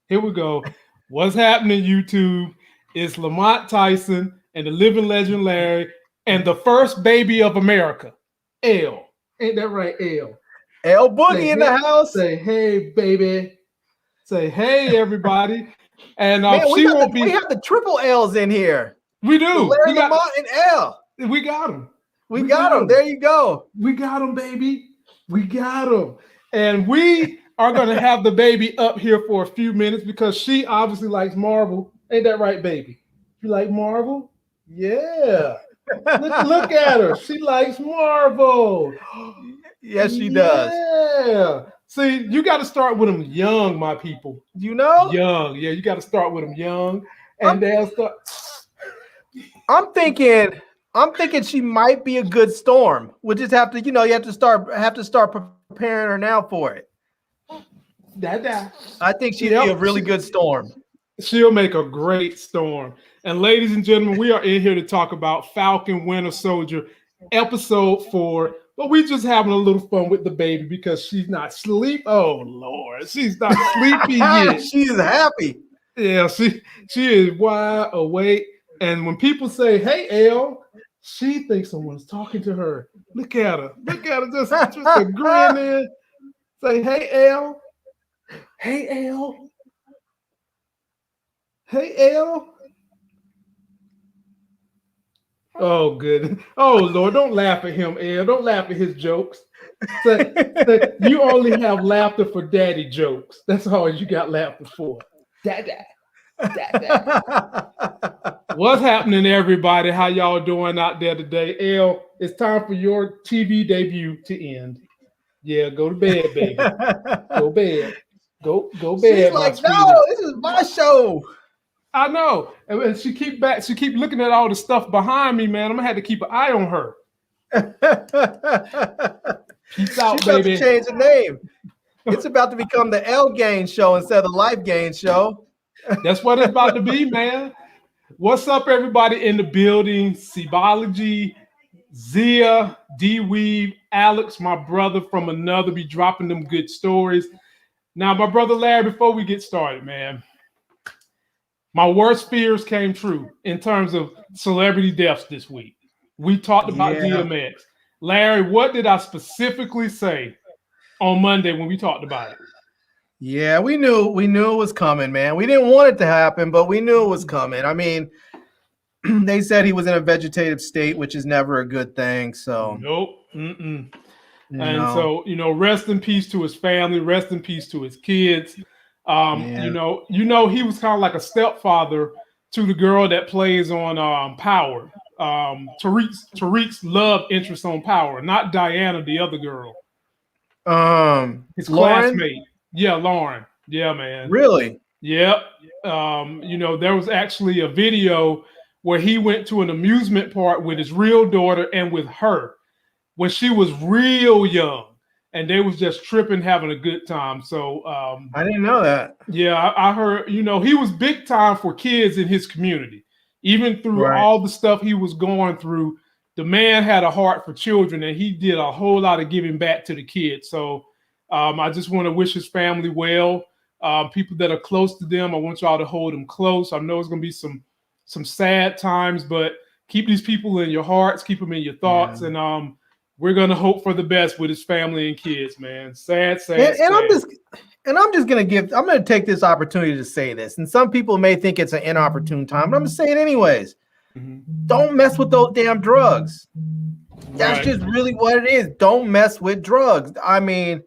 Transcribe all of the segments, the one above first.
Here we go. What's happening, YouTube? It's Lamont Tyson and the living legend Larry and the first baby of America, L. Ain't that right, L? L Boogie in the house. Say hey, baby. Say hey, everybody. And Man, we have the triple L's in here. We do. Larry, Lamont, and L. We got them. We got them. There you go. We got them, baby. We got them. And we are going to have the baby up here for a few minutes because she obviously likes Marvel. Ain't that right, baby? You like Marvel? Yeah. Look at her. She likes Marvel. Yes, she does. Yeah. See, you got to start with them young, my people. You know? Young. Yeah, you got to start with them young. And they'll start. I'm thinking she might be a good storm. We'll just have to, you have to start preparing her now for it. I think she'd be a really good storm. She'll make a great storm. And ladies and gentlemen, we are in here to talk about Falcon Winter Soldier episode 4. But we just having a little fun with the baby because she's not sleep. Oh Lord, she's not sleepy yet. She's happy. Yeah, she is wide awake. And when people say, "Hey, L," she thinks someone's talking to her. Look at her. Just a grin in. Say, "Hey, L." Hey, L. Hey, L. Oh, good. Oh, Lord, don't laugh at him, L. Don't laugh at his jokes. Say, you only have laughter for daddy jokes. That's all you got laughter for. Dada. What's happening, everybody? How y'all doing out there today? L, it's time for your TV debut to end. Yeah, go to bed, baby. Go bed. Go bed. She's like, no, this is my show. I know. And she keep looking at all the stuff behind me, man. I'm gonna have to keep an eye on her. Peace out, she baby. She change the name. It's about to become the L Gain show instead of the Life Gain show. That's what it's about to be, man. What's up, everybody in the building? Cebology, Zia, D-Weave, Alex, my brother from another, be dropping them good stories. Now, my brother Larry, before we get started, man, my worst fears came true in terms of celebrity deaths this week. We talked about DMX. Larry, what did I specifically say on Monday when we talked about it? Yeah, we knew it was coming, man. We didn't want it to happen, but we knew it was coming. I mean, they said he was in a vegetative state, which is never a good thing. So nope. And so, rest in peace to his family, rest in peace to his kids. He was kind of like a stepfather to the girl that plays on Power. Tariq's love interest on Power, not Diana, the other girl. His classmate. Yeah, Lauren. Yeah, man. Really? Yep. There was actually a video where he went to an amusement park with his real daughter and with her when she was real young, and they was just tripping, having a good time. So I didn't know that. Yeah, I heard, he was big time for kids in his community. Even through all the stuff he was going through, the man had a heart for children, and he did a whole lot of giving back to the kids. So I just want to wish his family well. People that are close to them, I want y'all to hold them close. I know it's going to be some sad times, but keep these people in your hearts, keep them in your thoughts, and we're going to hope for the best with his family and kids, man. Sad. I'm going to take this opportunity to say this. And some people may think it's an inopportune time, but I'm going to say it anyways. Mm-hmm. Don't mess with those damn drugs. That's just really what it is. Don't mess with drugs. I mean,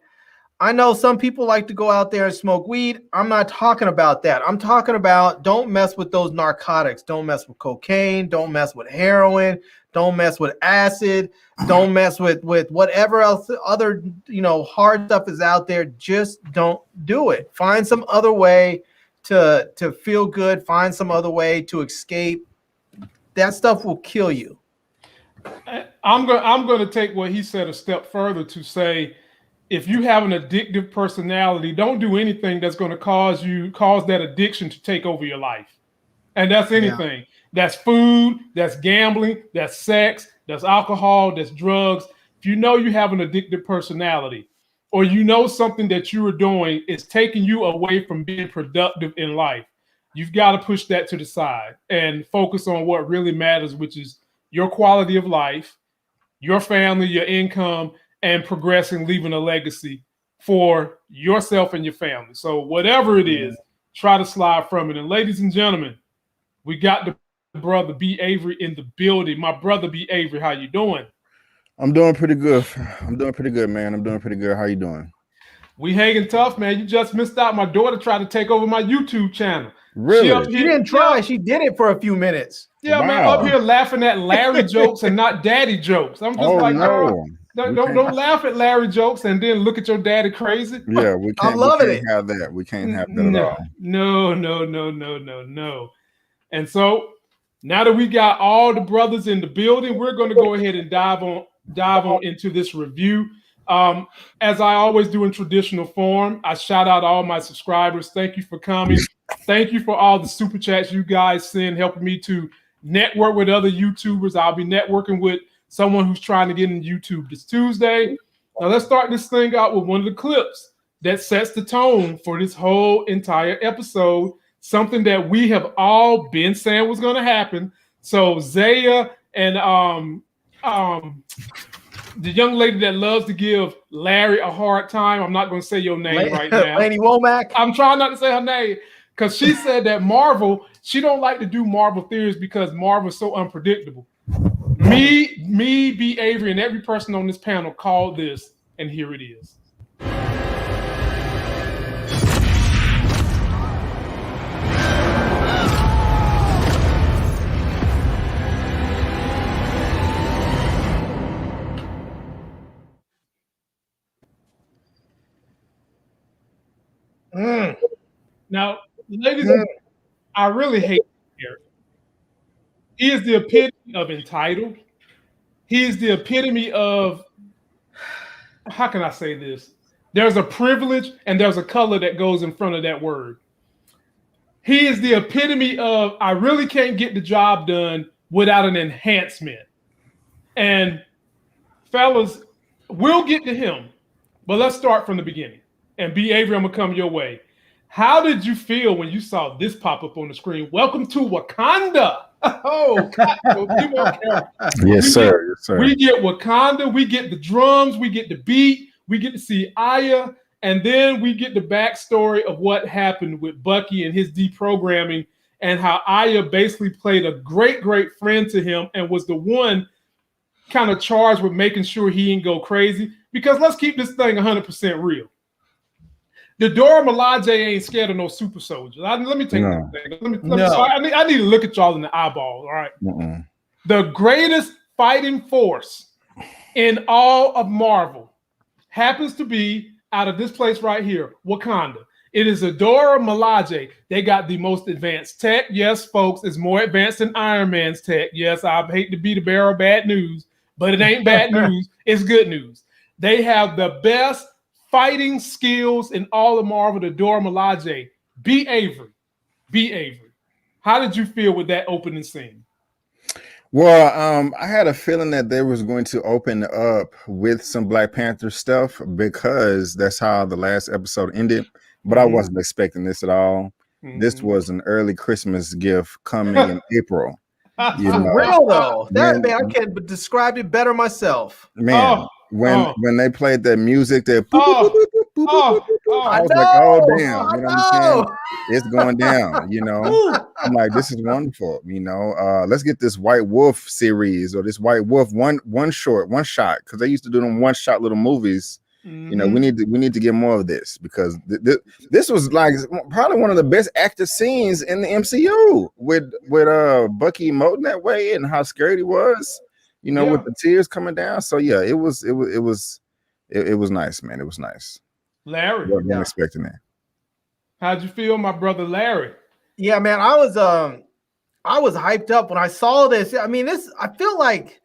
I know some people like to go out there and smoke weed. I'm not talking about that. I'm talking about don't mess with those narcotics. Don't mess with cocaine. Don't mess with heroin. Don't mess with acid. Don't mess with whatever else other hard stuff is out there. Just don't do it. Find some other way to feel good. Find some other way to escape. That stuff will kill you. I'm going to take what he said a step further to say, if you have an addictive personality, don't do anything that's going to cause that addiction to take over your life. And that's anything. Yeah. That's food, that's gambling, that's sex, that's alcohol, that's drugs. If you know you have an addictive personality, or you know something that you are doing is taking you away from being productive in life, you've got to push that to the side and focus on what really matters, which is your quality of life, your family, your income, and progressing, leaving a legacy for yourself and your family. So whatever it is, try to slide from it. And ladies and gentlemen, we got the brother B. Avery in the building. My brother B. Avery, how you doing? I'm doing pretty good. I'm doing pretty good, man. I'm doing pretty good. How you doing? We hanging tough, man. You just missed out. My daughter tried to take over my YouTube channel. Really? She didn't try. She did it for a few minutes. Yeah, wow. Man, up here laughing at Larry jokes and not daddy jokes. I'm just no. Don't laugh at Larry jokes and then look at your daddy crazy. Yeah, we can't. I'm loving it. Have that. We can't have that at all. No. And so now that we got all the brothers in the building, we're going to go ahead and dive on into this review. As I always do in traditional form, I shout out all my subscribers. Thank you for coming. Thank you for all the super chats you guys send, helping me to network with other YouTubers. I'll be networking with someone who's trying to get in YouTube this Tuesday. Now let's start this thing out with one of the clips that sets the tone for this whole entire episode. Something that we have all been saying was going to happen. So Zaya and the young lady that loves to give Larry a hard time. I'm not going to say your name right now. Lady Womack. I'm trying not to say her name because she said that Marvel, she don't like to do Marvel theories because Marvel's so unpredictable. Me, B. Avery, and every person on this panel called this, and here it is. Now, ladies, I really hate this character. He is the epitome of entitled. He is the epitome of, how can I say this? There's a privilege and there's a color that goes in front of that word. He is the epitome of, I really can't get the job done without an enhancement. And fellas, we'll get to him, but let's start from the beginning. And B. Avery, I'm going to come your way. How did you feel when you saw this pop up on the screen? Welcome to Wakanda. Oh, yes, sir. We get Wakanda. We get the drums. We get the beat. We get to see Aya. And then we get the backstory of what happened with Bucky and his deprogramming and how Aya basically played a great, great friend to him and was the one kind of charged with making sure he didn't go crazy. Because let's keep this thing 100% real. The Dora Milaje ain't scared of no super soldier. Let me take that thing. I need to look at y'all in the eyeball. All right. The greatest fighting force in all of Marvel happens to be out of this place right here, Wakanda. It is a Dora Milaje. They got the most advanced tech. Yes, folks, it's more advanced than Iron Man's tech. Yes, I hate to be the bearer of bad news, but it ain't bad news. It's good news. They have the best fighting skills in all of Marvel, the Dora Milaje. B. Avery. How did you feel with that opening scene? Well, I had a feeling that they was going to open up with some Black Panther stuff because that's how the last episode ended. But I wasn't expecting this at all. This was an early Christmas gift coming in April. You know? Real though, man, I can't describe it better myself. Man. When they played that music, I was like, oh damn, you know what I'm saying? It's going down, you know. I'm like, this is wonderful, you know. Let's get this White Wolf series or this White Wolf one shot, because they used to do them one shot little movies. You know, we need to get more of this because this was like probably one of the best acted scenes in the MCU with Bucky emoting that way and how scared he was. You know, with the tears coming down. So yeah, it was nice, man. It was nice. Larry, wasn't expecting that. How'd you feel, my brother Larry? Yeah, man, I was hyped up when I saw this. I mean, I feel like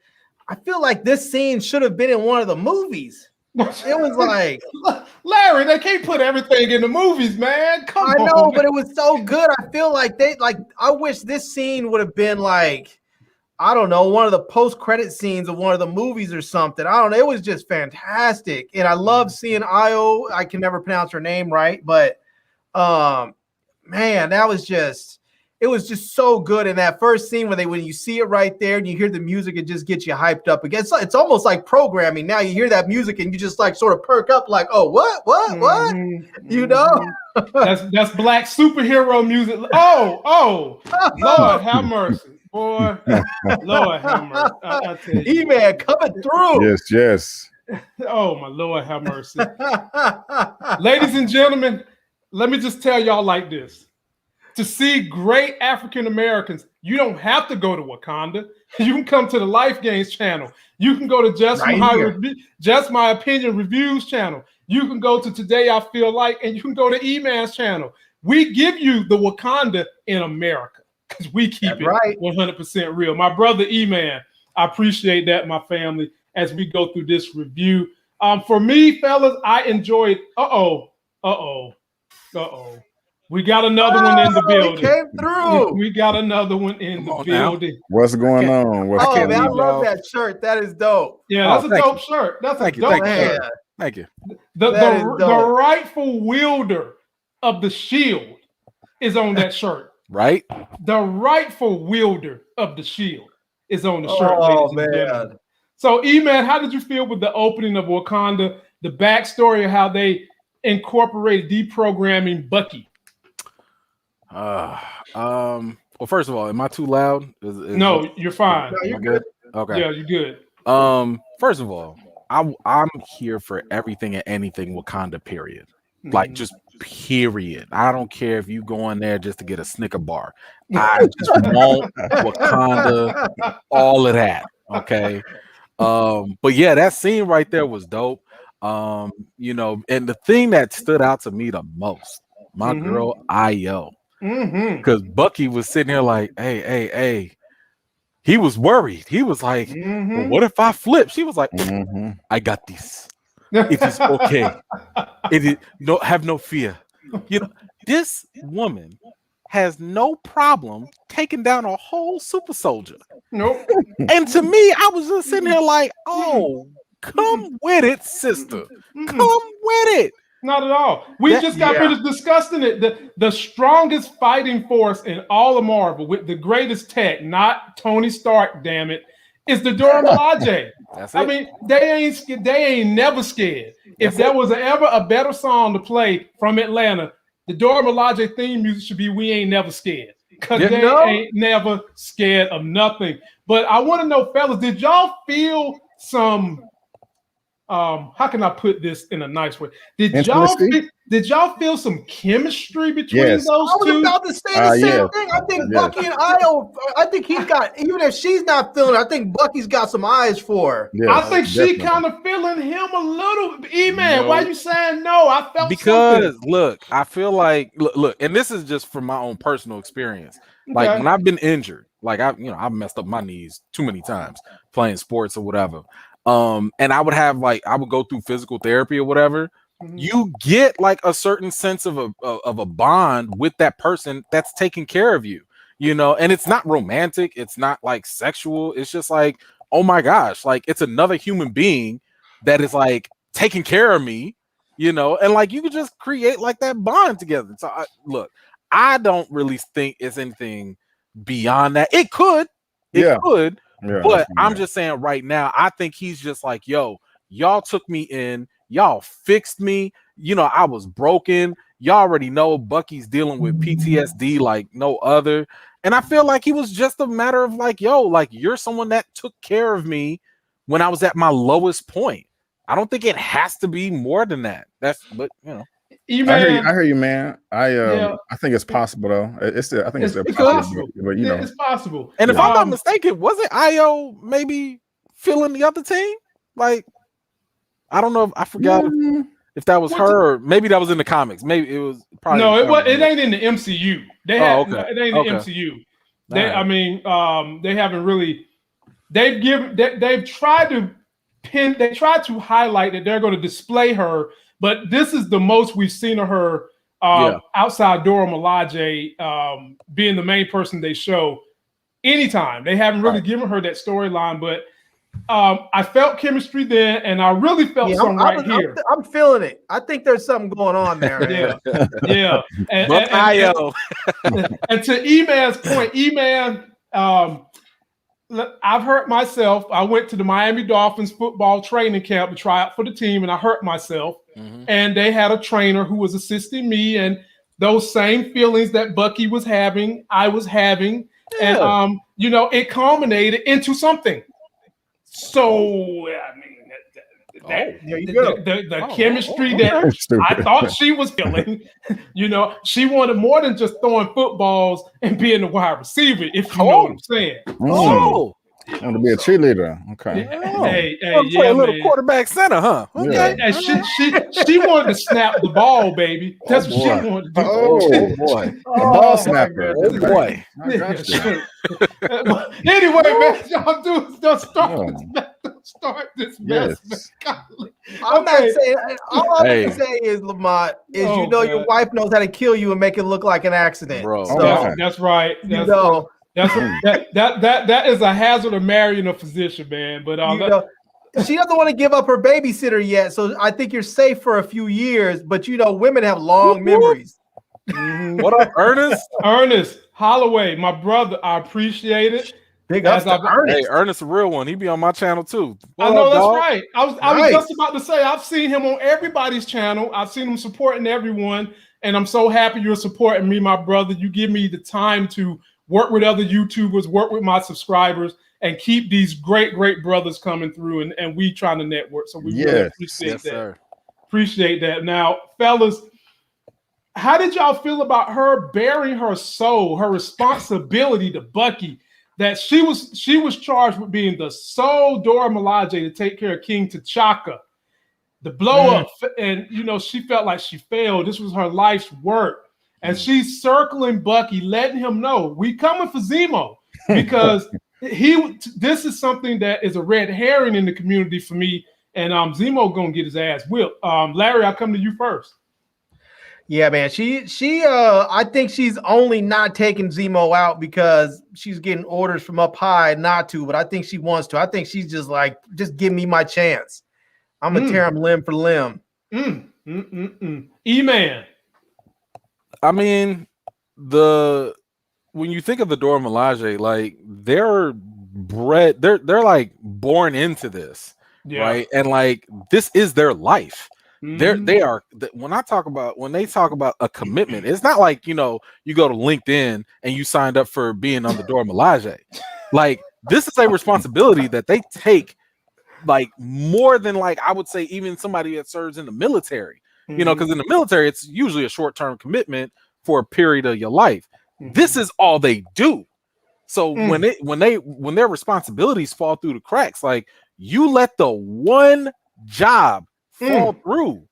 this scene should have been in one of the movies. It was like, Larry, they can't put everything in the movies, man. Come on. I know, but it was so good. I feel like I wish this scene would have been like I don't know, one of the post-credit scenes of one of the movies or something. I don't know. It was just fantastic. And I love seeing Io. I can never pronounce her name right, but man, it was just so good in that first scene when you see it right there and you hear the music, it just gets you hyped up again. It's almost like programming. Now you hear that music and you just like sort of perk up like, oh, what? You know? That's black superhero music. Oh, Lord have mercy. Boy, Lord have mercy. I tell you. E-Man coming through. Yes. Oh, my Lord have mercy. Ladies and gentlemen, let me just tell y'all like this. To see great African Americans, you don't have to go to Wakanda. You can come to the Life Gains channel. You can go to Just My Opinion Reviews channel. You can go to Today I Feel Like, and you can go to E-Man's channel. We give you the Wakanda in America because we keep it 100% real. My brother E-Man, I appreciate that, my family, as we go through this review. For me, fellas, I enjoyed. We got another one in the building. Came through. We got another one in the building. What's going on? Man, I love that shirt. That is dope. Yeah, that's a dope shirt. That's a dope shirt. Thank you. The rightful wielder of the shield is on that shirt. Right? The rightful wielder of the shield is on the shirt. Oh, man. So, E-Man, how did you feel with the opening of Wakanda, the backstory of how they incorporated deprogramming Bucky? Well, first of all, am I too loud? No, you're fine. No, you're good. Okay. Yeah, you're good. First of all, I'm here for everything and anything Wakanda, period. Like, just period. I don't care if you go in there just to get a Snicker bar. I just want Wakanda, all of that. Okay. But yeah, that scene right there was dope. You know, and the thing that stood out to me the most, my girl Io. Because Bucky was sitting here like, hey. He was worried. He was like, well, what if I flip? She was like, I got this. It is okay. It is have no fear. You know, this woman has no problem taking down a whole super soldier. Nope. And to me, I was just sitting here like, oh, come with it, sister. Come with it. Not at all. We just got finished discussing it. The strongest fighting force in all of Marvel with the greatest tech, not Tony Stark, damn it, is the Dora Milaje. I mean, they ain't never scared. If there was ever a better song to play from Atlanta, the Dora Milaje theme music should be "We Ain't Never Scared," because they ain't never scared of nothing. But I want to know, fellas, did y'all feel some? How can I put this in a nice way? Did y'all feel some chemistry between those two? I was about to say the same thing. I think Bucky and Io, I think he's got, even if she's not feeling it, I think Bucky's got some eyes for her. Yes, I think she kind of feeling him a little. E-Man, why you saying no? I felt something. Look, I feel like look, and this is just from my own personal experience. Like when I've been injured, like I've messed up my knees too many times playing sports or whatever. And I would go through physical therapy or whatever. You get like a certain sense of a bond with that person that's taking care of you, you know, and it's not romantic. It's not like sexual. It's just like, oh my gosh, like it's another human being that is like taking care of me, you know, and like you could just create like that bond together. So I don't really think it's anything beyond that. It could. Yeah, but I'm just saying right now, I think he's just like, yo, y'all took me in, y'all fixed me. You know, I was broken. Y'all already know Bucky's dealing with PTSD like no other. And I feel like he was just a matter of like, yo, like you're someone that took care of me when I was at my lowest point. I don't think it has to be more than that. But you know. I hear you, man. I think it's possible though. It's possible. But you know, it's possible. And if I'm not mistaken, wasn't Io maybe feeling the other team? Like, I don't know if I forgot if that was her or maybe that was in the comics. Maybe it was probably it ain't in the MCU. It ain't in the MCU. They haven't really they've tried to highlight that they're going to display her. But this is the most we've seen of her outside Dora Milaje being the main person they show anytime. They haven't really given her that storyline, but I felt chemistry then, and I really felt something here. I'm feeling it. I think there's something going on there. Yeah. And to E-Man's point, E-Man, I've hurt myself. I went to the Miami Dolphins football training camp to try out for the team, and I hurt myself. And they had a trainer who was assisting me, and those same feelings that Bucky was having, I was having, and it culminated into something. So I mean, the chemistry that I thought she was feeling, she wanted more than just throwing footballs and being a wide receiver, if you know what I'm saying. I want to be a cheerleader. Okay. Hey, play a little quarterback center, huh? Okay. Yeah. She wanted to snap the ball, baby. That's what she wanted to do. Oh boy. Ball snapper. Oh boy. Anyway, man, y'all don't start this mess. Yes. I'm not saying. All I'm gonna say is, Lamont, is your wife knows how to kill you and make it look like an accident. Bro. So, that's right. That is a hazard of marrying a physician, man. But she doesn't want to give up her babysitter yet, so I think you're safe for a few years. But women have long memories. What up, Ernest? Ernest Holloway, my brother, I appreciate it. Big ups to Ernest. Hey, Ernest, a real one. He be on my channel too. I know that's right. I was just about to say I've seen him on everybody's channel. I've seen him supporting everyone, and I'm so happy you're supporting me, my brother. You give me the time to work with other YouTubers, work with my subscribers, and keep these great brothers coming through, and we trying to network. So we really appreciate that. Sir. Appreciate that. Now, fellas, how did y'all feel about her bearing her soul, her responsibility to Bucky, that she was charged with being the sole Dora Milaje to take care of King T'Chaka, the blow up, and she felt like she failed. This was her life's work. And she's circling Bucky, letting him know we coming for Zemo, because this is something that is a red herring in the community for me. And Zemo gonna get his ass whipped. Larry, I'll come to you first. Yeah, man. She I think she's only not taking Zemo out because she's getting orders from up high not to, but I think she wants to. I think she's just like, just give me my chance. I'm gonna tear him limb for limb. E-Man. I mean, when you think of the Dora Milaje, like they're like born into this, right? And like this is their life. They are. When they talk about a commitment, it's not like you go to LinkedIn and you signed up for being on the Dora Milaje. Like this is a responsibility that they take, like more than like I would say even somebody that serves in the military. Because in the military, it's usually a short-term commitment for a period of your life. This is all they do. So when their responsibilities fall through the cracks, like you let the one job fall through,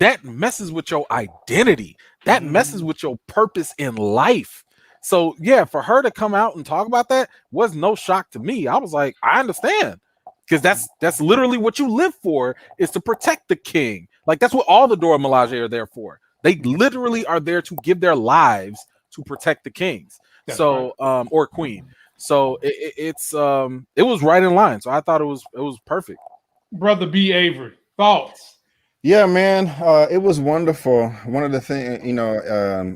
that messes with your identity. That messes with your purpose in life. So yeah, for her to come out and talk about that was no shock to me. I was like, I understand. Because that's literally what you live for, is to protect the king. Like that's what all the Dora Milaje are there for. They literally are there to give their lives to protect the kings. That's so right. Or queen. So it was right in line. So I thought it was perfect. Brother B. Avery, thoughts? Yeah, man, it was wonderful. One of the things,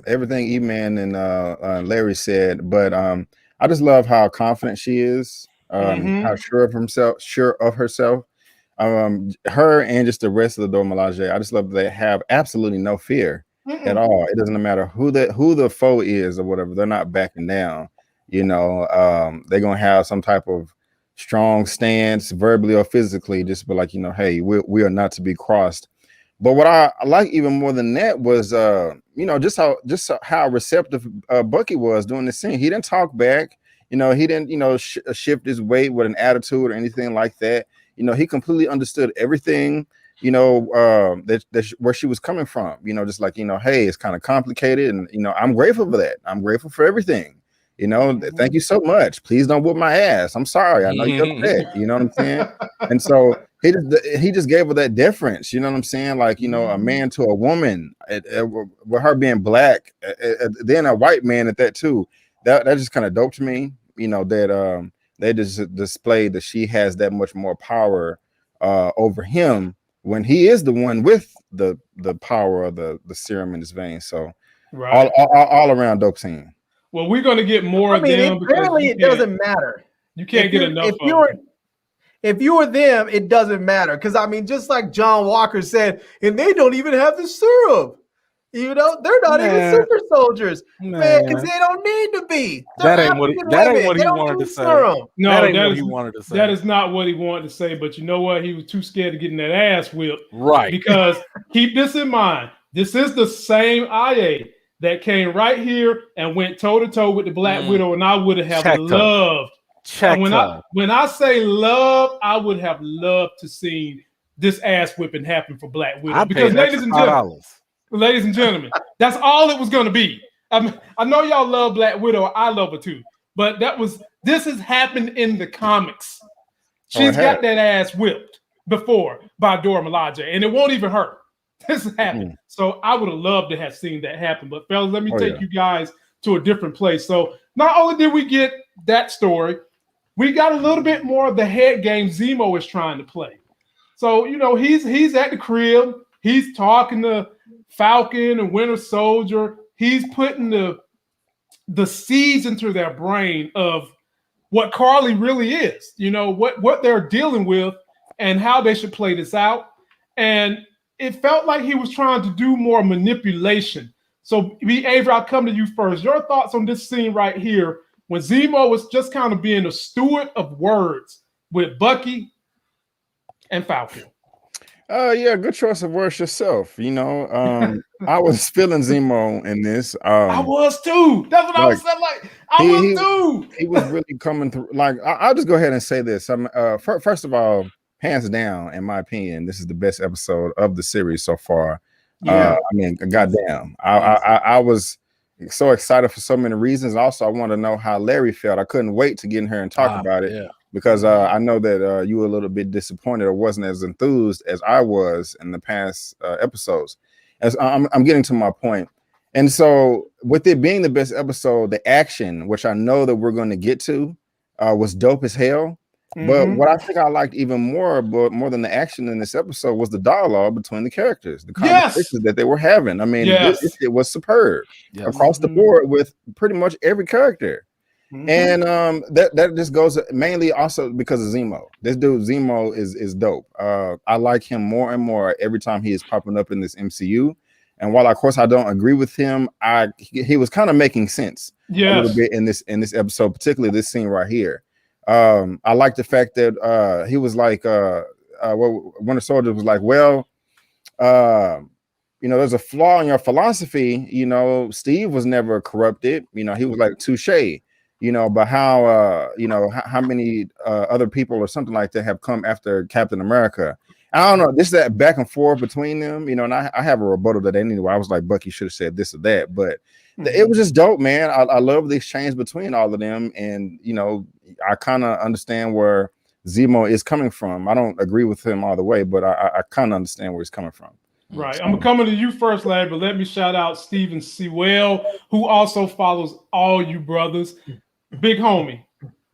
everything E-Man and Larry said, but I just love how confident she is, how sure of herself. Her and just the rest of the Dora Milaje, I just love that they have absolutely no fear at all. It doesn't matter who the foe is or whatever. They're not backing down. They're gonna have some type of strong stance, verbally or physically, just be like, hey, we are not to be crossed. But what I like even more than that was, just how receptive Bucky was during the scene. He didn't talk back. He didn't, shift his weight with an attitude or anything like that. He completely understood everything, that where she was coming from, just like, hey, it's kind of complicated. And, I'm grateful for that. I'm grateful for everything. Thank you so much. Please don't whoop my ass. I'm sorry. I know you're upset. You know what I'm saying? And so he just gave her that deference. You know what I'm saying? Like, a man to a woman, with her being black, then a white man at that too. That just kind of dope to me. that they just displayed that she has that much more power over him when he is the one with the power of the serum in his veins. So all around dope scene. Well, we're going to get more of them. Apparently it doesn't matter. You can't get enough if you were them, it doesn't matter. Because I mean, just like John Walker said, and they don't even have the serum. They're not even super soldiers, man, because they don't need to be. That ain't what he wanted to say. No, that ain't what he wanted to say. That is not what he wanted to say. But you know what? He was too scared of getting that ass whipped. Right. Because keep this in mind. This is the same IA that came right here and went toe to toe with the Black Widow, and I would have loved. When I say love, I would have loved to see this ass whipping happen for Black Widow. Because ladies and gentlemen, that's all it was going to be. I know y'all love Black Widow. I love her too. But this has happened in the comics. She's got that ass whipped before by Dora Milaje, and it won't even hurt. This has happened. So I would have loved to have seen that happen. But fellas, let me take you guys to a different place. So not only did we get that story, we got a little bit more of the head game Zemo is trying to play. So, he's at the crib. He's talking to Falcon and Winter Soldier. He's putting the seeds into their brain of what Carly really is, what they're dealing with and how they should play this out. And it felt like he was trying to do more manipulation. So, Avery, I'll come to you first. Your thoughts on this scene right here when Zemo was just kind of being a steward of words with Bucky and Falcon. Yeah, good choice of words yourself. I was feeling Zemo in this. I was too. That's what I was saying. Like, I was too. He was really coming through. Like, I'll just go ahead and say this. First of all, hands down, in my opinion, this is the best episode of the series so far. Yeah. Goddamn. I was so excited for so many reasons. Also, I want to know how Larry felt. I couldn't wait to get in here and talk about it. Yeah. Because I know that you were a little bit disappointed or wasn't as enthused as I was in the past episodes. As I'm getting to my point. And so with it being the best episode, the action, which I know that we're going to get to, was dope as hell. But what I think I liked even more than the action in this episode was the dialogue between the characters, the conversations that they were having. I mean, it was superb across the board with pretty much every character. And that just goes mainly also because of Zemo. This dude Zemo is dope. I like him more and more every time he is popping up in this MCU. And while of course I don't agree with him, he was kind of making sense a little bit in this episode, particularly this scene right here. I like the fact that he was like Winter Soldier was like, well, there's a flaw in your philosophy. Steve was never corrupted. He was like touche. But how many other people or something like that have come after Captain America? I don't know. This is that back and forth between them, and I have a rebuttal to that anyway. I was like, Bucky should have said this or that, but it was just dope, man. I love the exchange between all of them, and I kind of understand where Zemo is coming from. I don't agree with him all the way, but I kind of understand where he's coming from. Right. I'm coming to you first, Larry, but let me shout out Steven Sewell, who also follows all you brothers. Big homie.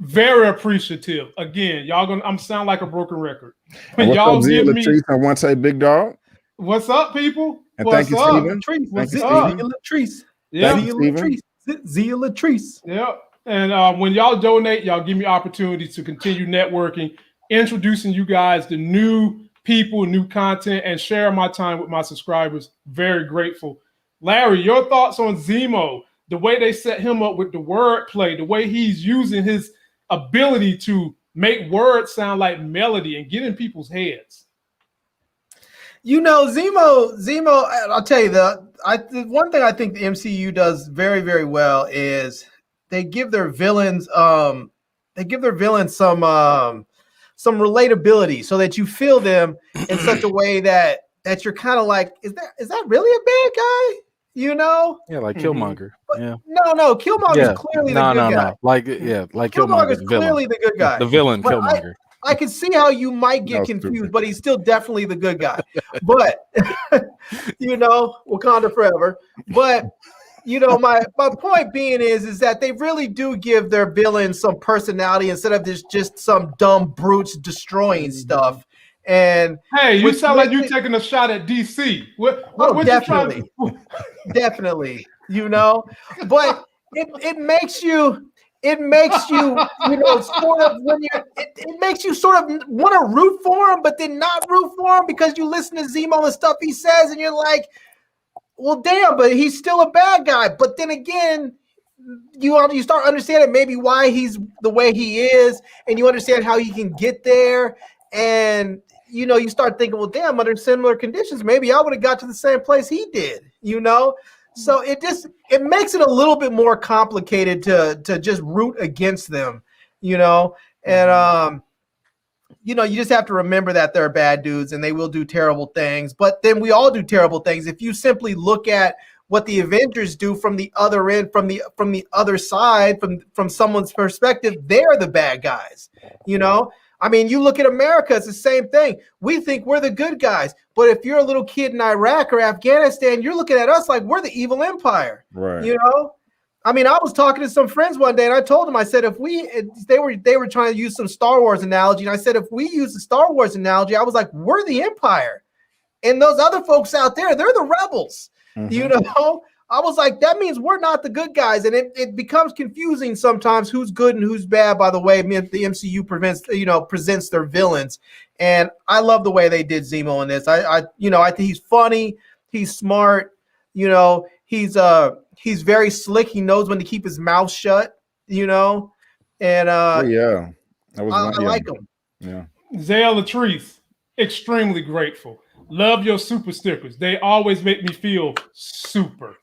Very appreciative. Again, I'm sound like a broken record. Y'all give me. I want to say, big dog. What's up, people? And thank you, Steven. What's up, Latrice? Yeah, Zia Latrice. Yep. And when y'all donate, y'all give me opportunities to continue networking, introducing you guys to new people, new content, and sharing my time with my subscribers. Very grateful. Larry, your thoughts on Zemo? The way they set him up with the wordplay, the way he's using his ability to make words sound like melody and get in people's heads. Zemo, I'll tell you the one thing I think the MCU does very, very well is they give their villains some relatability so that you feel them in such a way that you're kind of like, is that really a bad guy? Like Killmonger. Yeah. No, Killmonger is clearly the good guy. Like Killmonger is clearly the good guy. The villain, but Killmonger. I can see how you might get confused, but he's still definitely the good guy. But Wakanda forever. But you know, my point being is that they really do give their villains some personality instead of just some dumb brutes destroying stuff. And hey, you sound like you taking a shot at DC. What definitely, you trying to definitely, you know, but it makes you you know, sort of it makes you sort of want to root for him, but then not root for him because you listen to Zemo and stuff he says, and you're like, well, damn, but he's still a bad guy. But then again, you start understanding maybe why he's the way he is, and you understand how he can get there, and you know, you start thinking, well, damn, under similar conditions, maybe I would have got to the same place he did, you know. So it makes it a little bit more complicated to just root against them, you know. And you know, you just have to remember that they're bad dudes and they will do terrible things. But then we all do terrible things. If you simply look at what the Avengers do from the other end, from the other side, from someone's perspective, they're the bad guys, you know. I mean, you look at America, it's the same thing. We think we're the good guys. But if you're a little kid in Iraq or Afghanistan, you're looking at us like we're the evil empire. Right. You know? I mean, I was talking to some friends one day and I told them, I said, they were trying to use some Star Wars analogy. And I said, if we use the Star Wars analogy, I was like, we're the empire. And those other folks out there, they're the rebels. Mm-hmm. You know? I was like, that means we're not the good guys. And it becomes confusing sometimes who's good and who's bad, by the way, the MCU presents their villains. And I love the way they did Zemo in this. I think he's funny, he's smart, you know, he's very slick. He knows when to keep his mouth shut, you know. And I like him. Yeah. Zale Latrice, extremely grateful. Love your super stickers. They always make me feel super.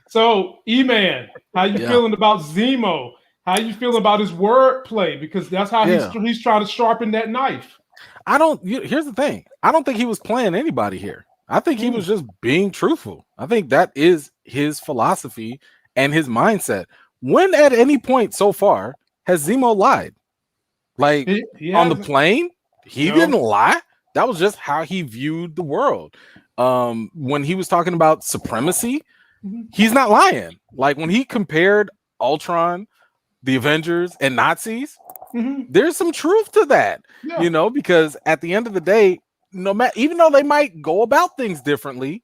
So, E-Man, how you feeling about Zemo? How you feeling about his wordplay? Because that's how he's trying to sharpen that knife. Here's the thing. I don't think he was playing anybody here. I think he was just being truthful. I think that is his philosophy and his mindset. When at any point so far has Zemo lied? Like on the plane, he didn't lie. That was just how he viewed the world. When he was talking about supremacy, he's not lying. Like when he compared Ultron, the Avengers, and Nazis, there's some truth to that, you know, because at the end of the day, even though they might go about things differently,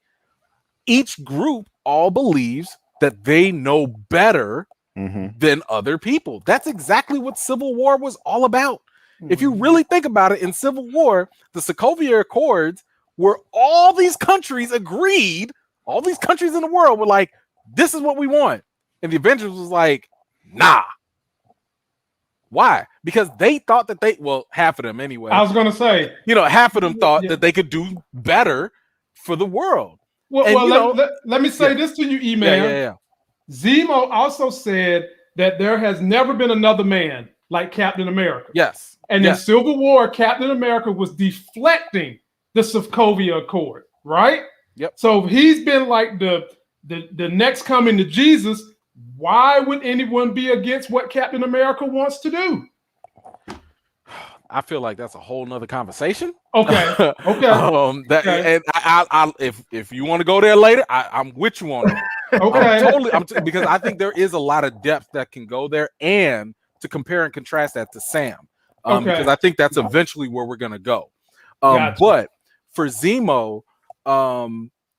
each group all believes that they know better than other people. That's exactly what Civil War was all about. If you really think about it, in Civil War, the Sokovia Accords, where all these countries agreed, all these countries in the world were like, this is what we want. And the Avengers was like, nah. Why? Because they thought that half of them anyway. I was going to say. You know, half of them thought that they could do better for the world. Well, let me say this to you, E-Man. Zemo also said that there has never been another man like Captain America. Yes. And in Civil War, Captain America was deflecting the Sokovia Accord, right? Yep. So if he's been like the next coming to Jesus, why would anyone be against what Captain America wants to do? I feel like that's a whole nother conversation. Okay. Okay. And if you want to go there later, I'm with you on it. Okay. Because I think there is a lot of depth that can go there, and to compare and contrast that to Sam. Because I think that's eventually where we're going to go. But for Zemo,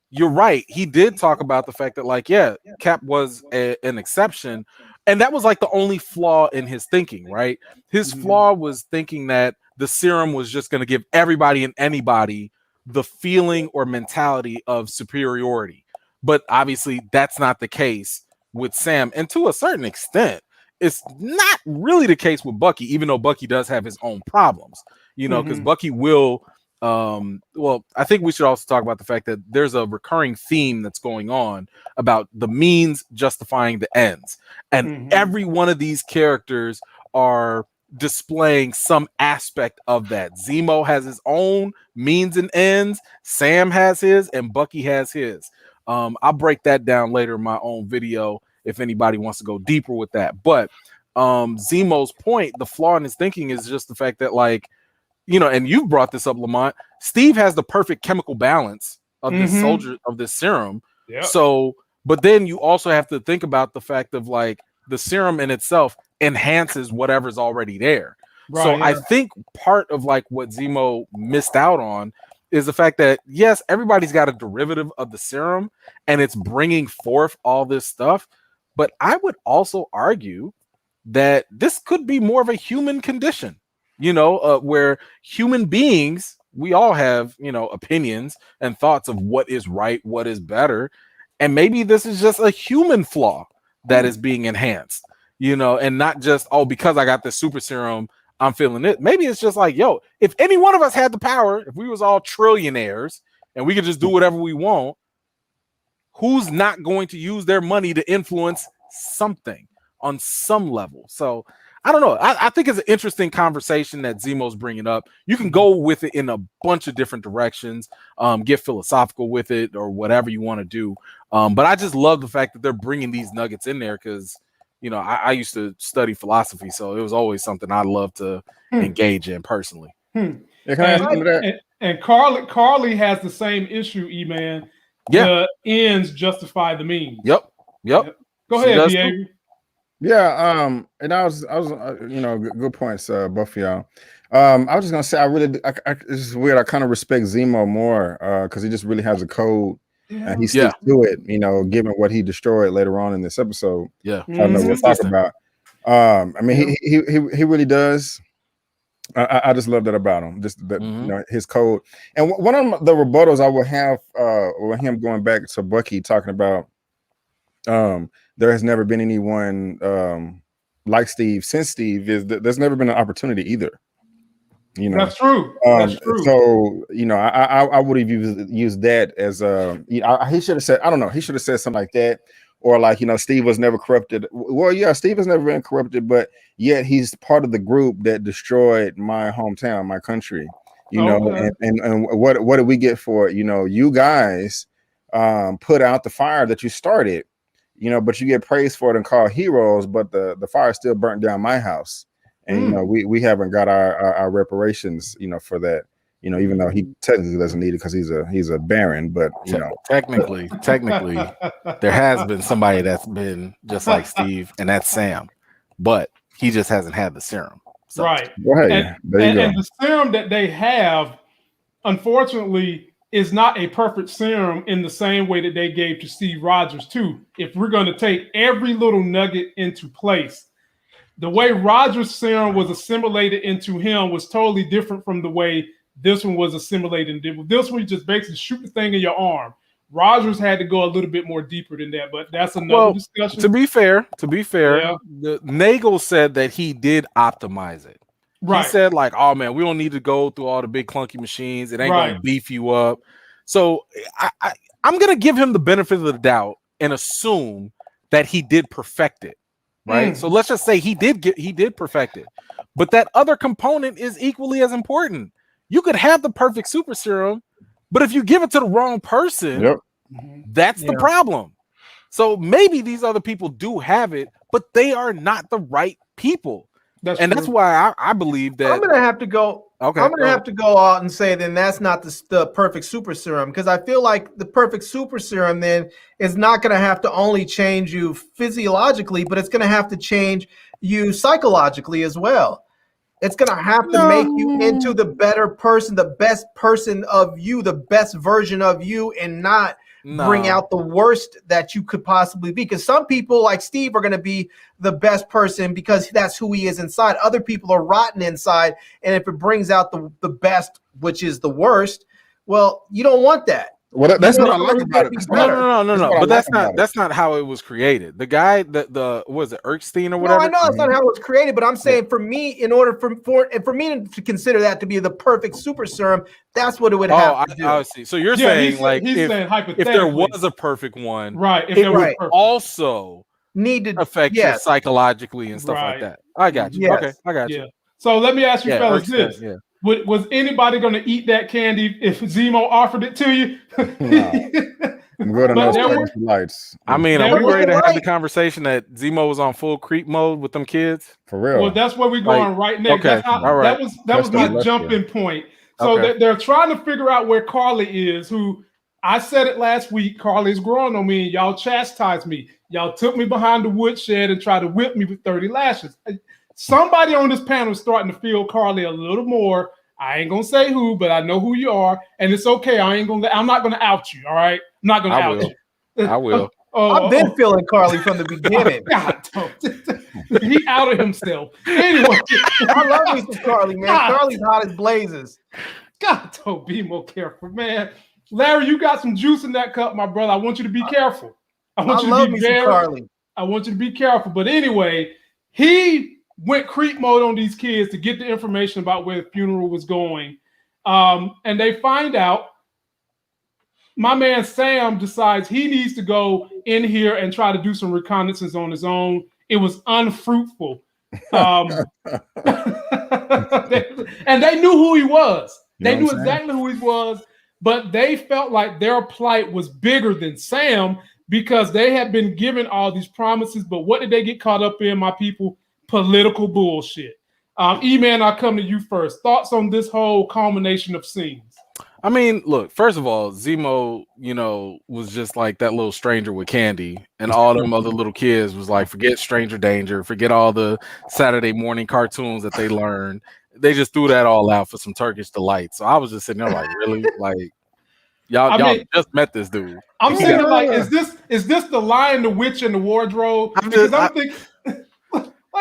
you're right. He did talk about the fact that, Cap was an exception. And that was like the only flaw in his thinking, right? His flaw was thinking that the serum was just going to give everybody and anybody the feeling or mentality of superiority. But obviously, that's not the case with Sam. And to a certain extent, it's not really the case with Bucky, even though Bucky does have his own problems, you know, because Bucky will. I think we should also talk about the fact that there's a recurring theme that's going on about the means justifying the ends. And every one of these characters are displaying some aspect of that. Zemo has his own means and ends. Sam has his, and Bucky has his. I'll break that down later in my own video if anybody wants to go deeper with that. But Zemo's point, the flaw in his thinking is just the fact that, and you've brought this up, Lamont, Steve has the perfect chemical balance of this soldier, of this serum, Yeah. So, but then you also have to think about the fact of like the serum in itself enhances whatever's already there. Right, so yeah. I think part of like what Zemo missed out on is the fact that yes, everybody's got a derivative of the serum and it's bringing forth all this stuff. But I would also argue that this could be more of a human condition, where human beings, we all have, opinions and thoughts of what is right, what is better. And maybe this is just a human flaw that is being enhanced, and not just, oh, because I got this super serum, I'm feeling it. Maybe it's just like, yo, if any one of us had the power, if we was all trillionaires and we could just do whatever we want, who's not going to use their money to influence something on some level? So I don't know. I think it's an interesting conversation that Zemo's bringing up. You can go with it in a bunch of different directions, get philosophical with it or whatever you want to do. But I just love the fact that they're bringing these nuggets in there because, I used to study philosophy, so it was always something I love to engage in personally. And Carly has the same issue, E-Man. Yeah. The ends justify the means. Yep. Go ahead, B.A. Yeah, and I was, good points, both of y'all. I was just gonna say, it's weird. I kind of respect Zemo more because he just really has a code and he sticks to it. Given what he destroyed later on in this episode. Yeah, I don't know what we'll talk about. I mean, he really does. I just love that about him. Just that his code. And one of the rebuttals I would have with him going back to Bucky talking about there has never been anyone like Steve since Steve is there's never been an opportunity either. That's true. That's true. So I would have used that as he should have said, I don't know, he should have said something like that, or like Steve was never corrupted. Well, yeah, Steve has never been corrupted, but yet he's part of the group that destroyed my hometown, my country. And what did we get for it? You guys put out the fire that you started. But you get praised for it and called heroes, but the fire still burnt down my house. And we haven't got our reparations, for that. Even though he technically doesn't need it because he's a baron, but technically, there has been somebody that's been just like Steve, and that's Sam, but he just hasn't had the serum. So. Right. Well, hey, and the serum that they have, unfortunately, is not a perfect serum in the same way that they gave to Steve Rogers too. If we're going to take every little nugget into place, the way Rogers' serum was assimilated into him was totally different from the way this one was assimilated. This one, you just basically shoot the thing in your arm. Rogers had to go a little bit more deeper than that, but that's another discussion. To be fair, the Nagel said that he did optimize it. Right. He said, like, oh man, we don't need to go through all the big clunky machines. It ain't gonna beef you up. So I'm gonna give him the benefit of the doubt and assume that he did perfect it. Right. So let's just say he did perfect it. But that other component is equally as important. You could have the perfect super serum, but if you give it to the wrong person, that's the problem. So maybe these other people do have it, but they are not the right people. That's why I believe that I'm gonna have to go. Okay, I'm gonna have to go out and say then that's not the perfect super serum, because I feel like the perfect super serum then is not gonna have to only change you physiologically, but it's gonna have to change you psychologically as well. It's gonna have to make you into the better person, the best person of you, the best version of you, and not bring out the worst that you could possibly be. Because some people like Steve are going to be the best person because that's who he is inside. Other people are rotten inside. And if it brings out the best, which is the worst, well, you don't want that. Well, that's what I like about it. No. But that's not how it was created. The guy was it Erskine or whatever? No, I know that's not how it was created, but I'm saying for me, in order for me to consider that to be the perfect super serum, that's what it would have to do. I see. So you're saying he's like saying if there was a perfect one, right? If it would also need to affect you psychologically and stuff like that. I got you. Yes. Okay, I got you. So let me ask you fellas this. Was anybody going to eat that candy if Zemo offered it to you? Lights. I mean, are we ready to have the conversation that Zemo was on full creep mode with them kids? For real. Well, that's where we're going right now. Okay. That was my jumping point. So they're trying to figure out where Carly is, who I said it last week. Carly's growing on me, and y'all chastised me. Y'all took me behind the woodshed and tried to whip me with 30 lashes. Somebody on this panel is starting to feel Carly a little more. I ain't gonna say who, but I know who you are, and it's okay. I'm not gonna out you. All right, I'm not gonna out you. I will. I've been feeling Carly from the beginning. God, he outed himself. Anyway, I love me some Carly, man. God. Carly's hot as blazes. God, don't be more careful, man. Larry, you got some juice in that cup, my brother. I want you to be careful. I want you to be careful. But anyway, he went creep mode on these kids to get the information about where the funeral was going. And they find out my man Sam decides he needs to go in here and try to do some reconnaissance on his own. It was unfruitful. And they knew who he was. They knew exactly who he was, but they felt like their plight was bigger than Sam because they had been given all these promises. But what did they get caught up in, my people? Political bullshit. E-Man, I'll come to you first. Thoughts on this whole culmination of scenes? I mean, look, first of all, Zemo, was just like that little stranger with candy, and all them other little kids was like, forget stranger danger, forget all the Saturday morning cartoons that they learned. They just threw that all out for some Turkish delight. So I was just sitting there like, really? Like, y'all just met this dude. I'm thinking like, is this the Lion, the Witch, and the Wardrobe? Because I'm thinking,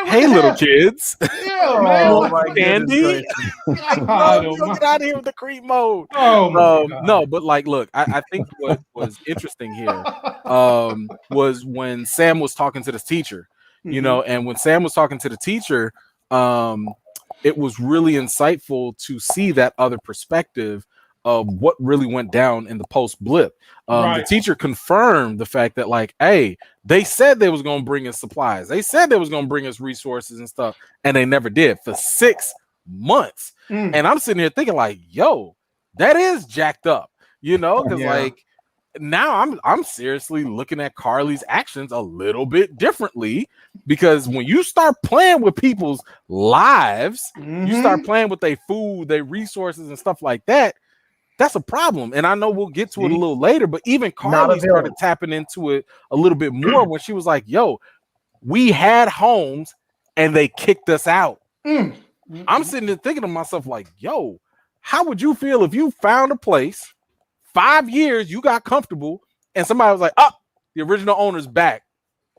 hey, little kids. Yeah, man. Oh, my Candy. Get out of here with the creep mode. Oh, my God. No, but like, look, I think what was interesting here was when Sam was talking to this teacher, and when Sam was talking to the teacher, it was really insightful to see that other perspective of what really went down in the post blip. The teacher confirmed the fact that, like, hey, they said they was going to bring us supplies. They said they was going to bring us resources and stuff, and they never did for 6 months. And I'm sitting here thinking like, yo, that is jacked up, because like now I'm seriously looking at Carly's actions a little bit differently, because when you start playing with people's lives, you start playing with their food, their resources and stuff like that. That's a problem. And I know we'll get to it a little later, but even Carly started tapping into it a little bit more when she was like, yo, we had homes and they kicked us out. I'm sitting there thinking to myself like, yo, how would you feel if you found a place, 5 years, you got comfortable, and somebody was like, oh, the original owner's back.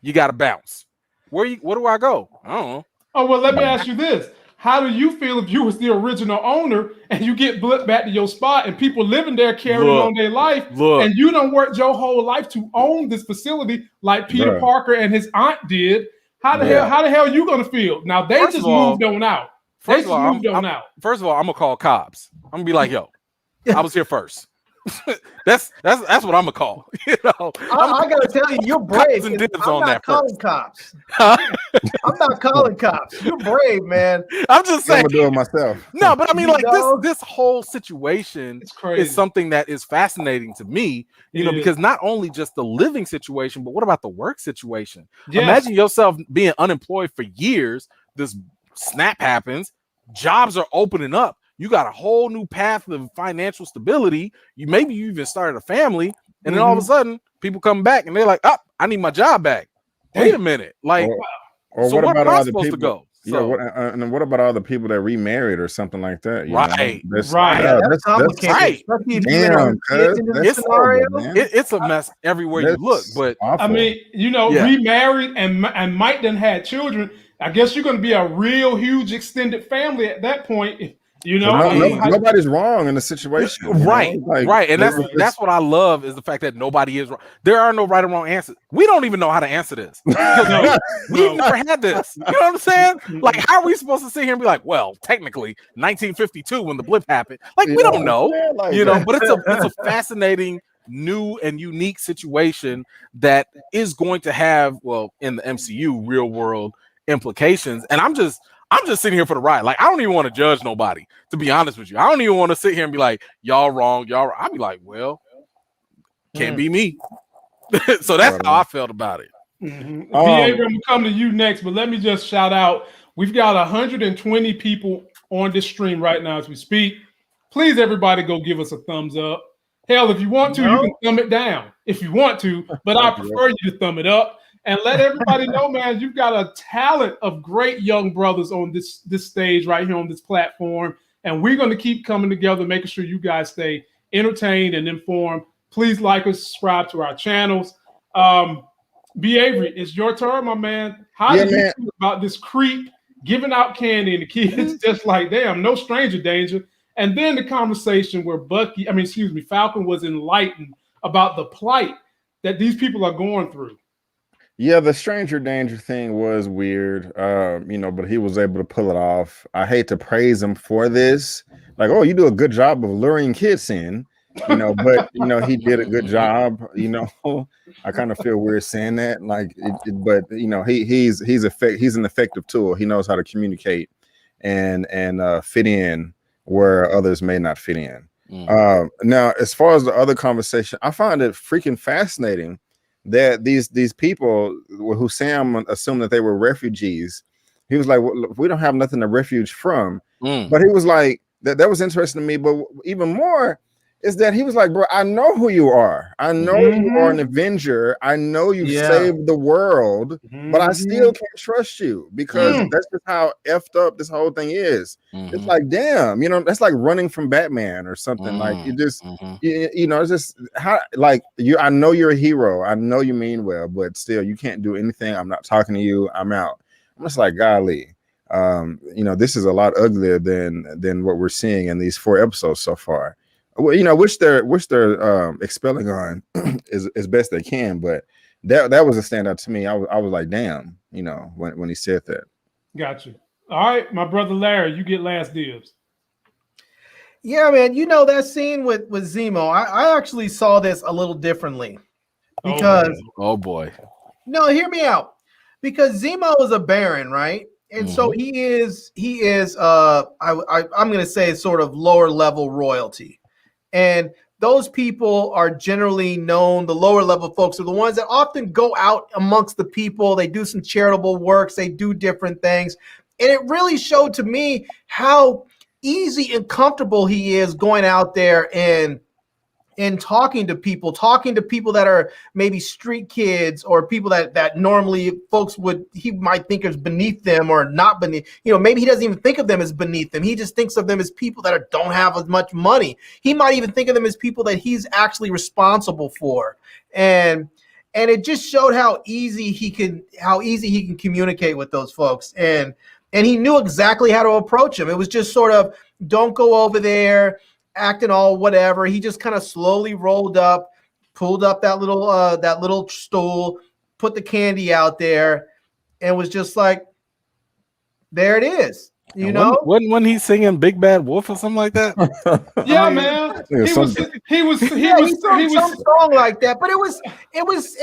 You got to bounce. Where do I go? I don't know. Oh, well, let me ask you this. How do you feel if you was the original owner and you get blipped back to your spot and people living there carrying on their life and you don't work your whole life to own this facility like Peter Parker and his aunt did? How the hell are you gonna feel? Now they just moved on out. First of all, I'm gonna call cops. I'm gonna be like, yo, I was here first. that's what I'm gonna call. I gotta tell you, you're brave. I'm not calling cops. I'm not calling cops. You're brave, man. I'm just saying. I'm gonna do it myself. No, but I mean, like this whole situation is something that is fascinating to me. Because not only just the living situation, but what about the work situation? Yes. Imagine yourself being unemployed for years. This snap happens. Jobs are opening up. You got a whole new path of financial stability. You even started a family, and then all of a sudden, people come back and they're like, "Oh, I need my job back." Wait a minute, like, or so what about am I all the supposed people? To go? So, and what about all the people that remarried or something like that? That's complicated. Damn, it's a mess everywhere you look. But awful. I mean, remarried and Mike done had children. I guess you're going to be a real huge extended family at that point. Nobody's wrong in the situation, right? And that's what I love is the fact that nobody is wrong. There are no right or wrong answers. We don't even know how to answer this. We've never had this. You know what I'm saying? Like, how are we supposed to sit here and be like, well, technically, 1952 when the blip happened? Like, we don't know, But it's a fascinating, new and unique situation that is going to have, well, in the MCU, real world implications. And I'm just sitting here for the ride. Like, I don't even want to judge nobody, to be honest with you. I don't even want to sit here and be like, y'all wrong. I'll be like, well, can't be me. So that's how I felt about it. I'm going to come to you next, but let me just shout out. We've got 120 people on this stream right now as we speak. Please, everybody, go give us a thumbs up. Hell, if you want to, you can thumb it down if you want to, but I prefer you to thumb it up and let everybody know, man, you've got a talent of great young brothers on this stage right here on this platform. And we're going to keep coming together, making sure you guys stay entertained and informed. Please like us, subscribe to our channels. B. Avery, it's your turn, my man. How did you feel about this creep giving out candy and the kids just like, damn, no stranger danger? And then the conversation where Falcon was enlightened about the plight that these people are going through. Yeah, the stranger danger thing was weird, but he was able to pull it off. I hate to praise him for this. Like, oh, you do a good job of luring kids in, but, he did a good job, I kind of feel weird saying that, but he's an effective tool. He knows how to communicate and fit in where others may not fit in. Now, as far as the other conversation, I find it freaking fascinating that these people who Sam assumed that they were refugees, he was like, well, we don't have nothing to refuge from. But he was like, that was interesting to me. But even more is that he was like, bro, I know who you are. I know you are an Avenger. I know you've saved the world, but I still can't trust you because that's just how effed up this whole thing is. It's like, damn, that's like running from Batman or something. Like you just, it's just how, like I know you're a hero. I know you mean well, but still you can't do anything. I'm not talking to you. I'm out. I'm just like, golly, this is a lot uglier than what we're seeing in these 4 episodes so far. Well, which they're expelling on as best they can, but that was a standout to me. I was like, damn, when he said that. Gotcha. All right, my brother Larry, you get last dibs. Yeah, man. That scene with Zemo, I actually saw this a little differently because oh boy. No, hear me out. Because Zemo is a Baron, right? And so he is I'm gonna say sort of lower level royalty. And those people are generally known, the lower level folks are the ones that often go out amongst the people. They do some charitable works. They do different things. And it really showed to me how easy and comfortable he is going out there and talking to people that are maybe street kids or people that normally he might think is beneath them or not beneath, maybe he doesn't even think of them as beneath them. He just thinks of them as people that don't have as much money. He might even think of them as people that he's actually responsible for. And it just showed how easy he can communicate with those folks. And he knew exactly how to approach them. It was just sort of, don't go over there acting all whatever. He just kind of slowly rolled up, pulled up that little stool, put the candy out there, and was just like, there it is. Wasn't he singing Big Bad Wolf or something like that? Yeah, man. He was some song like that, but it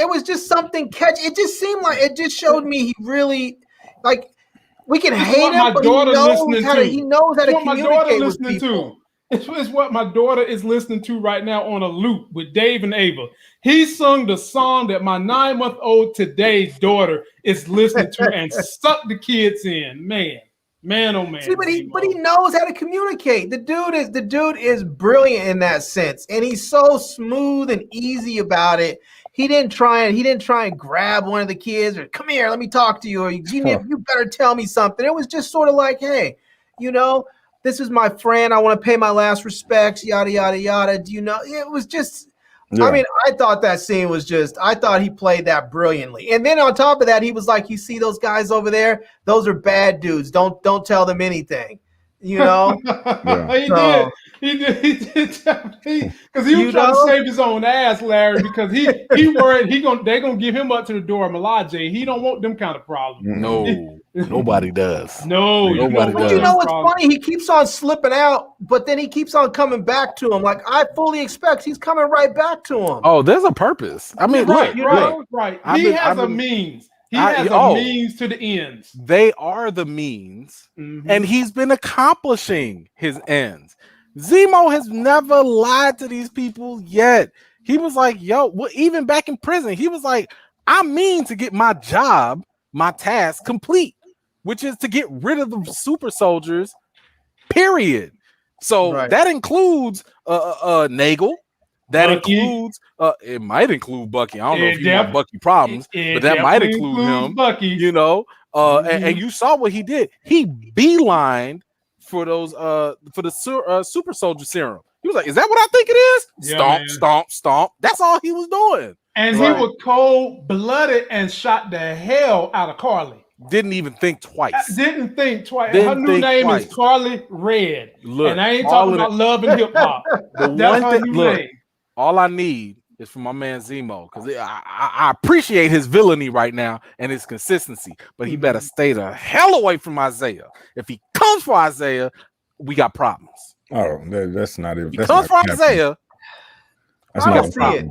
was just something catchy. It just seemed like it just showed me he really like. We can hate him, but he knows how to communicate with people. It's what my daughter is listening to right now on a loop with Dave and Ava. He sung the song that my 9-month-old today's daughter is listening to and sucked the kids in. Man, oh man. See, but he knows how to communicate. The dude is brilliant in that sense, and he's so smooth and easy about it. He didn't try and grab one of the kids or come here, let me talk to you, or you better tell me something. It was just sort of like, hey, this is my friend. I want to pay my last respects, yada, yada, yada. It was just, I mean, I thought that scene was I thought he played that brilliantly. And then on top of that, he was like, you see those guys over there? Those are bad dudes. Don't tell them anything. He did because he was trying to save his own ass, Larry, because he worried they're gonna give him up to the Dora Milaje. He don't want them kind of problems. No, nobody does. Nobody does. But what's funny? He keeps on slipping out, but then he keeps on coming back to him. Like I fully expect he's coming right back to him. Oh, there's a purpose. I mean, right. He has a means. He has a means to the ends. They are the means, and he's been accomplishing his ends. Zemo has never lied to these people yet. He was like, even back in prison, he was like, I mean to get my job, my task complete, which is to get rid of the super soldiers, period. So that includes Nagel, That Bucky. includes it might include Bucky. I don't know if he got Bucky problems, but that might include him. Bucky. You know, and you saw what he did. He beelined for those for the Super Soldier Serum. He was like, "Is that what I think it is?" Yeah, stomp, man. stomp, stomp. That's all he was doing. And he was cold-blooded and shot the hell out of Carly. Didn't even think twice. Didn't think twice. Didn't Her new think name twice. is Carly Red. Look, and I ain't talking about love and hip hop. That's her new name. All I need is for my man Zemo, because I appreciate his villainy right now and his consistency, but he better stay the hell away from Isaiah. If he comes for Isaiah, we got problems. Oh, that's not even. If he comes for Isaiah, that's I not don't see it.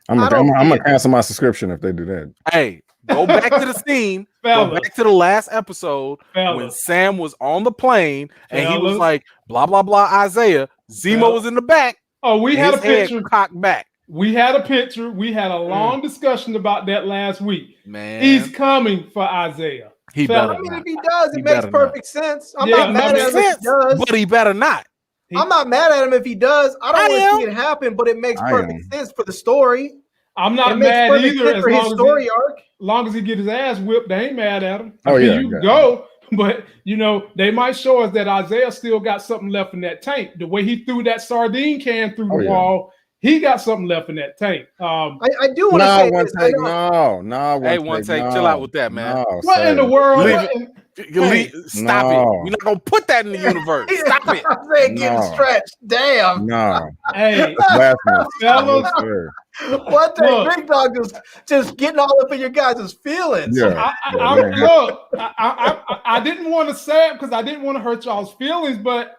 I'm gonna cancel my subscription if they do that. Hey, go back to the scene. Go back to the last episode when Sam was on the plane and he was like, blah, blah, blah, Isaiah. Zemo was in the back. Oh, we had a picture. Cocked back. We had a picture. We had a long discussion about that last week. Man, he's coming for Isaiah. He better. I mean, if he does, it makes perfect sense. I'm not mad at him if he does. But he better not. I'm not mad at him if he does. I don't want to see it happen, but it makes perfect sense for the story. I'm not mad either. As for his story arc. Long as he get his ass whipped, they ain't mad at him. Oh, yeah, you go. But, you know, they might show us that Isaiah still got something left in that tank. The way he threw that sardine can through the wall, he got something left in that tank. I do want to say one this. take. No. Hey, one take. Chill out with that, man. What in the world? Stop it. We're not going to put that in the universe. Stop it. I'm saying getting stretched. Damn. No. Hey, fellas. What the big dog just getting all up in your guys' feelings. Yeah. I didn't want to say it because I didn't want to hurt y'all's feelings, but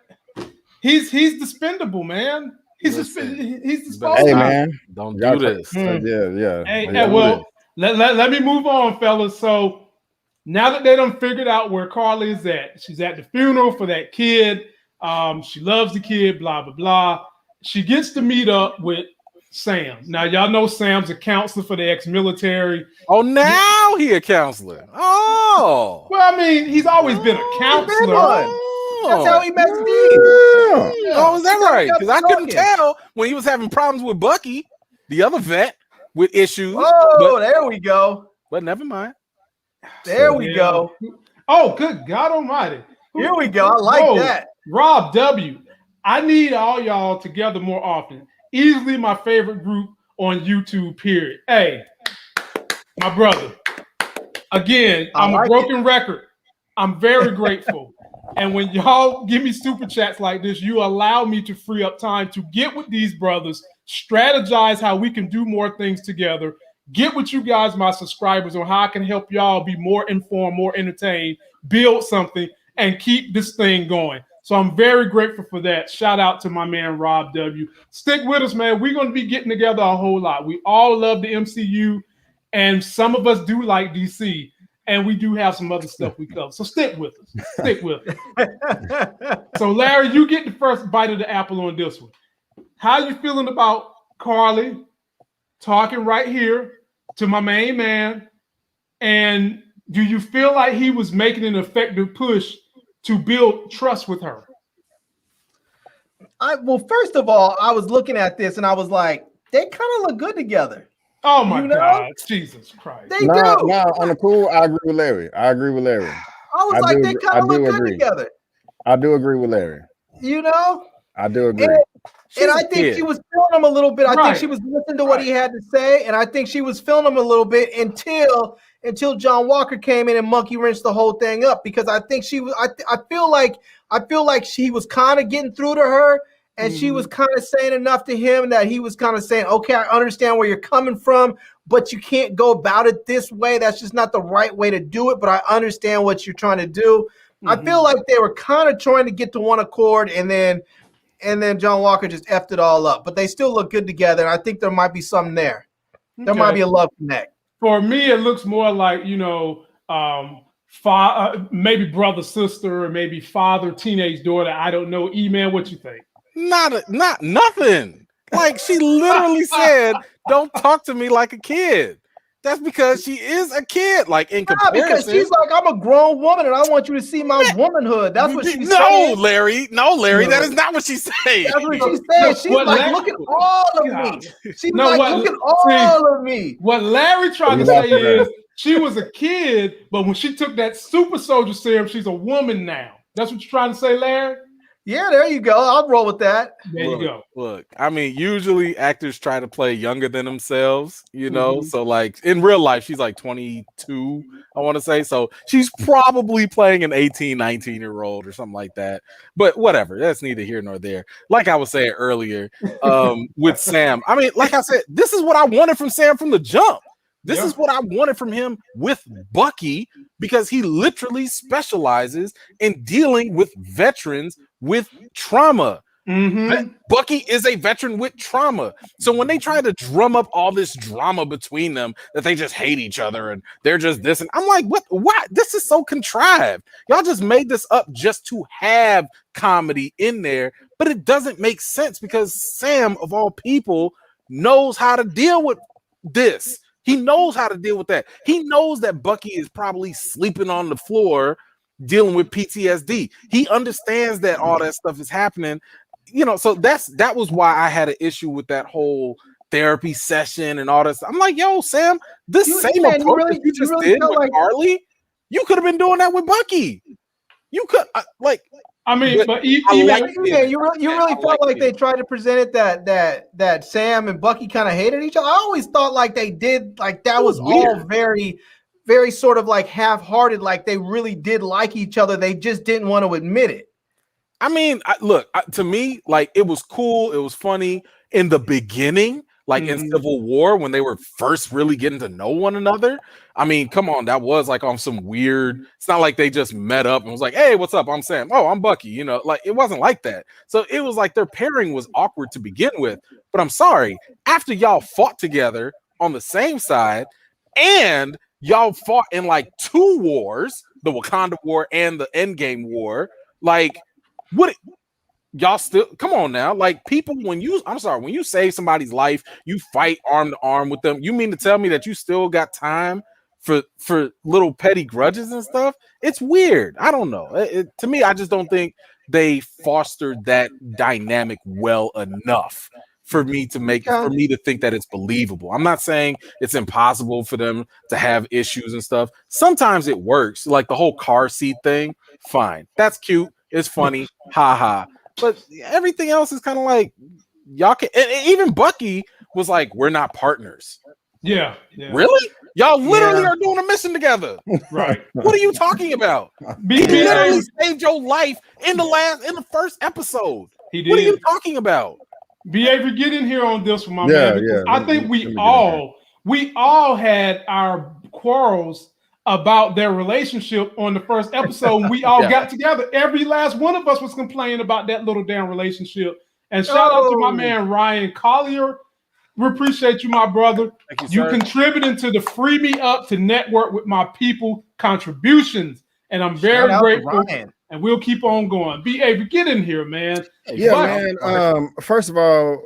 he's dispendable, man. He's dispensable. Hey, man, don't do this. Yeah. Hey, well, let me move on, fellas. So now that they done figured out where Carly is at, she's at the funeral for that kid. She loves the kid. Blah blah blah. She gets to meet up with Sam. Now, y'all know Sam's a counselor for the ex-military. Oh, now he a counselor. Oh. Well, I mean, he's always been a counselor. That's how he met Steve. Oh, is that right? Because I couldn't tell when he was having problems with Bucky, the other vet, with issues. Oh, there we go. But never mind. There we go. Oh, good God almighty. Here we go. I like that. Rob W. I need all y'all together more often. Easily my favorite group on YouTube, period. Hey, my brother. Again, I'm a broken record. I'm very grateful. And when y'all give me super chats like this, you allow me to free up time to get with these brothers, strategize how we can do more things together, get with you guys, my subscribers, on how I can help y'all be more informed, more entertained, build something, and keep this thing going. So I'm very grateful for that. Shout out to my man, Rob W. Stick with us, man. We're going to be getting together a whole lot. We all love the MCU, and some of us do like DC, and we do have some other stuff we cover. So stick with us. Stick with us. So, Larry, you get the first bite of the apple on this one. How you feeling about Carly talking right here to my main man? And do you feel like he was making an effective push to build trust with her? Well, first of all, I was looking at this and I was like, they kind of look good together. Oh my God, Jesus Christ! They do. No, on the cool, I agree with Larry. I was like, they kind of look good together. I do agree with Larry. You know, I do agree. And I think she was feeling him a little bit. I think she was listening to what he had to say, and I think she was feeling him a little bit until John Walker came in and monkey wrenched the whole thing up. Because I think she was. I feel like she was kind of getting through to her, and she was kind of saying enough to him that he was kind of saying, "Okay, I understand where you're coming from, but you can't go about it this way. That's just not the right way to do it. But I understand what you're trying to do." I feel like they were kind of trying to get to one accord, and then John Walker just effed it all up. But they still look good together, and I think there might be something there. There might be a love connect. For me, it looks more like, maybe brother, sister, or maybe father, teenage daughter. I don't know. E-Man, what you think? Not nothing. Like, she literally said, "Don't talk to me like a kid." That's because she is a kid. Like in comparison, because she's like, I'm a grown woman and I want you to see my womanhood. That's what she's saying. Larry. No, Larry. That is not what she's saying. That's what she's saying. She's like, look at all of me. She's like, look at all of me. What Larry tried to say is she was a kid, but when she took that Super Soldier Serum, she's a woman now. That's what you're trying to say, Larry? Yeah, there you go. I'll roll with that. There you go. Look, I mean, usually actors try to play younger than themselves, you know? So, like, in real life, she's like 22, I want to say. So, she's probably playing an 18, 19-year-old or something like that. But whatever. That's neither here nor there. Like I was saying earlier with Sam. I mean, like I said, this is what I wanted from Sam from the jump. This is what I wanted from him with Bucky, because he literally specializes in dealing with veterans with trauma. Bucky is a veteran with trauma. So when they try to drum up all this drama between them, that they just hate each other and they're just this, and I'm like, what? This is so contrived. Y'all just made this up just to have comedy in there, but it doesn't make sense because Sam, of all people, knows how to deal with this. He knows how to deal with that. He knows that Bucky is probably sleeping on the floor dealing with PTSD. He understands that all that stuff is happening. You know, so that was why I had an issue with that whole therapy session and all that stuff. I'm like, yo, Sam, this same approach that you just did with Harley, you could have been doing that with Bucky. You could I mean, but you really felt like they tried to present it that Sam and Bucky kind of hated each other. I always thought like they did, like that was all very, very sort of like half-hearted, like they really did like each other. They just didn't want to admit it. I mean, to me, like it was cool. It was funny in the beginning, like in Civil War when they were first really getting to know one another. I mean, come on, that was like on some weird. It's not like they just met up and was like, "Hey, what's up? I'm Sam. Oh, I'm Bucky." You know, like it wasn't like that. So it was like their pairing was awkward to begin with. But I'm sorry, after y'all fought together on the same side, and y'all fought in like 2 wars, the Wakanda War and the Endgame War, like. What y'all still come on now? Like people, when you save somebody's life, you fight arm to arm with them. You mean to tell me that you still got time for little petty grudges and stuff? It's weird. I don't know. To me, I just don't think they fostered that dynamic well enough for me to think that it's believable. I'm not saying it's impossible for them to have issues and stuff. Sometimes it works, like the whole car seat thing. Fine, that's cute. It's funny, haha. But everything else is kind of like y'all can. And even Bucky was like, "We're not partners." Yeah. Really? Y'all literally are doing a mission together, right? What are you talking about? He literally saved your life in the first episode. He did. What are you talking about? Behavior, get in here on this one, my man. Yeah. I think we all had our quarrels about their relationship on the first episode. We all got together. Every last one of us was complaining about that little damn relationship. And shout out to my man Ryan Collier. We appreciate you, my brother. You contributing to the Free Me Up to network with my people contributions. And I'm very grateful. And we'll keep on going. B.A., get in here, man. Man. First of all,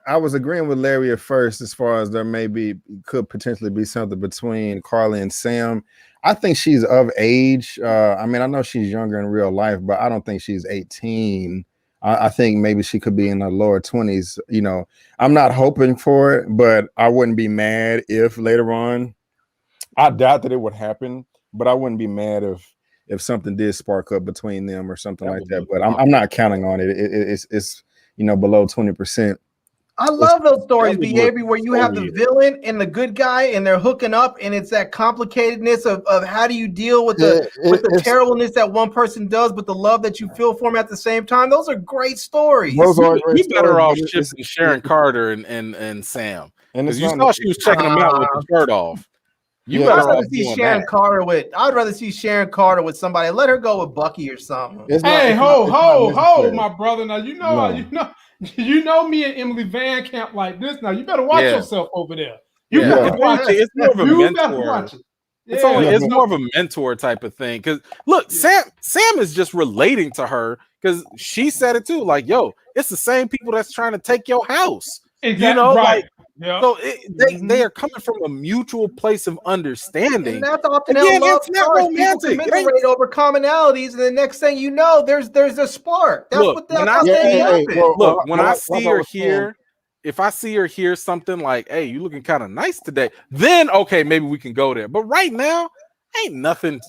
I was agreeing with Larry at first as far as could potentially be something between Carly and Sam. I think she's of age. I mean, I know she's younger in real life, but I don't think she's 18. I think maybe she could be in the lower 20s. You know, I'm not hoping for it, but I wouldn't be mad if later on. I doubt that it would happen, but I wouldn't be mad if something did spark up between them or something like that. But I'm not counting on it. It's below 20%. I love those stories, B.A., where you have the villain and the good guy, and they're hooking up, and it's that complicatedness of how do you deal with the terribleness that one person does, but the love that you feel for him at the same time. Those are great stories. You better off shipping Sharon Carter and Sam, because you saw she was checking them out with the shirt off. I'd rather see Sharon Carter with somebody. Let her go with Bucky or something. Hey, ho, my brother. Now you know me and Emily Van Camp like this. Now you better watch yourself over there. It's more of a mentor. It's more of a mentor type of thing. Because look, Sam is just relating to her because she said it too. Like, yo, it's the same people that's trying to take your house. Exactly. Yeah. So they are coming from a mutual place of understanding. And that's often Again, how love it's not starts. romantic. People commiserate over commonalities, and the next thing you know, there's a spark. That's Look, what how things happen. When I see or hear, if I see or hear something like, "Hey, you looking kind of nice today," then okay, maybe we can go there. But right now, ain't nothing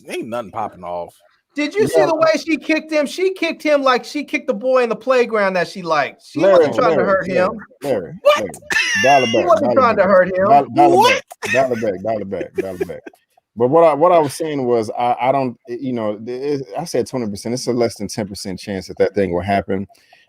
popping off. Did you see the way she kicked him? She kicked him like she kicked the boy in the playground that she liked. She wasn't trying to hurt him. What? Dollar back. She wasn't trying to hurt him. Dollar back. But what I was saying was I don't, I said 20%. It's a less than 10% chance that thing will happen.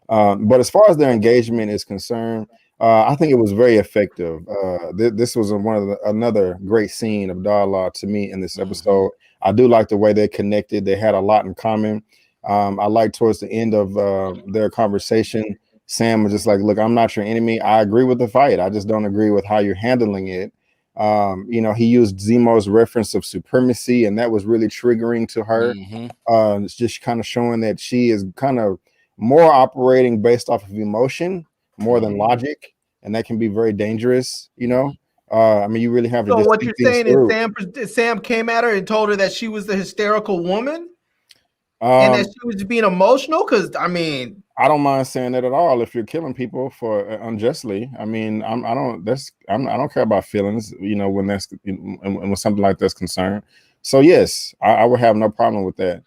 But as far as their engagement is concerned, I think it was very effective. This was another great scene of dialogue to me in this episode. I do like the way they connected. They had a lot in common. I like towards the end of their conversation, Sam was just like, "Look, I'm not your enemy. I agree with the fight. I just don't agree with how you're handling it." He used Zemo's reference of supremacy, and that was really triggering to her. It's just kind of showing that she is kind of more operating based off of emotion more than logic, and that can be very dangerous. You really have to. So what you're saying is Sam came at her and told her that she was the hysterical woman, and that she was being emotional. Because I don't mind saying that at all. If you're killing people for unjustly, I don't care about feelings. When when something like that's concerned. So yes, I would have no problem with that.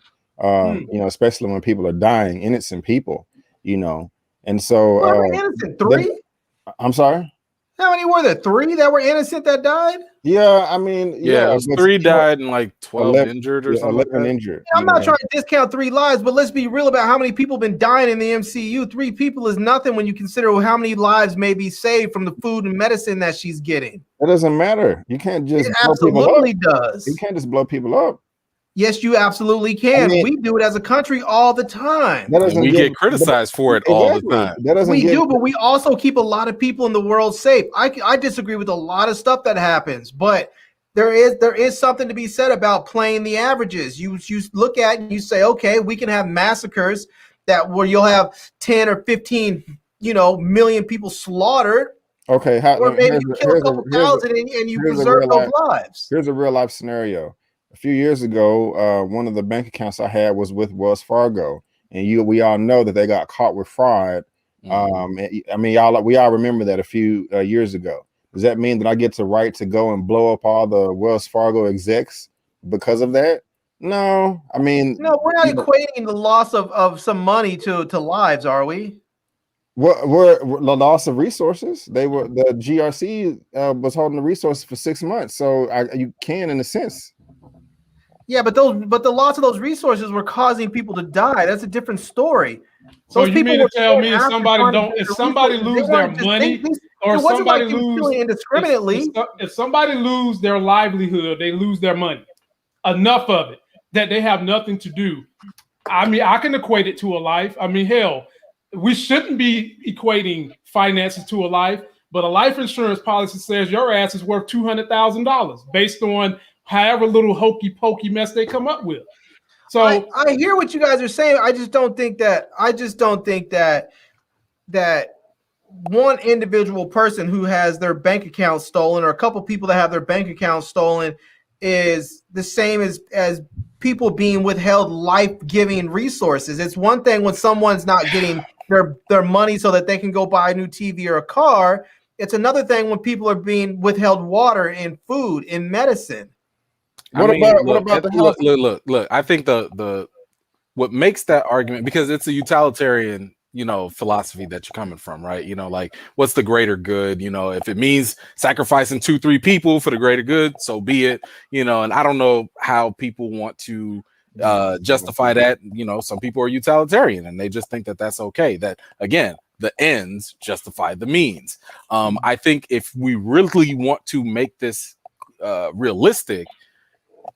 Especially when people are dying, innocent people. And so innocent 3. I'm sorry. How many were there? 3 that were innocent that died? Yeah, it was 3 died and like 12 injured or something. 11 injured. I'm not trying to discount 3 lives, but let's be real about how many people have been dying in the MCU. 3 people is nothing when you consider how many lives may be saved from the food and medicine that she's getting. It doesn't matter. You can't just it absolutely does. You can't just blow people up. Yes, you absolutely can. We do it as a country all the time. We get criticized for it all the time. But we also keep a lot of people in the world safe. I disagree with a lot of stuff that happens, but there is something to be said about playing the averages. You look at and you say, okay, we can have massacres where you'll have 10 or 15, million people slaughtered. Okay, or maybe you kill a couple thousand and you preserve those lives. Here's a real life scenario. A few years ago, one of the bank accounts I had was with Wells Fargo, and we all know that they got caught with fraud. We all remember that a few years ago. Does that mean that I get the right to go and blow up all the Wells Fargo execs because of that? No, no, we're not equating the loss of some money to lives, are we? We're the loss of resources. The GRC was holding the resources for 6 months, so you can, in a sense. Yeah, but the loss of those resources were causing people to die. That's a different story. So you mean to tell me if somebody lose their money or somebody lose indiscriminately? If somebody lose their livelihood, they lose their money. Enough of it that they have nothing to do. I can equate it to a life. Hell, we shouldn't be equating finances to a life, but a life insurance policy says your ass is worth $200,000 based on however little hokey pokey mess they come up with. So I hear what you guys are saying. I just don't think that one individual person who has their bank account stolen or a couple people that have their bank account stolen is the same as people being withheld life-giving resources. It's one thing when someone's not getting their money so that they can go buy a new TV or a car. It's another thing when people are being withheld water and food and medicine. What about the health? Look, I think the what makes that argument, because it's a utilitarian, philosophy that you're coming from, right? Like what's the greater good? If it means sacrificing 2-3 people for the greater good, so be it. And I don't know how people want to justify that. Some people are utilitarian and they just think that that's okay. That again, the ends justify the means. I think if we really want to make this realistic,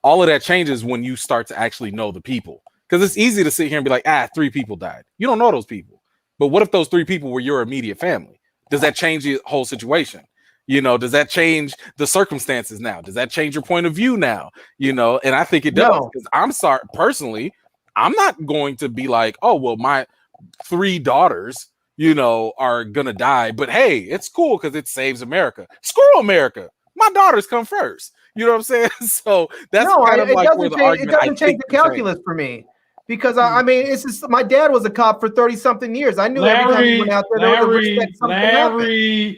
all of that changes when you start to actually know the people. Because it's easy to sit here and be like, 3 people died. You don't know those people. But what if those 3 people were your immediate family? Does that change the whole situation? Does that change the circumstances now? Does that change your point of view now? And I think it does. Because I'm sorry, personally, I'm not going to be like, oh, well, my 3 daughters, are gonna die. But hey, it's cool because it saves America. Screw America. My daughters come first. You know what I'm saying? So that's kind of like where the argument. It doesn't change the calculus for me. Because I mean, it's just my dad was a cop for 30-something years. I knew every time he went out there, there was a risk that something happened.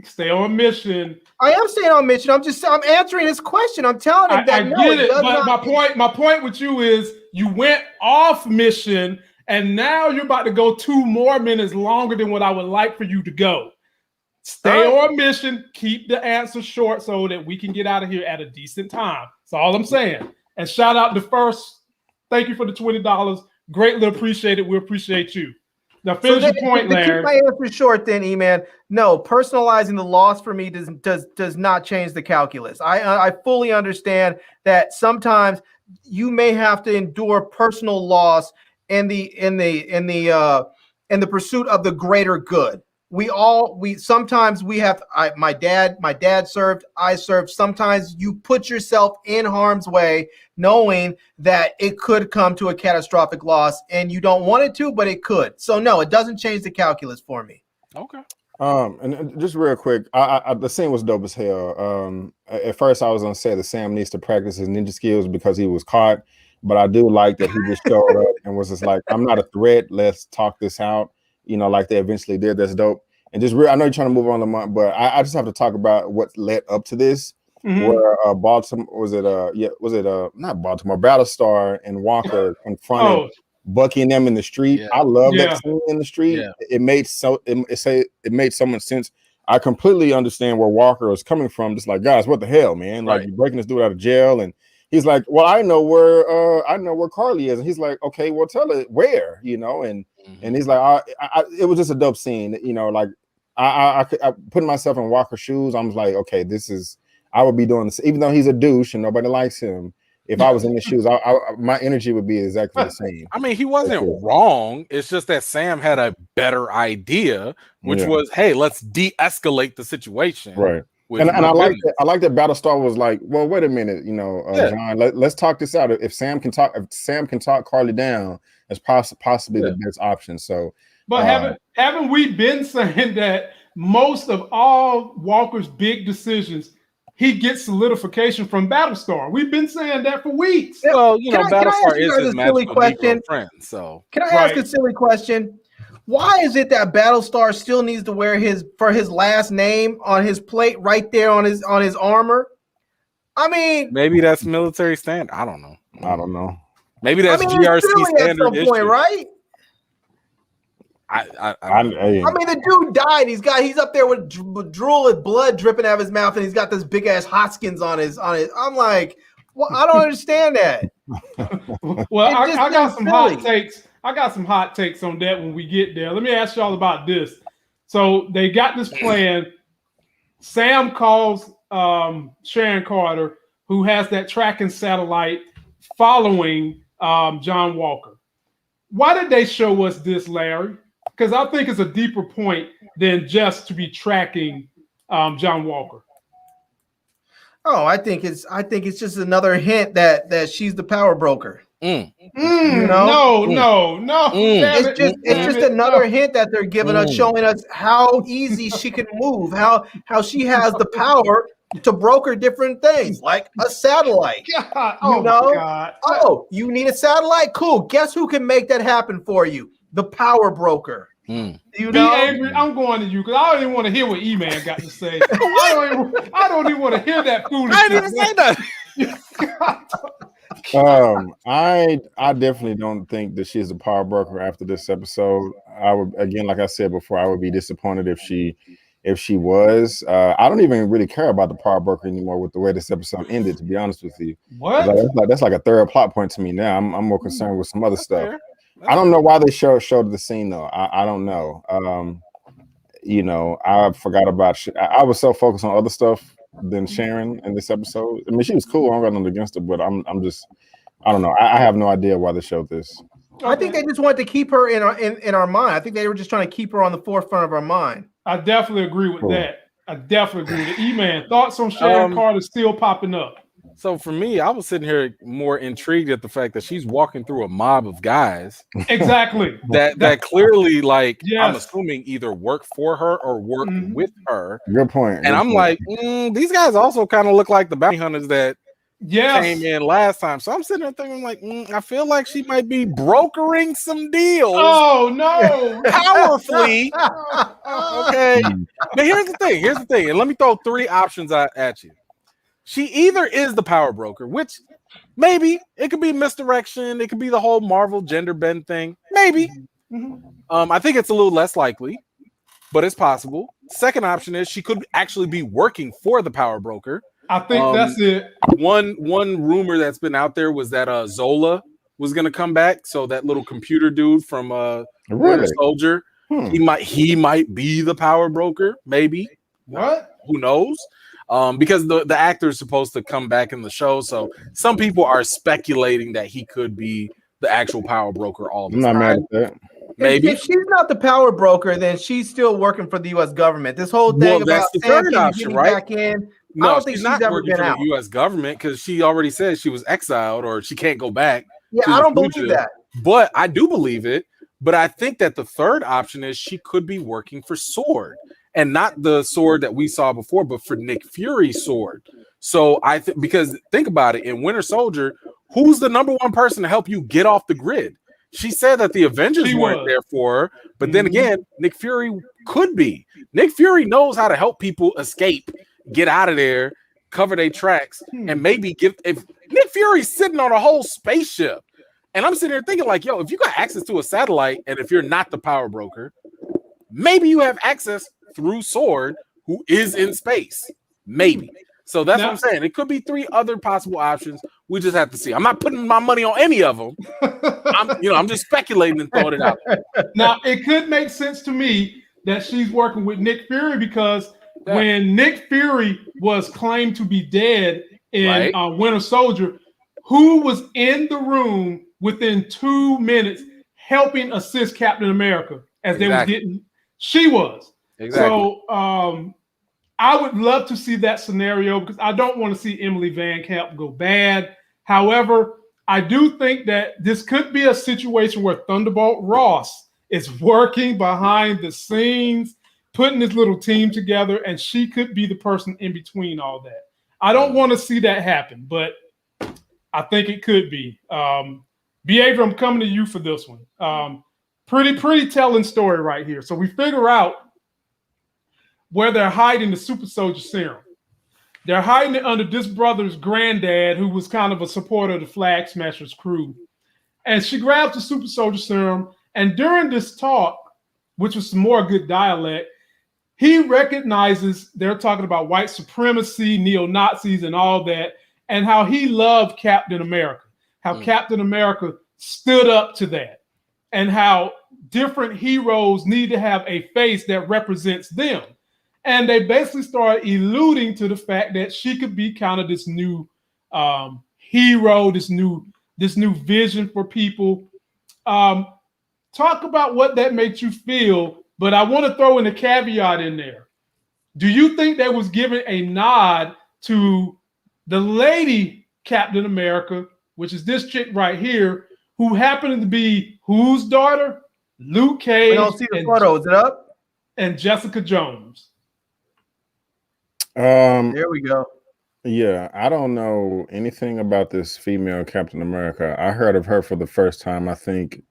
Stay on mission. I am staying on mission. I'm answering his question. I'm telling him that. I get it, but my point with you is you went off mission, and now you're about to go 2 more minutes longer than what I would like for you to go. Stay on mission. Keep the answer short so that we can get out of here at a decent time. That's all I'm saying. And shout out to First. Thank you for the $20. Greatly appreciate it. We appreciate you. Now finish your point, Larry. Keep my answer short, then, E-Man. No, personalizing the loss for me does not change the calculus. I fully understand that sometimes you may have to endure personal loss in the pursuit of the greater good. Sometimes we have. My dad served. I served. Sometimes you put yourself in harm's way, knowing that it could come to a catastrophic loss, and you don't want it to, but it could. So no, it doesn't change the calculus for me. Okay. And just real quick, the scene was dope as hell. At first, I was gonna say that Sam needs to practice his ninja skills because he was caught, but I do like that he just showed up and was just like, "I'm not a threat. Let's talk this out." Like they eventually did. That's dope. And just I know you're trying to move on the month, but I just have to talk about what led up to this. Mm-hmm. Where Baltimore not Baltimore, Battlestar and Walker confronted Bucky and them in the street. Yeah. I love that scene in the street. Yeah. It made so much sense. I completely understand where Walker was coming from. Just like, guys, what the hell, man? Like, you're breaking this dude out of jail, and he's like, well, I know where Carly is, and he's like, okay, well, tell it where, and he's like, it was just a dope scene, like I putting myself in Walker's shoes. I was like, okay, I would be doing this, even though he's a douche and nobody likes him. If I was in his shoes, my energy would be exactly the same. I mean, he wasn't wrong. It's just that Sam had a better idea, which was, hey, let's de-escalate the situation. Right. And I like that Battlestar was like, well, wait a minute, John, let's talk this out. If Sam can talk Carly down, that's possibly the best option. So, but haven't we been saying that most of all Walker's big decisions, he gets solidification from Battlestar? We've been saying that for weeks. Well, Battlestar is his magical Negro friend. So, can I ask a silly question? Why is it that Battlestar still needs to wear his last name on his plate right there on his armor? I mean, maybe that's military standard. I don't know. Maybe that's GRC standard at some point, right? I mean, the dude died. He's up there with drool and blood dripping out of his mouth, and he's got this big ass Hoskins on his. I'm like, well, I don't understand that. Well, I got some hot takes. I got some hot takes on that when we get there. Let me ask y'all about this. So they got this plan. Sam calls Sharon Carter, who has that tracking satellite following John Walker. Why did they show us this, Larry? Because I think it's a deeper point than just to be tracking John Walker. Oh, I think it's just another hint that she's the power broker. No. It's just another hint that they're giving us, showing us how easy she can move, how she has the power to broker different things, like a satellite. God, God. Oh, you need a satellite? Cool. Guess who can make that happen for you? The power broker. Avery, I'm going to you because I don't even want to hear what E-Man got to say. I don't even want to hear that foolishness. I didn't even say that. I definitely don't think that she's a power broker after this episode. I would, again, like I said before, I would be disappointed if she was. I don't even really care about the power broker anymore with the way this episode ended, to be honest with you. What? That's like a third plot point to me now. I'm more concerned with some other stuff. I don't know why they showed the scene though. I don't know. I forgot about. I was so focused on other stuff than Sharon in this episode. I mean, she was cool. I don't got nothing against her, but I'm just. I don't know. I have no idea why they showed this. I think they just wanted to keep her in our mind. I think they were just trying to keep her on the forefront of our mind. I definitely agree with that. I definitely agree with it. E-Man, thoughts on Sharon Carter still popping up? So for me, I was sitting here more intrigued at the fact that she's walking through a mob of guys Exactly. that clearly, like, Yes. I'm assuming either work for her or work with her. Good point. And I'm like, these guys also kind of look like the bounty hunters that came in last time. So I'm sitting there thinking, like, I feel like she might be brokering some deals. Oh no, powerfully. Okay. But here's the thing. And let me throw 3 options at you. She either is the power broker, which maybe it could be misdirection. It could be the whole Marvel gender bend thing. Maybe. I think it's a little less likely, but it's possible. Second option is she could actually be working for the power broker. I think that's it. One rumor that's been out there was that Zola was going to come back. So that little computer dude from Winter Soldier, he might be the power broker. Maybe. What? Who knows? Because the actor is supposed to come back in the show, so some people are speculating that he could be the actual power broker all the time. I'm not mad at that. Maybe if she's not the power broker, then she's still working for the U.S. government. This whole thing about the third option, right? Back in, no, I don't think she's not ever working been for out. the U.S. government because she already said she was exiled or she can't go back. Yeah, I don't believe that. But I do believe it. But I think that the third option is she could be working for Sword. And not the sword that we saw before, but for Nick Fury's sword. So because think about it, in Winter Soldier, who's the number one person to help you get off the grid? She said that the Avengers weren't there for her, but then again, Nick Fury could be. Nick Fury knows how to help people escape, get out of there, cover their tracks, and maybe if Nick Fury's sitting on a whole spaceship, and I'm sitting there thinking like, yo, if you got access to a satellite, and if you're not the power broker, maybe you have access through Sword, who is in space. Maybe. So that's what I'm saying. It could be 3 other possible options. We just have to see. I'm not putting my money on any of them. I'm just speculating and throwing it out there. Now, it could make sense to me that she's working with Nick Fury because when Nick Fury was claimed to be dead in Winter Soldier, who was in the room within 2 minutes helping assist Captain America as they were getting? She was. Exactly. So I would love to see that scenario because I don't want to see Emily Van Camp go bad. However, I do think that this could be a situation where Thunderbolt Ross is working behind the scenes, putting his little team together, and she could be the person in between all that. I don't want to see that happen, but I think it could be. Beaver, I'm coming to you for this one. Pretty telling story right here. So we figure out where they're hiding the Super Soldier Serum. They're hiding it under this brother's granddad, who was kind of a supporter of the Flag Smashers crew. And she grabs the Super Soldier Serum, and during this talk, which was some more good dialect, he recognizes they're talking about white supremacy, neo-Nazis, and all that, and how he loved Captain America, how Captain America stood up to that, and how different heroes need to have a face that represents them. And they basically started alluding to the fact that she could be kind of this new hero, this new vision for people. Talk about what that makes you feel, but I want to throw in a caveat in there. Do you think that was given a nod to the lady Captain America, which is this chick right here, who happened to be whose daughter? Luke Cage. We don't see the photo. Is it up? And Jessica Jones. There we go. Yeah, I don't know anything about this female Captain America. I heard of her for the first time, I think,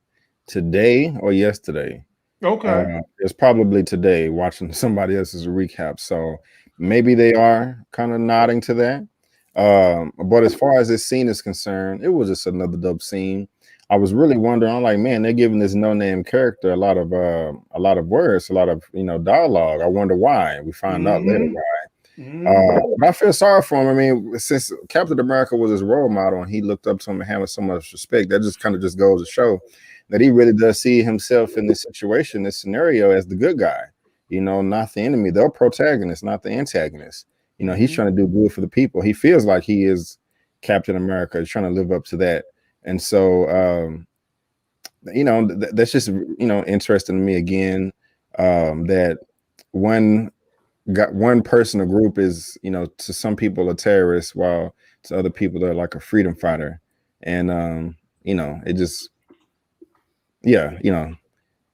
today or yesterday. Okay. It's probably today, watching somebody else's recap. So maybe they are kind of nodding to that. But as far as this scene is concerned, it was just another dope scene. I was really wondering, I'm like, man, they're giving this no-name character a lot of words, a lot of dialogue. I wonder why. We find out later why. But I feel sorry for him. I mean, since Captain America was his role model and he looked up to him and having so much respect, that just kind of just goes to show that he really does see himself in this situation, this scenario, as the good guy, not the enemy, the protagonist, not the antagonist. He's trying to do good for the people. He feels like he is Captain America. He's trying to live up to that. And so, that's just, interesting to me again, that one person or group is, to some people a terrorist, while to other people that are like a freedom fighter. And you know, it just, yeah, you know,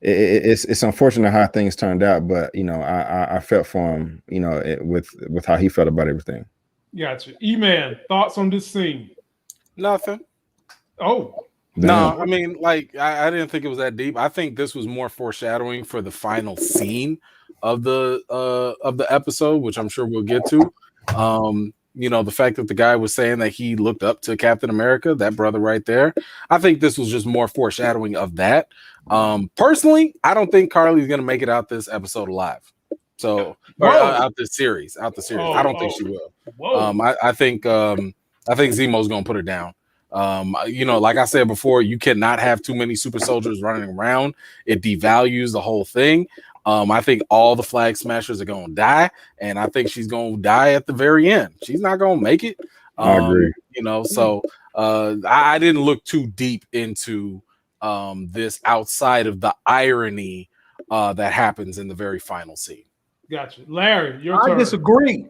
it's unfortunate how things turned out, but you know, I felt for him, you know, with how he felt about everything. Gotcha. E-Man, thoughts on this scene? Nothing. Oh. No, I mean, like, I didn't think it was that deep. I think this was more foreshadowing for the final scene of the episode, which I'm sure we'll get to. You know, the fact that the guy was saying that he looked up to Captain America, that brother right there. I think this was just more foreshadowing of that. Personally, I don't think Carly's gonna make it out this episode alive. So, or out the series. I don't think she will. I think Zemo's gonna put her down. You know, like I said before, you cannot have too many super soldiers running around. It devalues the whole thing. I think all the flag smashers are going to die, and I think she's going to die at the very end. She's not going to make it. I agree. You know, so I didn't look too deep into this outside of the irony that happens in the very final scene. Gotcha. Larry, your turn. I disagree.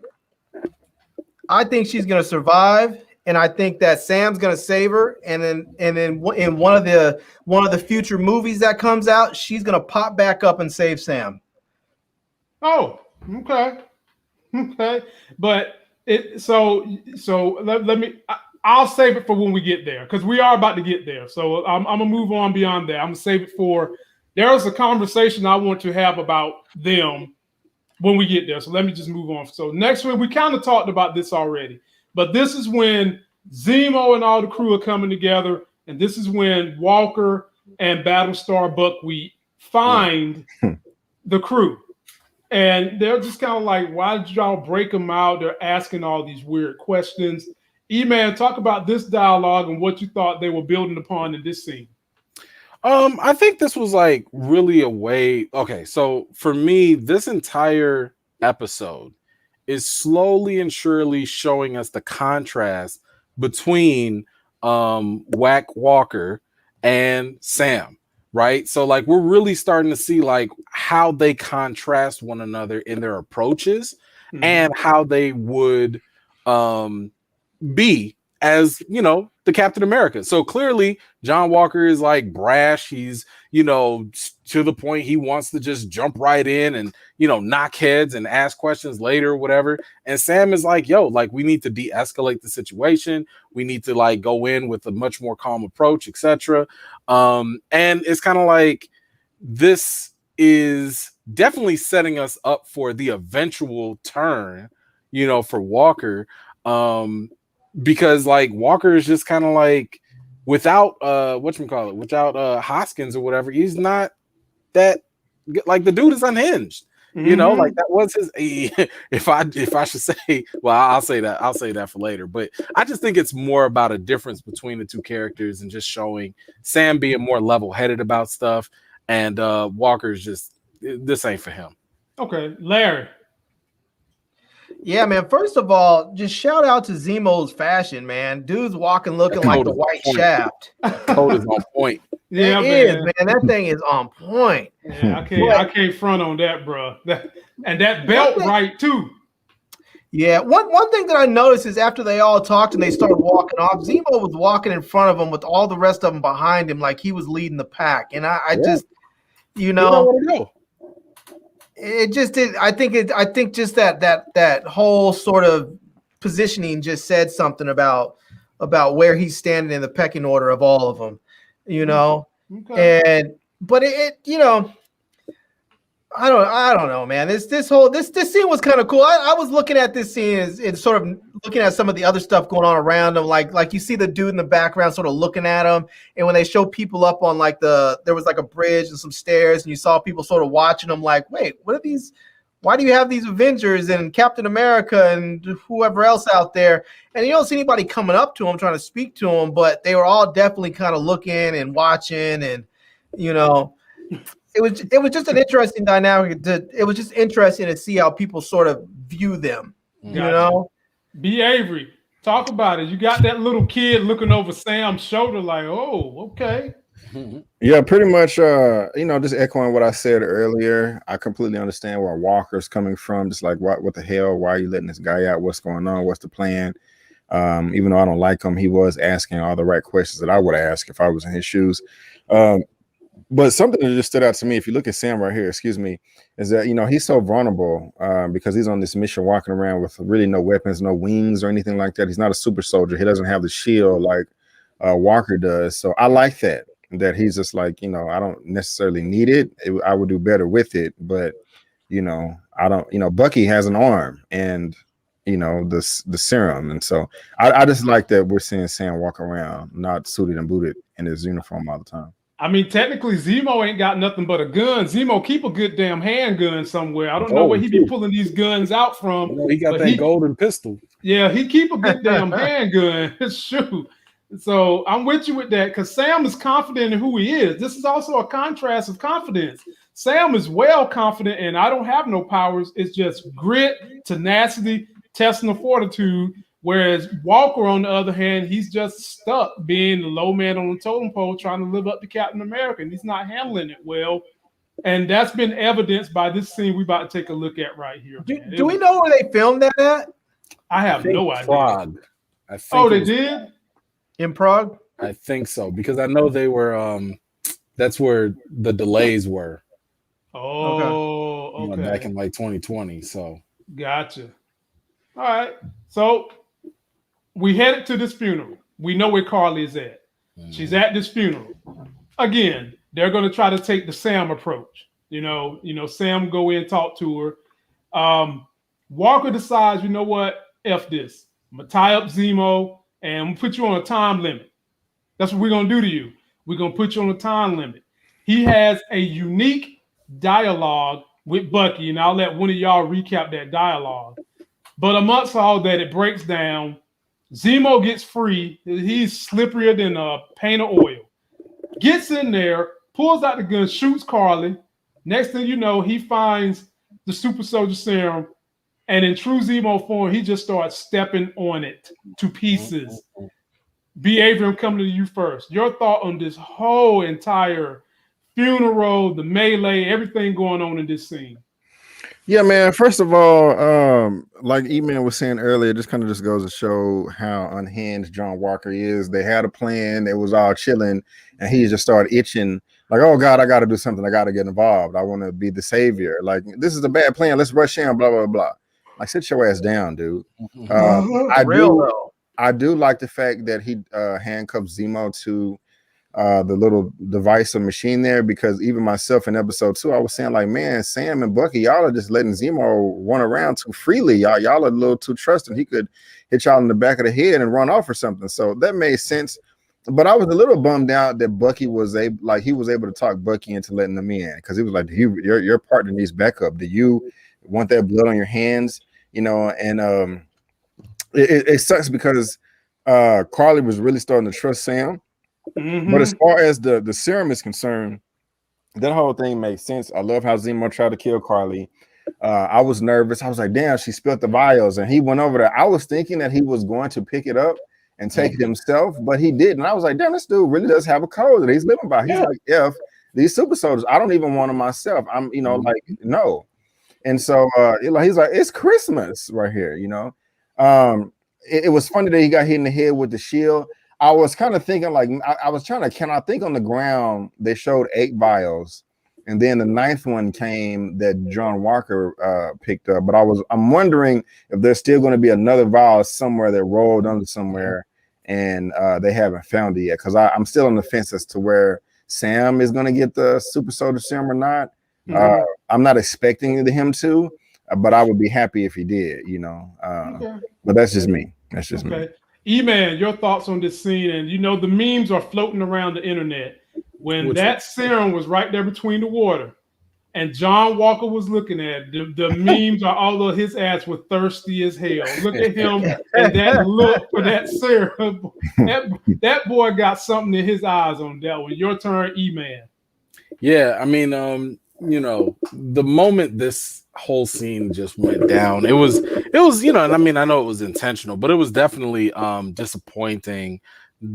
I think she's going to survive. And I think that Sam's gonna save her, and then in one of the future movies that comes out, she's gonna pop back up and save Sam. Oh, okay. But I'll save it for when we get there, because we are about to get there. So I'm gonna move on beyond that. I'm gonna save it for. There is a conversation I want to have about them when we get there. So let me just move on. So next week, we kind of talked about this already. But this is when Zemo and all the crew are coming together, and this is when Walker and Battlestar Buckwheat find the crew. And they're just kind of like, why did y'all break them out? They're asking all these weird questions. E-Man, talk about this dialogue and what you thought they were building upon in this scene. I think this was like really a way. Okay, so for me, this entire episode is slowly and surely showing us the contrast between Whack Walker and Sam, right? So like we're really starting to see like how they contrast one another in their approaches and how they would be as, you know, the Captain America. So clearly John Walker is like brash. He's, you know, to the point he wants to just jump right in and, you know, knock heads and ask questions later or whatever. And Sam is like, yo, like we need to de-escalate the situation. We need to like go in with a much more calm approach, etc. And it's kind of like this is definitely setting us up for the eventual turn, you know, for Walker. Because like Walker is just kind of like without without Hoskins or whatever, he's not that like the dude is unhinged. You know, like that was his if I should say, well, I'll say that for later. But I just think it's more about a difference between the two characters and just showing Sam being more level-headed about stuff, and Walker's just this ain't for him. Okay, Larry. Yeah, man. First of all, just shout out to Zemo's fashion, man. Dude's walking looking like the White Shaft. Coat is on point. Yeah, man. That thing is on point. Yeah, I can't front on that, bro. And that belt right too. Yeah, one thing that I noticed is after they all talked and they started walking off, Zemo was walking in front of them with all the rest of them behind him, like he was leading the pack. And I just, you know. It just did. I think just that whole sort of positioning just said something about where he's standing in the pecking order of all of them, you know. Okay. But it you know, I don't know, man. This scene was kind of cool. I was looking at this scene and sort of looking at some of the other stuff going on around him. Like you see the dude in the background sort of looking at him. And when they show people up on like there was like a bridge and some stairs and you saw people sort of watching them like, wait, what are these? Why do you have these Avengers and Captain America and whoever else out there? And you don't see anybody coming up to him trying to speak to him, but they were all definitely kind of looking and watching and, you know, It was just an interesting dynamic. It was just interesting to see how people sort of view them. You know, B. Avery, talk about it. You got that little kid looking over Sam's shoulder, like, oh, okay. Yeah, pretty much. You know, just echoing what I said earlier. I completely understand where Walker's coming from. Just like, what the hell? Why are you letting this guy out? What's going on? What's the plan? Even though I don't like him, he was asking all the right questions that I would ask if I was in his shoes. But something that just stood out to me, if you look at Sam right here, excuse me, is that, he's so vulnerable because he's on this mission walking around with really no weapons, no wings or anything like that. He's not a super soldier. He doesn't have the shield like Walker does. So I like that he's just like, I don't necessarily need it. I would do better with it. But, I don't, Bucky has an arm and, the serum. And so I just like that we're seeing Sam walk around, not suited and booted in his uniform all the time. I mean, technically, Zemo ain't got nothing but a gun. Zemo keep a good damn handgun somewhere. I don't know where he be pulling these guns out from. He got that golden pistol. Yeah, he keep a good damn handgun. Shoot. So I'm with you with that because Sam is confident in who he is. This is also a contrast of confidence. Sam is well confident and I don't have no powers. It's just grit, tenacity, testing of fortitude. Whereas Walker, on the other hand, he's just stuck being the low man on the totem pole trying to live up to Captain America, and he's not handling it well. And that's been evidenced by this scene we're about to take a look at right here. Do we know where they filmed that at? I have no idea. Prague. They did? In Prague? I think so, because I know they were that's where the delays were. Okay. Back in like 2020. So gotcha. All right. So we headed to this funeral. We know where Carly is at. She's at this funeral. Again, they're going to try to take the Sam approach. Sam go in, talk to her. Walker decides, you know what? F this. I'm going to tie up Zemo and I'm going to put you on a time limit. That's what we're going to do to you. We're going to put you on a time limit. He has a unique dialogue with Bucky, and I'll let one of y'all recap that dialogue. But amongst all that, it breaks down. Zemo gets free. He's slipperier than a paint of oil. Gets in there, pulls out the gun, shoots Carly. Next thing you know, he finds the Super Soldier Serum. And in true Zemo form, he just starts stepping on it to pieces. B. Abraham, coming to you first. Your thought on this whole entire funeral, the melee, everything going on in this scene. Yeah, man. First of all, like E-Man was saying earlier, this kind of just goes to show how unhinged John Walker is. They had a plan. It was all chilling. And he just started itching. Like, oh, God, I got to do something. I got to get involved. I want to be the savior. Like, this is a bad plan. Let's rush in, blah, blah, blah. Like, sit your ass down, dude. I do like the fact that he handcuffed Zemo to the little device or machine there, because even myself in episode 2, I was saying like, man, Sam and Bucky, y'all are just letting Zemo run around too freely. Y'all are a little too trusting. He could hit y'all in the back of the head and run off or something. So that made sense. But I was a little bummed out that Bucky was able to talk Bucky into letting them in, because he was like, your partner needs backup. Do you want that blood on your hands? And it sucks because Carly was really starting to trust Sam. Mm-hmm. But as far as the serum is concerned, that whole thing makes sense. I love how Zemo tried to kill Carly. I was nervous. I was like, damn, she spilled the vials. And he went over there. I was thinking that he was going to pick it up and take it himself, but he didn't. I was like, damn, this dude really does have a code that he's living by. He's like, F, these super soldiers, I don't even want them myself. I'm, like, no. And so he's like, it's Christmas right here, It was funny that he got hit in the head with the shield. I was kind of thinking, like, I was trying to, can I think on the ground, they showed 8 vials, and then the 9th one came that John Walker picked up. But I'm wondering if there's still going to be another vial somewhere that rolled under somewhere, and they haven't found it yet. Because I'm still on the fence as to where Sam is going to get the Super Soldier Serum or not. Mm-hmm. I'm not expecting him to, but I would be happy if he did, But that's just me. That's just me. E-Man, your thoughts on this scene? And the memes are floating around the internet when that serum was right there between the water, and John Walker was looking at it. The memes are all of his ass were thirsty as hell. Look at him and that look for that serum. That boy got something in his eyes on that one. Your turn, E-Man. Yeah, I mean, the moment this whole scene just went down, it was, and I mean, I know it was intentional, but it was definitely disappointing,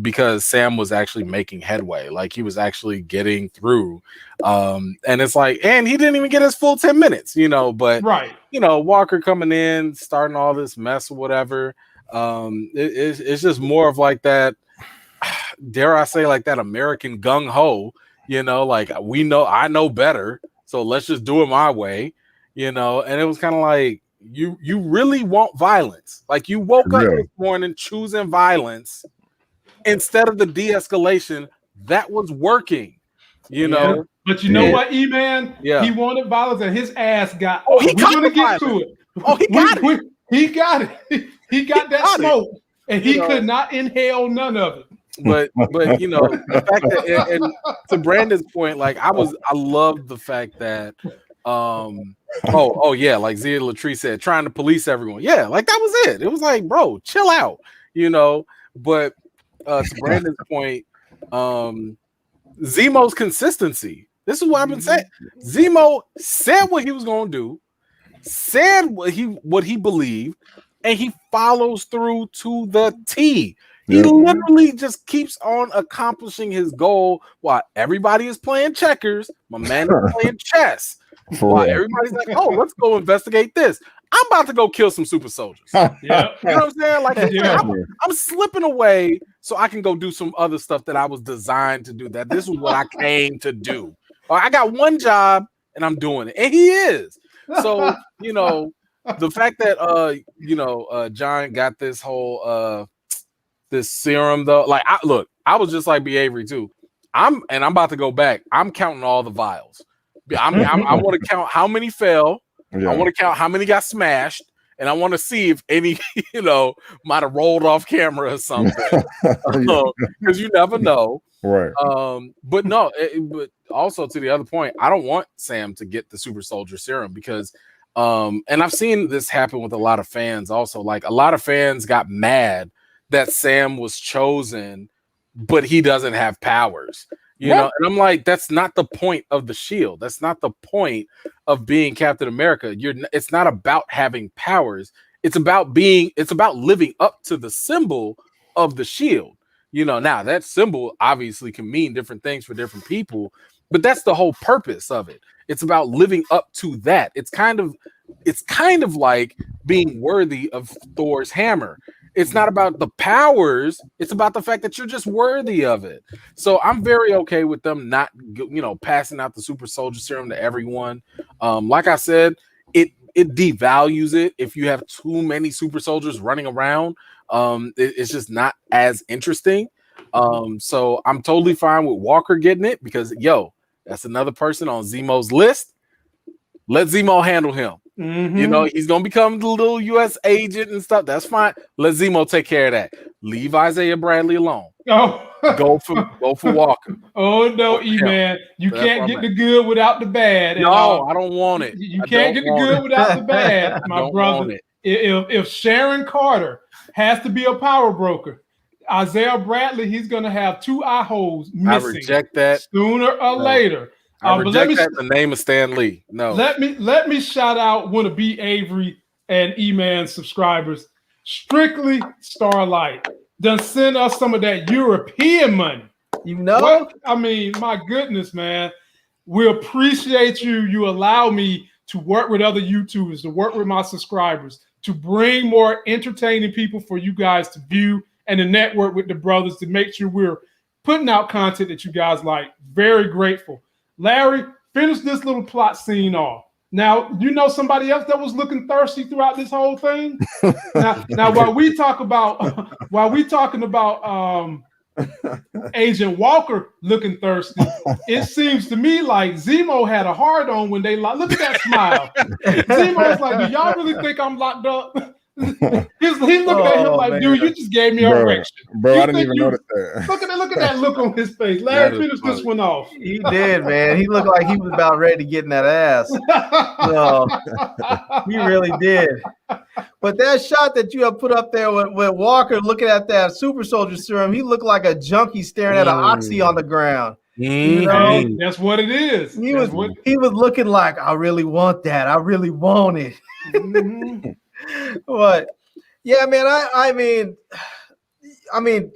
because Sam was actually making headway. Like, he was actually getting through. And it's like, and he didn't even get his full 10 minutes, but right. Walker coming in, starting all this mess or whatever. It's just more of like that, dare I say, like that American gung ho, like I know better, so let's just do it my way, and it was kind of like you really want violence. Like you woke up this morning choosing violence instead of the de-escalation that was working, know. But you know what, E-Man? Yeah. He wanted violence and his ass got. Oh, we're gonna get to it. Oh, he got it. He got it. He got that smoke, and he could not inhale none of it. But the fact that, and to Brandon's point, like I love the fact that like Zia Latree said, trying to police everyone. Yeah, like that was it. It was like, bro, chill out, But to Brandon's point, Zemo's consistency. This is what I've been saying. Zemo said what he was gonna do, said what he believed, and he follows through to the T. He literally just keeps on accomplishing his goal while everybody is playing checkers. My man is playing chess. While everybody's like, "Oh, let's go investigate this." I'm about to go kill some super soldiers. You know what I'm saying? Like, I'm slipping away so I can go do some other stuff that I was designed to do. That this is what I came to do. I got one job and I'm doing it, and he is. So the fact that John got this whole this serum though, like I was just like B. Avery too. I'm about to go back. I'm counting all the vials. I want to count how many fell. Yeah. I want to count how many got smashed, and I want to see if any, might have rolled off camera or something. Because you never know. Right. But but also to the other point, I don't want Sam to get the Super Soldier Serum because, and I've seen this happen with a lot of fans also. Like a lot of fans got mad that Sam was chosen, but he doesn't have powers. And I'm like, that's not the point of the shield. That's not the point of being Captain America. It's not about having powers. It's about living up to the symbol of the shield. Now that symbol obviously can mean different things for different people, but that's the whole purpose of it. It's about living up to that. It's kind of like being worthy of Thor's hammer. It's not about the powers. It's about the fact that you're just worthy of it. So I'm very okay with them not, passing out the Super Soldier Serum to everyone. Like I said, it devalues it if you have too many super soldiers running around. It's just not as interesting. So I'm totally fine with Walker getting it because, that's another person on Zemo's list. Let Zemo handle him. Mm-hmm. He's gonna become the little U.S. agent and stuff. That's fine. Let Zemo take care of that. Leave Isaiah Bradley alone. Oh, go for Walker. Oh no, E-Man, you can't get the good without the bad. No, I don't want it. You can't get the good without the bad, my brother. If Sharon Carter has to be a power broker, Isaiah Bradley, he's gonna have two eye holes missing. I reject that sooner or later. I reject that in the name of Stan Lee. No. Let me shout out one of B. Avery and E-Man subscribers. Strictly Starlight done send us some of that European money. What? I mean, my goodness, man. We appreciate you. You allow me to work with other YouTubers, to work with my subscribers, to bring more entertaining people for you guys to view and to network with the brothers to make sure we're putting out content that you guys like. Very grateful. Larry, finish this little plot scene off. Now, somebody else that was looking thirsty throughout this whole thing? now while we talking about Agent Walker looking thirsty, it seems to me like Zemo had a hard on when they look at that smile. Zemo's like, do y'all really think I'm locked up? He's looking at him like, dude, you just gave me a erection. Bro, I didn't even notice that. Look at that look on his face. Larry, finish this one off. He did, man. He looked like he was about ready to get in that ass. So, he really did. But that shot that you have put up there with Walker looking at that Super Soldier Serum, he looked like a junkie staring at an oxy on the ground. That's what it is. He was looking like, I really want that. I really want it. But yeah, man, I mean,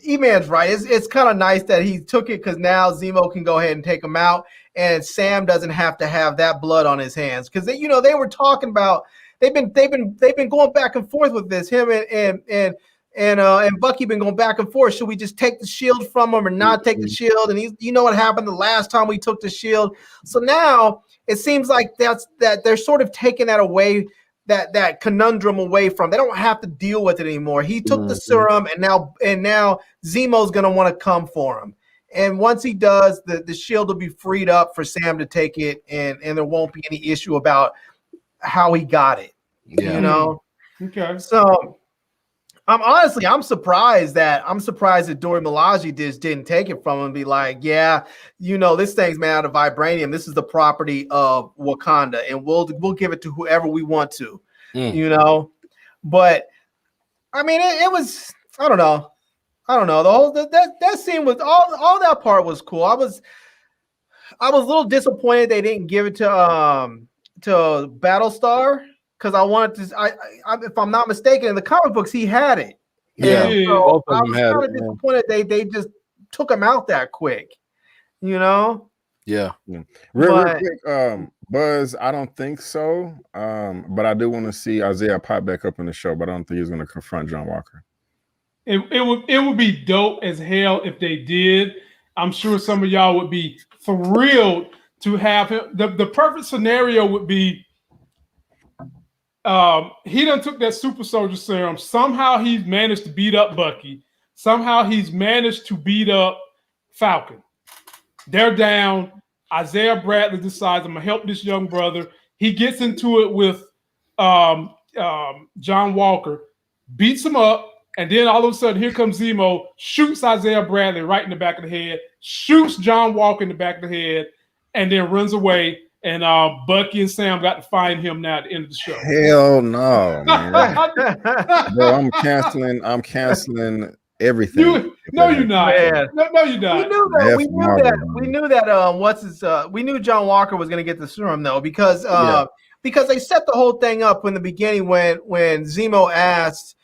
E-Man's right. It's kind of nice that he took it because now Zemo can go ahead and take him out, and Sam doesn't have to have that blood on his hands because they were talking about they've been going back and forth with this him and Bucky been going back and forth. Should we just take the shield from him or not take the shield? And you know what happened the last time we took the shield. So now it seems like that they're sort of taking that away, that conundrum away from. They don't have to deal with it anymore. He took the serum, and now Zemo's gonna want to come for him. And once he does, the shield will be freed up for Sam to take it, and there won't be any issue about how he got it. Yeah. You know. Okay. So. I'm surprised that Dora Milaje didn't take it from him and be like, yeah, you know, this thing's made out of vibranium. This is the property of Wakanda, and we'll give it to whoever we want to, you know. But I mean, it was, I don't know. The whole that scene was all that part was cool. I was a little disappointed they didn't give it to Battlestar. Because I wanted to, if I'm not mistaken, in the comic books he had it. Yeah, so I was kind of disappointed they just took him out that quick. You know? Yeah. Real quick, Buzz, I don't think so. But I do want to see Isaiah pop back up in the show, but I don't think he's going to confront John Walker. It would be dope as hell if they did. I'm sure some of y'all would be thrilled to have him. The perfect scenario would be. He done took that Super Soldier Serum. Somehow he's managed to beat up Bucky. Somehow he's managed to beat up Falcon. They're down. Isaiah Bradley decides, I'm going to help this young brother. He gets into it with John Walker, beats him up, and then all of a sudden, here comes Zemo, shoots Isaiah Bradley right in the back of the head, shoots John Walker in the back of the head, and then runs away. And Bucky and Sam got to find him now at the end of the show. Hell no, man. Bro, I'm canceling everything. No, you're not. No, you're not. We knew that we knew John Walker was going to get the serum though, because they set the whole thing up in the beginning when Zemo asked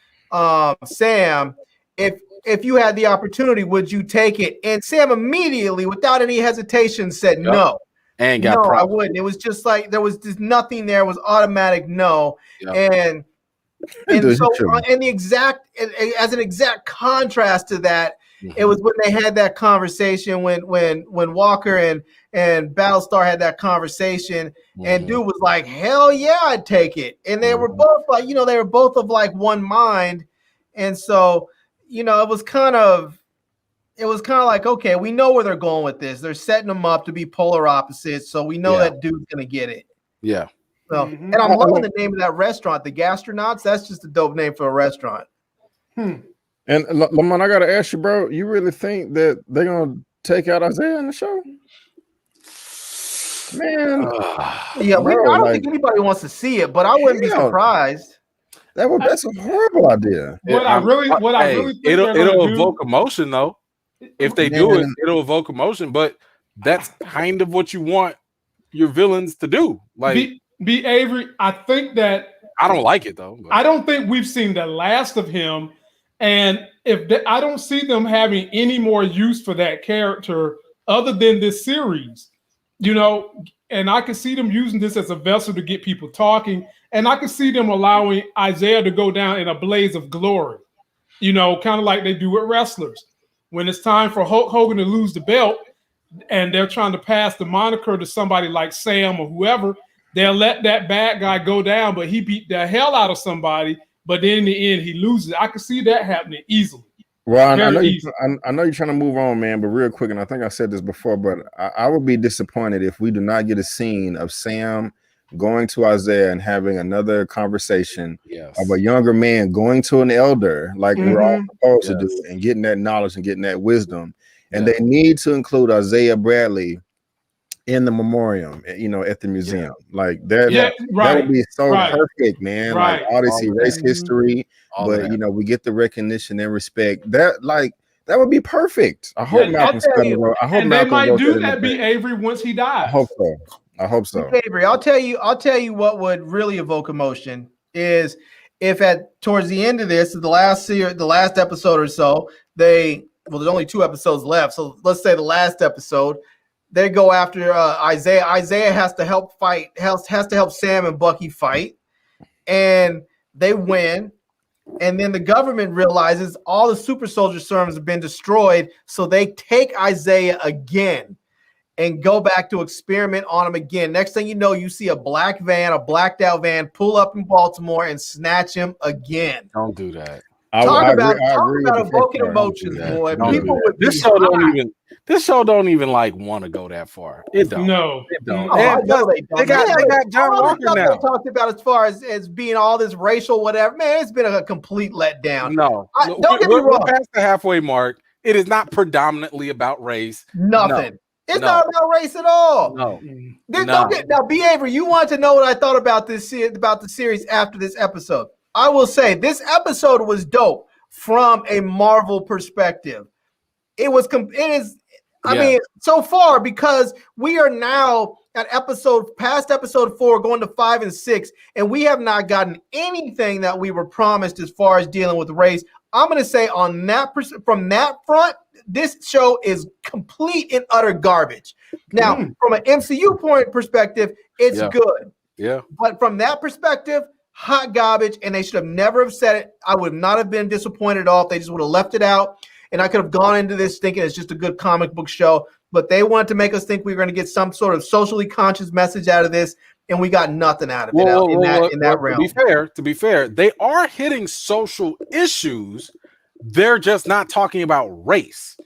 Sam if you had the opportunity, would you take it? And Sam immediately, without any hesitation, said no. And got I wouldn't. It was just like there was just nothing there. It was automatic no. And so as an exact contrast to that, it was when they had that conversation when Walker and Battlestar had that conversation, and dude was like, hell yeah, I'd take it. And they were both like, they were both of like one mind. And so, it was kind of like, okay, we know where they're going with this. They're setting them up to be polar opposites, so we know that dude's gonna get it. Yeah. So, and I'm loving the name of that restaurant, the Gastronauts. That's just a dope name for a restaurant. And Lamont, I gotta ask you, bro. You really think that they're gonna take out Isaiah in the show? Man, I don't think anybody wants to see it, but I wouldn't be surprised. That's a horrible idea. It'll evoke emotion though. If they do it, it'll evoke emotion, but that's kind of what you want your villains to do. Like be Avery, I think that I don't like it though. I don't think we've seen the last of him, and I don't see them having any more use for that character other than this series, and I can see them using this as a vessel to get people talking, and I can see them allowing Isaiah to go down in a blaze of glory, kind of like they do with wrestlers. When it's time for Hulk Hogan to lose the belt and they're trying to pass the moniker to somebody like Sam or whoever, they'll let that bad guy go down, but he beat the hell out of somebody, but then in the end he loses. I can see that happening easily. Well, I know you're trying to move on, man, but real quick, and I think I said this before, but I would be disappointed if we do not get a scene of Sam going to Isaiah and having another conversation of a younger man going to an elder, like we're all supposed to do, and getting that knowledge and getting that wisdom. And they need to include Isaiah Bradley in the memoriam, at the museum. Like that, that would be so perfect, man. Like Odyssey, race history, but we get the recognition and respect. That would be perfect. I hope Malcolm's coming. I hope Malcolm might do that. Be Avery once he dies. I hope so. Avery, I'll tell you what would really evoke emotion is if towards the end of this, the last episode or so, there's only 2 episodes left. So let's say the last episode, they go after Isaiah. Isaiah has to help fight, has to help Sam and Bucky fight, and they win. And then the government realizes all the super soldier serums have been destroyed. So they take Isaiah again and go back to experiment on him again. Next thing you know, you see a blacked out van pull up in Baltimore and snatch him again. Don't do that. Talk about evoking emotions, boy. People with this show don't even like want to go that far. It don't. No, it don't. They got John Walker now. They talked about as far as being all this racial whatever. Man, it's been a complete letdown. No, don't get me wrong. We're past the halfway mark. It is not predominantly about race. Nothing. It's not about race at all. No. Now, B. Avery, you want to know what I thought about the series after this episode. I will say this episode was dope from a Marvel perspective. It is. I mean, so far, because we are now at past episode 4, going to 5 and 6, and we have not gotten anything that we were promised as far as dealing with race. I'm going to say from that front, this show is complete and utter garbage. Now, from an MCU perspective, it's good. Yeah. But from that perspective, hot garbage, and they should have never have said it. I would not have been disappointed at all if they just would have left it out, and I could have gone into this thinking it's just a good comic book show. But they wanted to make us think we were going to get some sort of socially conscious message out of this, and we got nothing out of it in that realm. To be fair, they are hitting social issues. They're just not talking about race.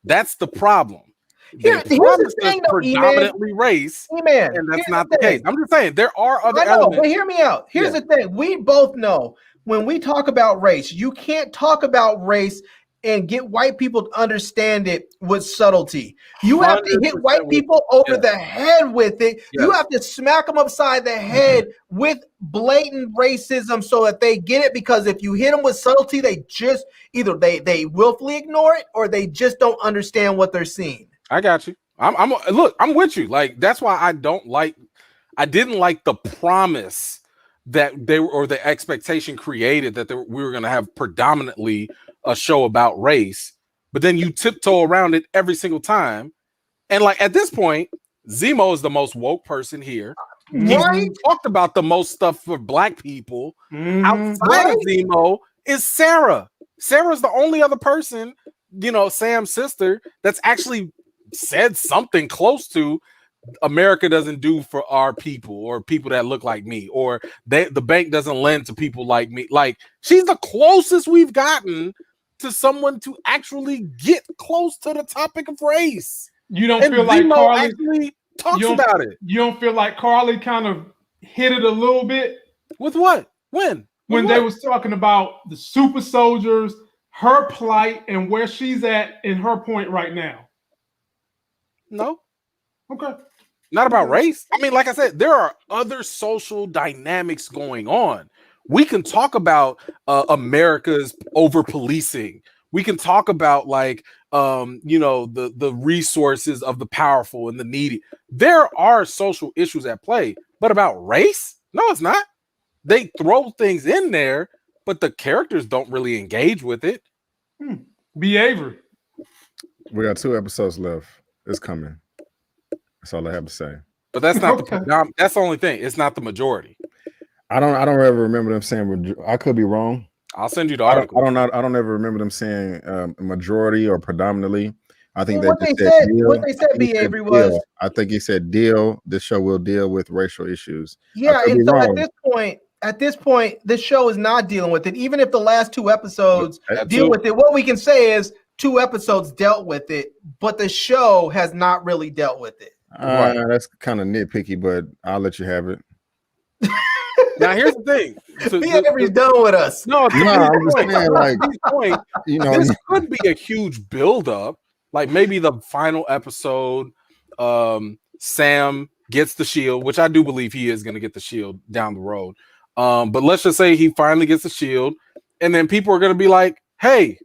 That's the problem. Here's the thing, though, predominantly race, and that's not the case. I'm just saying there are other elements. But hear me out. Here's the thing: we both know when we talk about race, you can't talk about race and get white people to understand it with subtlety. You have to hit white people over the head with it. You have to smack them upside the head with blatant racism so that they get it, because if you hit them with subtlety, they just either they willfully ignore it or they just don't understand what they're seeing. I got you. I'm with you. Like, that's why I didn't like the promise that the expectation created that we were going to have predominantly a show about race, but then you tiptoe around it every single time. And like, at this point, Zemo is the most woke person here. He talked about the most stuff for black people. Outside of Zemo is Sarah. Sarah's the only other person, Sam's sister, that's actually said something close to America doesn't do for our people or people that look like me, or the bank doesn't lend to people like me. Like, she's the closest we've gotten to someone to actually get close to the topic of race. You don't feel like Carly actually talks about it. You don't feel like Carly kind of hit it a little bit? With what? When they was talking about the super soldiers, her plight, and where she's at in her point right now. No. Okay. Not about race. I mean, like I said, there are other social dynamics going on. We can talk about America's over policing. We can talk about the resources of the powerful and the needy. There are social issues at play, but about race? No, it's not. They throw things in there, but the characters don't really engage with it. B. Avery. We got 2 episodes left. It's coming. That's all I have to say. But that's not that's the only thing. It's not the majority. I don't ever remember them saying. I could be wrong. I'll send you the article. I don't ever remember them saying majority or predominantly. I think what they said, B. Avery, was. I think he said deal. This show will deal with racial issues. Yeah, and so at this point, this show is not dealing with it. Even if the last 2 episodes deal with it, what we can say is 2 episodes dealt with it, but the show has not really dealt with it. That's kind of nitpicky, but I'll let you have it. Now, here's the thing. Avery's done with us. No, I'm just saying, like, this could be a huge buildup. Like, maybe the final episode, Sam gets the shield, which I do believe he is going to get the shield down the road. But let's just say he finally gets the shield, and then people are going to be like, hey,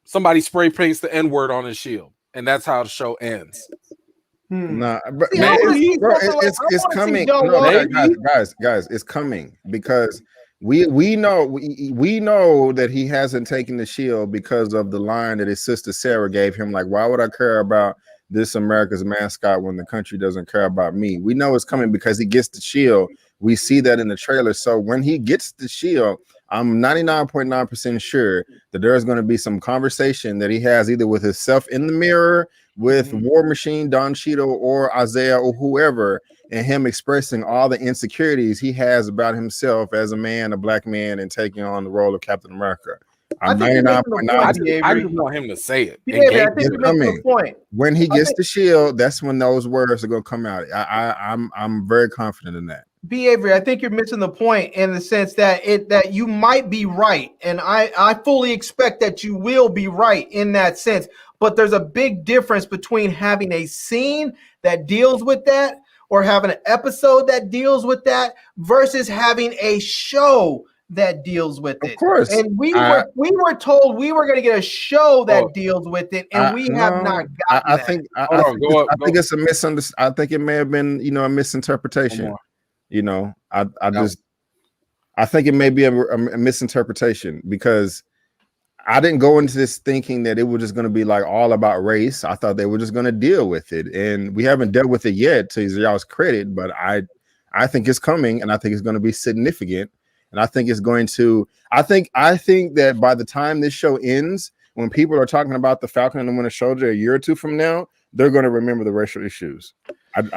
somebody spray paints the N-word on his shield, and that's how the show ends. Nah, but it's coming. No, guys, it's coming because we know that he hasn't taken the shield because of the line that his sister Sarah gave him. Like, why would I care about this America's mascot when the country doesn't care about me? We know it's coming because he gets the shield. We see that in the trailer. So when he gets the shield, I'm 99.9% sure that there's going to be some conversation that he has either with himself in the mirror, with War Machine, Don Cheadle, or Isaiah, or whoever, and him expressing all the insecurities he has about himself as a man, a black man, and taking on the role of Captain America. I'm 99.9%. I just want him to say it. It's coming. When he gets the shield, that's when those words are going to come out. I'm very confident in that. B. Avery, I think you're missing the point in the sense that that you might be right, and I fully expect that you will be right in that sense. But there's a big difference between having a scene that deals with that, or having an episode that deals with that, versus having a show that deals with it. Of course. And we were told we were going to get a show that deals with it, and we have not gotten I think it's a misunderstanding. I think it may have been, a misinterpretation. I think it may be a misinterpretation, because I didn't go into this thinking that it was just going to be like all about race. I thought they were just going to deal with it, and we haven't dealt with it yet, to y'all's credit. But I think it's coming, and I think it's going to be significant, and I think it's going to. I think that by the time this show ends, when people are talking about the Falcon and the Winter Soldier a year or two from now, they're going to remember the racial issues. They're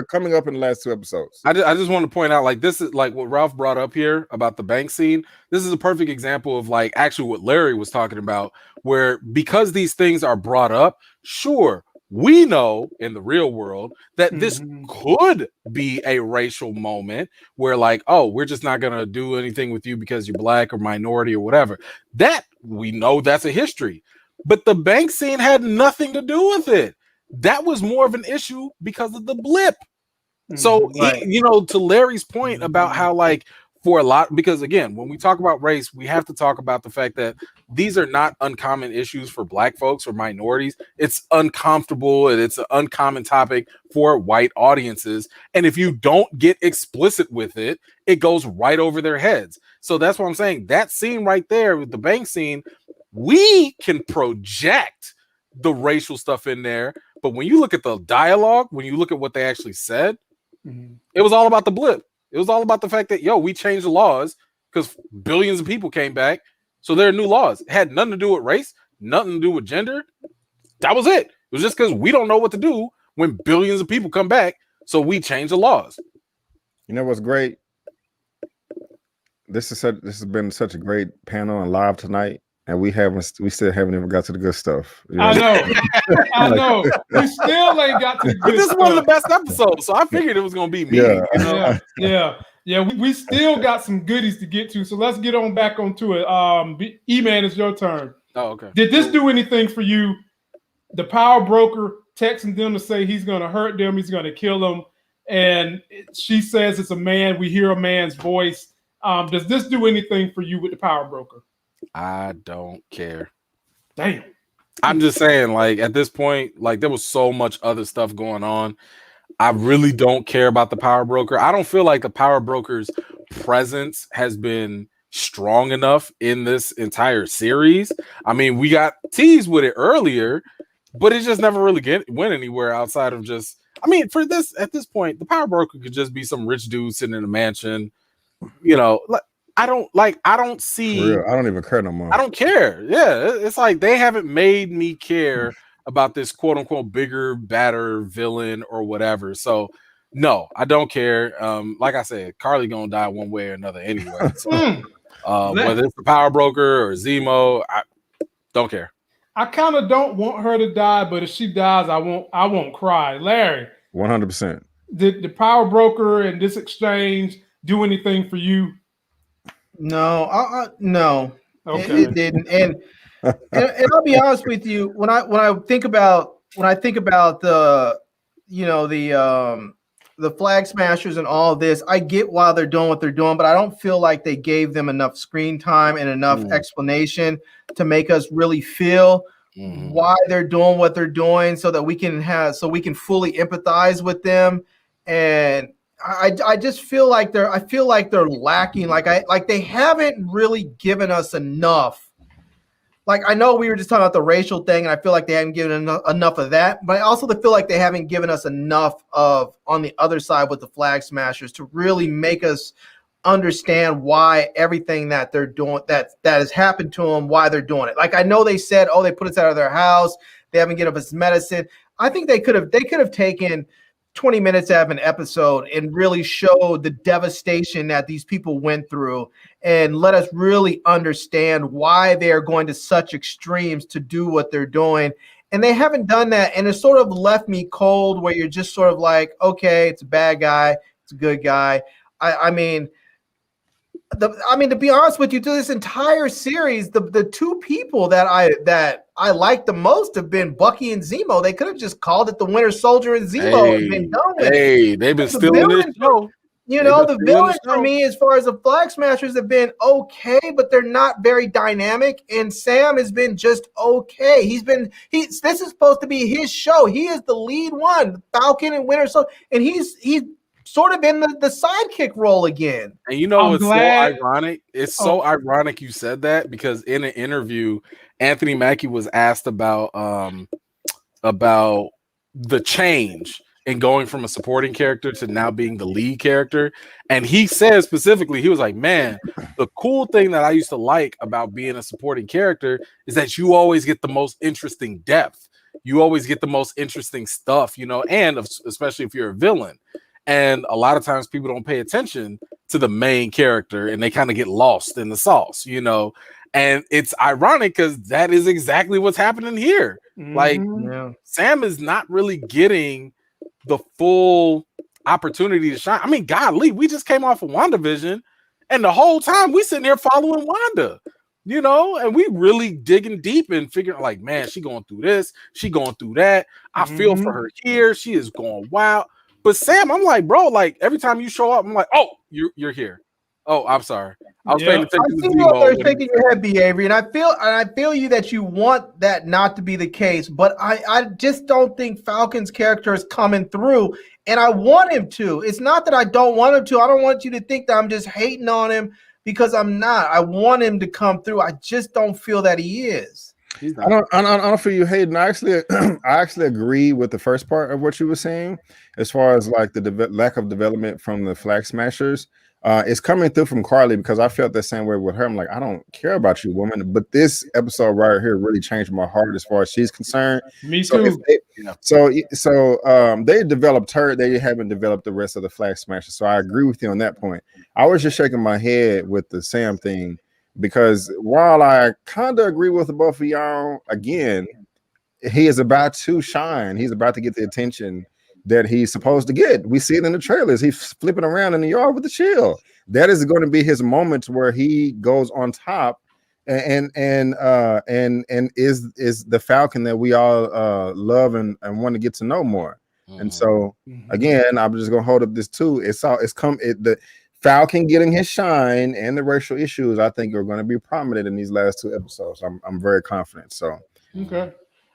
coming up in the last two episodes. I just want to point out, like, this is like what Ralph brought up here about the bank scene. This is a perfect example of like actually what Larry was talking about, where because these things are brought up, sure, we know in the real world that this could be a racial moment where, like, oh, we're just not going to do anything with you because you're black or minority or whatever. That we know that's a history. But the bank scene had nothing to do with it. That was more of an issue because of the blip. So, to Larry's point about how, like, for a lot, because again, when we talk about race, we have to talk about the fact that these are not uncommon issues for black folks or minorities. It's uncomfortable, and it's an uncommon topic for white audiences. And if you don't get explicit with it, it goes right over their heads. So that's what I'm saying. That scene right there with the bank scene, we can project the racial stuff in there, but when you look at the dialogue, when you look at what they actually said, it was all about the blip. It was all about the fact that, we changed the laws because billions of people came back, so there are new laws. It had nothing to do with race, nothing to do with gender. That was it. It was just because we don't know what to do when billions of people come back, so we changed the laws. You know what's great? This has been such a great panel and live tonight. And we still haven't even got to the good stuff. I know. We still ain't got to the good stuff. But this is one of the best episodes, so I figured it was going to be me. Yeah. We still got some goodies to get to, so let's get on back onto it. E-Man, it's your turn. Oh, okay. Did this do anything for you? The power broker texting them to say he's going to hurt them, he's going to kill them, and she says it's a man. We hear a man's voice. Does this do anything for you with the power broker? I don't care. Damn. I'm just saying, like, at this point, like, there was so much other stuff going on. I really don't care about the power broker. I don't feel like the power broker's presence has been strong enough in this entire series. I mean, we got teased with it earlier, but it just never really went anywhere outside of just, I mean, at this point, the power broker could just be some rich dude sitting in a mansion, I don't see. For real, I don't even care no more. I don't care. Yeah, it's like they haven't made me care about this quote unquote bigger, badder villain or whatever. So no, I don't care. Like I said, Carly gonna die one way or another anyway. So, whether it's the power broker or Zemo, I don't care. I kind of don't want her to die, but if she dies, I won't cry. Larry, 100%. Did the power broker and this exchange do anything for you? No, no, okay. It didn't. And I'll be honest with you, when I think about the flag smashers and all of this, I get why they're doing what they're doing, but I don't feel like they gave them enough screen time and enough explanation to make us really feel why they're doing what they're doing, so that we can fully empathize with them. And I just feel like they're lacking. Like they haven't really given us enough. like I know we were just talking about the racial thing, and I feel like they haven't given enough of that, but I also feel like they haven't given us enough of on the other side with the Flag Smashers to really make us understand why everything that they're doing that has happened to them, why they're doing it. Like I know they said, oh, they put us out of their house, they haven't given us medicine. I think they could have taken 20 minutes out of an episode and really showed the devastation that these people went through and let us really understand why they're going to such extremes to do what they're doing. And they haven't done that. And it sort of left me cold where you're just sort of like, okay, it's a bad guy, it's a good guy. I mean, to be honest with you, through this entire series, the two people that I like the most have been Bucky and Zemo. They could have just called it the Winter Soldier and Zemo and been done with it. They've been stealing this show. You know, the villains for me, as far as the Flag Smashers, have been okay, but they're not very dynamic. And Sam has been just okay. This is supposed to be his show. He is the lead one, Falcon and Winter Soldier, and he's sort of in the sidekick role again. And you know what's so ironic? It's so ironic you said that, because in an interview, Anthony Mackie was asked about the change in going from a supporting character to now being the lead character. And he said specifically, he was like, man, the cool thing that I used to like about being a supporting character is that you always get the most interesting depth. You always get the most interesting stuff, you know, and especially if you're a villain. And a lot of times people don't pay attention to the main character and they kind of get lost in the sauce, you know. And it's ironic because that is exactly what's happening here. Like, Sam is not really getting the full opportunity to shine. I mean, golly, we just came off of WandaVision, and the whole time we sitting there following Wanda, you know, and we really digging deep and figuring like, man, she going through this, she going through that. I feel for her here. She is going wild. But Sam, I'm like, bro, like every time you show up, I'm like, oh, you're here. Oh, I'm sorry. I was paying attention to Zemo. They're shaking your head, Avery, and I feel you that you want that not to be the case, but I just don't think Falcon's character is coming through, and I want him to. It's not that I don't want him to. I don't want you to think that I'm just hating on him, because I'm not. I want him to come through. I just don't feel that he is. I don't feel you hating. I actually agree with the first part of what you were saying, as far as like the lack of development from the Flag Smashers. It's coming through from Carly, because I felt the same way with her. I'm like, I don't care about you, woman. But this episode right here really changed my heart as far as she's concerned. Me too. They developed her. They haven't developed the rest of the Flag Smashers. So I agree with you on that point. I was just shaking my head with the Sam thing, because while I kind of agree with both of y'all, again, he is about to shine. He's about to get the attention that he's supposed to get. We see it in the trailers. He's flipping around in the yard with the shield. That is going to be his moment where he goes on top and is the Falcon that we all love and want to get to know more. And so again, I'm just gonna hold up this too. The Falcon getting his shine and the racial issues, I think, are going to be prominent in these last two episodes. I'm very confident. So okay.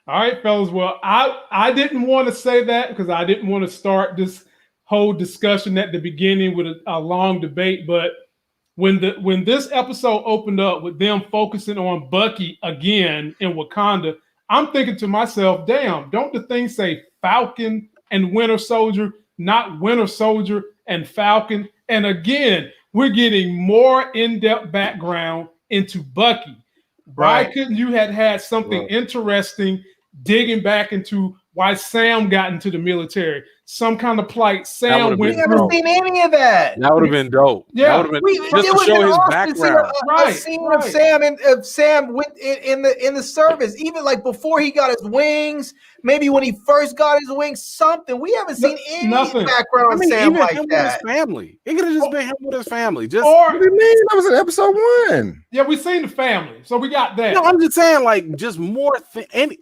All right, fellas. Well, I didn't want to say that because I didn't want to start this whole discussion at the beginning with a long debate. But when this episode opened up with them focusing on Bucky again in Wakanda, I'm thinking to myself, damn, don't the thing say Falcon and Winter Soldier, not Winter Soldier and Falcon? And again, we're getting more in-depth background into Bucky. Why couldn't you have had something interesting digging back into why Sam got into the military? Some kind of plight Sam went through. We haven't seen any of that. That would have been dope. Yeah, that would have been just to show his background. A scene of Sam in the service, even like before he got his wings, maybe when he first got his wings, something. We haven't seen any background on Sam even like him that. With his family. It could have just been him with his family. Just what do you mean? That was in episode 1. Yeah, we seen the family, so we got that. No, I'm just saying, like, just more.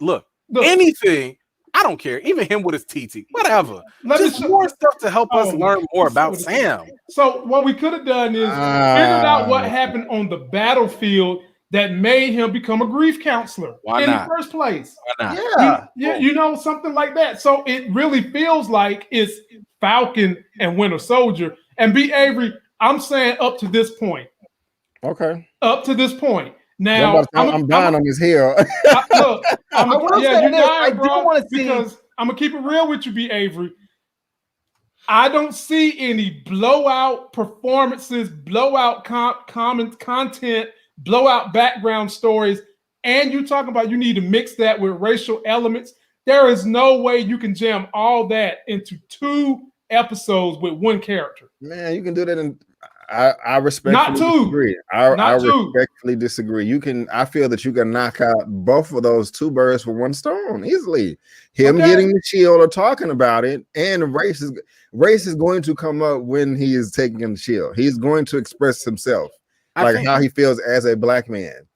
Look, anything. I don't care. Even him with his TT, whatever. Just more stuff to help us learn more about Sam. So what we could have done is figured out what happened on the battlefield that made him become a grief counselor the first place. Why not? Yeah, you know, something like that. So it really feels like it's Falcon and Winter Soldier. And B. Avery, I'm saying up to this point. Okay. Up to this point. Now I'm dying on his hill. Look, you're dying, I do want to see, because I'm gonna keep it real with you, B. Avery. I don't see any blowout performances, blowout content, blowout background stories, and you're talking about you need to mix that with racial elements. There is no way you can jam all that into 2 episodes with one character. Man, you can do that in. I respectfully disagree. I respectfully disagree. You can. I feel that you can knock out both of those 2 birds with 1 stone easily. Him getting the shield or talking about it, and race is going to come up when he is taking the shield. He's going to express himself, how he feels as a black man.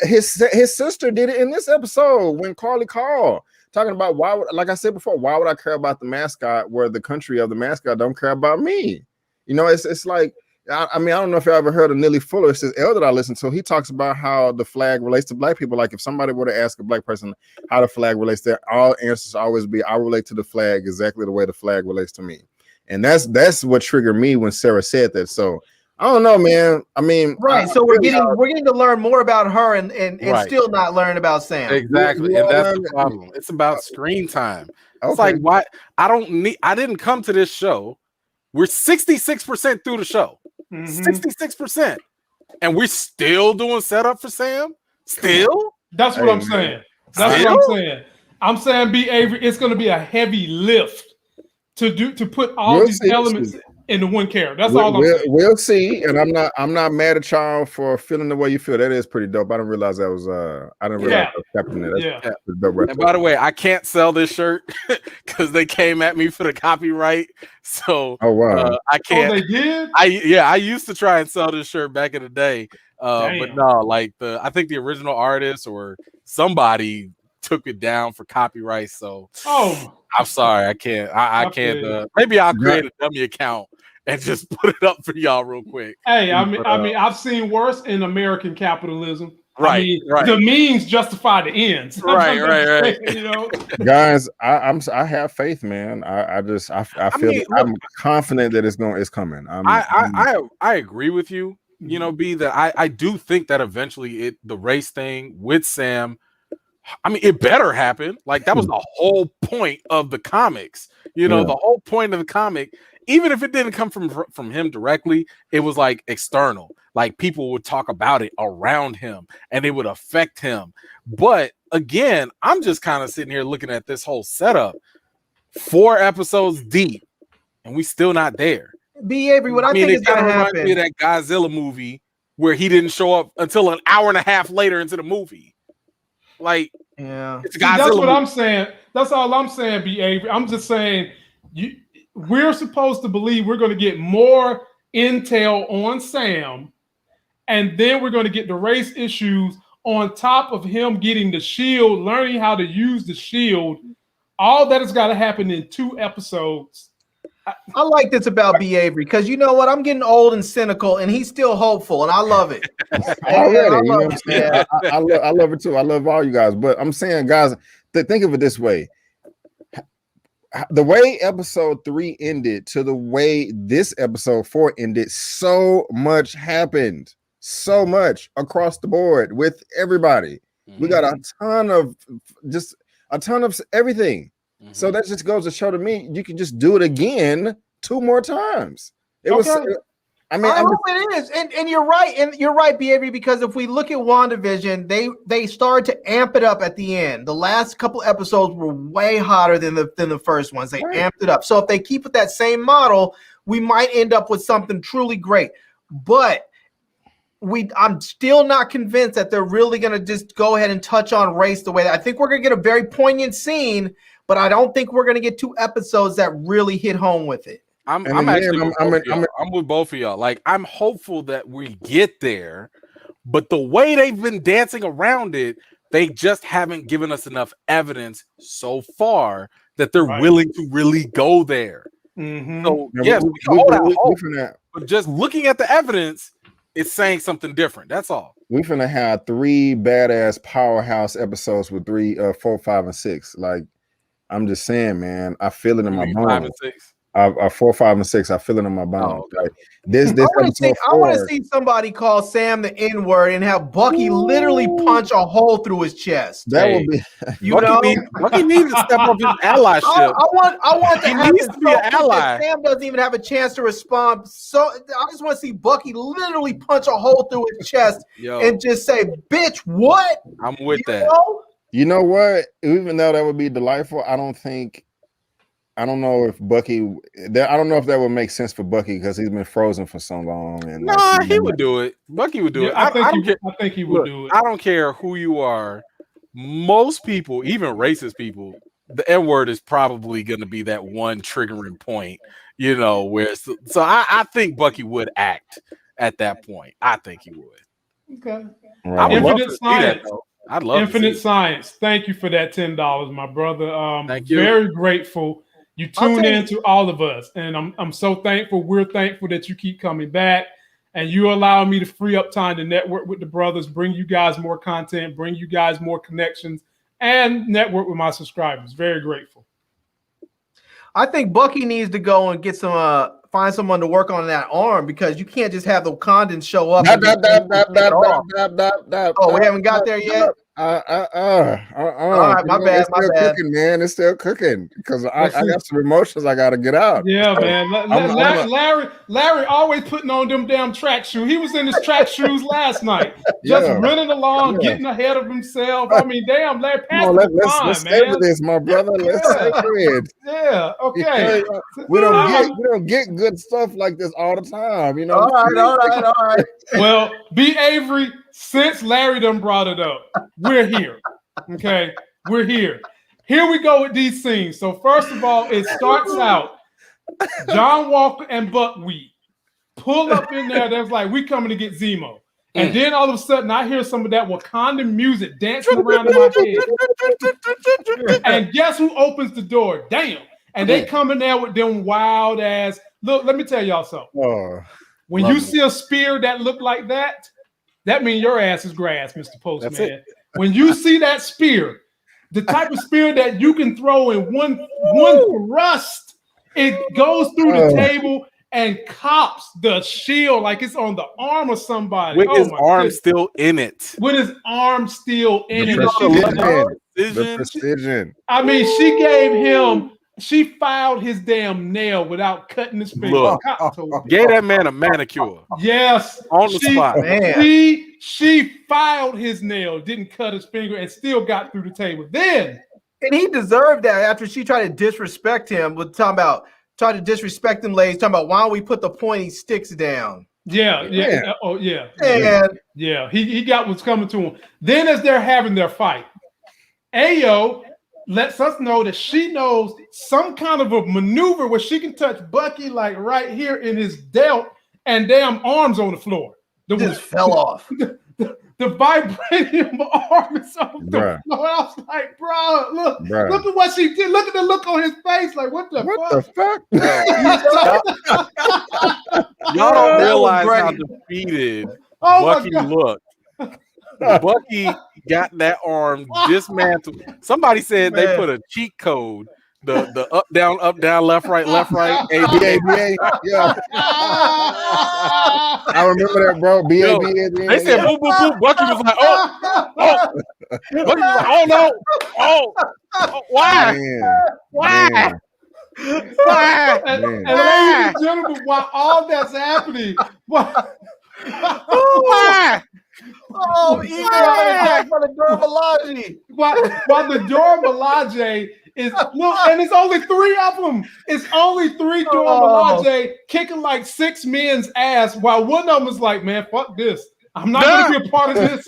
His sister did it in this episode when Carly called, talking about like I said before, why would I care about the mascot where the country of the mascot don't care about me? You know, it's like. I mean, I don't know if you ever heard of Neely Fuller. It's this elder that I listen to. He talks about how the flag relates to black people. Like if somebody were to ask a black person how the flag relates to, all answers always be, I relate to the flag exactly the way the flag relates to me. And that's what triggered me when Sarah said that. So I don't know, man. I mean, so we're getting to learn more about her and still not learn about Sam. Exactly. And that's the problem. It's about screen time. It's like, why I didn't come to this show. We're 66% through the show. 66%. And we're still doing setup for Sam? Still? That's what I'm saying. That's what I'm saying. I'm saying, B. Avery, it's going to be a heavy lift to put all these elements into one character. That's all I'm saying. We'll see. And I'm not mad at y'all for feeling the way you feel. That is pretty dope. I didn't realize that was I didn't realize that was happening. That's dope. And by the way, I can't sell this shirt because they came at me for the copyright. So I can't. Oh, they did? I used to try and sell this shirt back in the day. But no, I think the original artist or somebody took it down for copyright. So I'm sorry, I can't. I can't. Maybe I'll create a dummy account and just put it up for y'all real quick. Hey, I mean, I've seen worse in American capitalism. Right. The means justify the ends. Right. You know, guys, I have faith, man. I feel I'm confident that it's coming. I agree with you. You know, B, that I do think that eventually the race thing with Sam. I mean, it better happen. Like that was the whole point of the comics. You know, the whole point of the comic, even if it didn't come from him directly, it was like external. Like people would talk about it around him and it would affect him. But again, I'm just kind of sitting here looking at this whole setup 4 episodes deep and we still not there. B. Avery, what I think is going to happen. Me of that Godzilla movie where he didn't show up until an hour and a half later into the movie. Like, that's what I'm saying. That's all I'm saying, B. Avery. I'm just saying we're supposed to believe we're going to get more intel on Sam, and then we're going to get the race issues on top of him getting the shield, learning how to use the shield. All that has got to happen in 2 episodes. I like this about B. Avery because you know what? I'm getting old and cynical, and he's still hopeful, and I love it. Already, you know what I'm saying? I love it too. I love all you guys, but I'm saying, guys, think of it this way: the way episode 3 ended to the way this episode 4 ended, so much happened, so much across the board with everybody. We got a ton of everything. So that just goes to show to me you can just do it again 2 more times. It was. I mean, I hope it is, and you're right, B. Avery, because if we look at WandaVision, they started to amp it up at the end. The last couple episodes were way hotter than the first ones. They amped it up. So if they keep with that same model, we might end up with something truly great. But I'm still not convinced that they're really going to just go ahead and touch on race the way that I think we're going to get a very poignant scene. But I don't think we're going to get 2 episodes that really hit home with it. I'm with both of y'all. Like, I'm hopeful that we get there, but the way they've been dancing around it, they just haven't given us enough evidence so far that they're willing to really go there. So, yes, we can hold out hope, but just looking at the evidence, it's saying something different. That's all. We're finna have 3 badass powerhouse episodes with 3, 4, 5, and 6. Like, I'm just saying, man. I feel it in my bones. 5 and 6. 4, 5, and 6. I feel it in my bones. Oh, Like this I want episode 4. to see somebody call Sam the N-word and have Bucky literally punch a hole through his chest. That would be. Bucky needs to step up his allyship. I want to have needs to be an ally. Sam doesn't even have a chance to respond. So I just want to see Bucky literally punch a hole through his chest and just say, "Bitch, what?" I'm with that. You know what? Even though that would be delightful, I don't know if Bucky. I don't know if that would make sense for Bucky because he's been frozen for so long. And he would do it. Bucky would do it. I think he would do it. I don't care who you are. Most people, even racist people, the N word is probably going to be that one triggering point. Where so I think Bucky would act at that point. I think he would. Okay. Right. Infinite Science. I'd love Infinite Science. Thank you for that $10, my brother. Thank you. Very grateful. You tune in to all of us, and I'm so thankful. We're thankful that you keep coming back, and you allow me to free up time to network with the brothers, bring you guys more content, bring you guys more connections, and network with my subscribers. Very grateful. I think Bucky needs to go and get find someone to work on that arm because you can't just have the Wakandans show up. Oh, we haven't got there yet. All right, my bad. It's still cooking, man. It's still cooking because I got some emotions I got to get out. Yeah, man. Larry always putting on them damn track shoes. He was in his track shoes last night, just running along, getting ahead of himself. I mean, damn, Larry, let's stay with this, my brother. Let's stay with it. Yeah, okay. We don't get good stuff like this all the time, All right. Well, B. Avery, since Larry done brought it up, we're here. Okay, we're here. Here we go with these scenes. So first of all, it starts out John Walker and Buckwheat pull up in there. That's like, we coming to get Zemo. And then all of a sudden, I hear some of that Wakandan music dancing around in my head. And guess who opens the door? Damn. And they come in there with them wild ass. Look, let me tell y'all something. When you see a spear that look like that, that means your ass is grass, Mr. Postman. When you see that spear, the type of spear that you can throw in one thrust, it goes through the table and cops the shield like it's on the arm of somebody. With his arm still in it. With his arm still in it. The precision. I mean, she filed his damn nail without cutting his finger. Look, gave that man a manicure. Yes. On the spot. She filed his nail, didn't cut his finger, and still got through the table. And he deserved that after she tried to disrespect him with try to disrespect him, ladies, talking about why don't we put the pointy sticks down? Yeah. Oh, yeah. And he got what's coming to him. Then as they're having their fight, Ayo lets us know that she knows some kind of a maneuver where she can touch Bucky like right here in his delt and damn arms on the floor. Just fell off. The vibranium arm is on the floor. I was like, bro, look at what she did. Look at the look on his face. Like, what the fuck? Y'all don't realize how defeated Bucky looked. Bucky got that arm dismantled. Somebody said they put a cheat code. The up, down, left, right, ABA. Yeah. I remember that, bro. BABA. They said boop, boop, boop. Bucky was like, oh. Bucky was like, oh no. Oh, why? Why? And ladies and gentlemen, while all that's happening, why? Even attack by the Dora Milaje. While the Dora Milaje is and it's only 3 of them. It's only 3 Dora Milaje kicking like 6 men's ass, while one of them is like, man, fuck this. I'm not gonna be a part of this.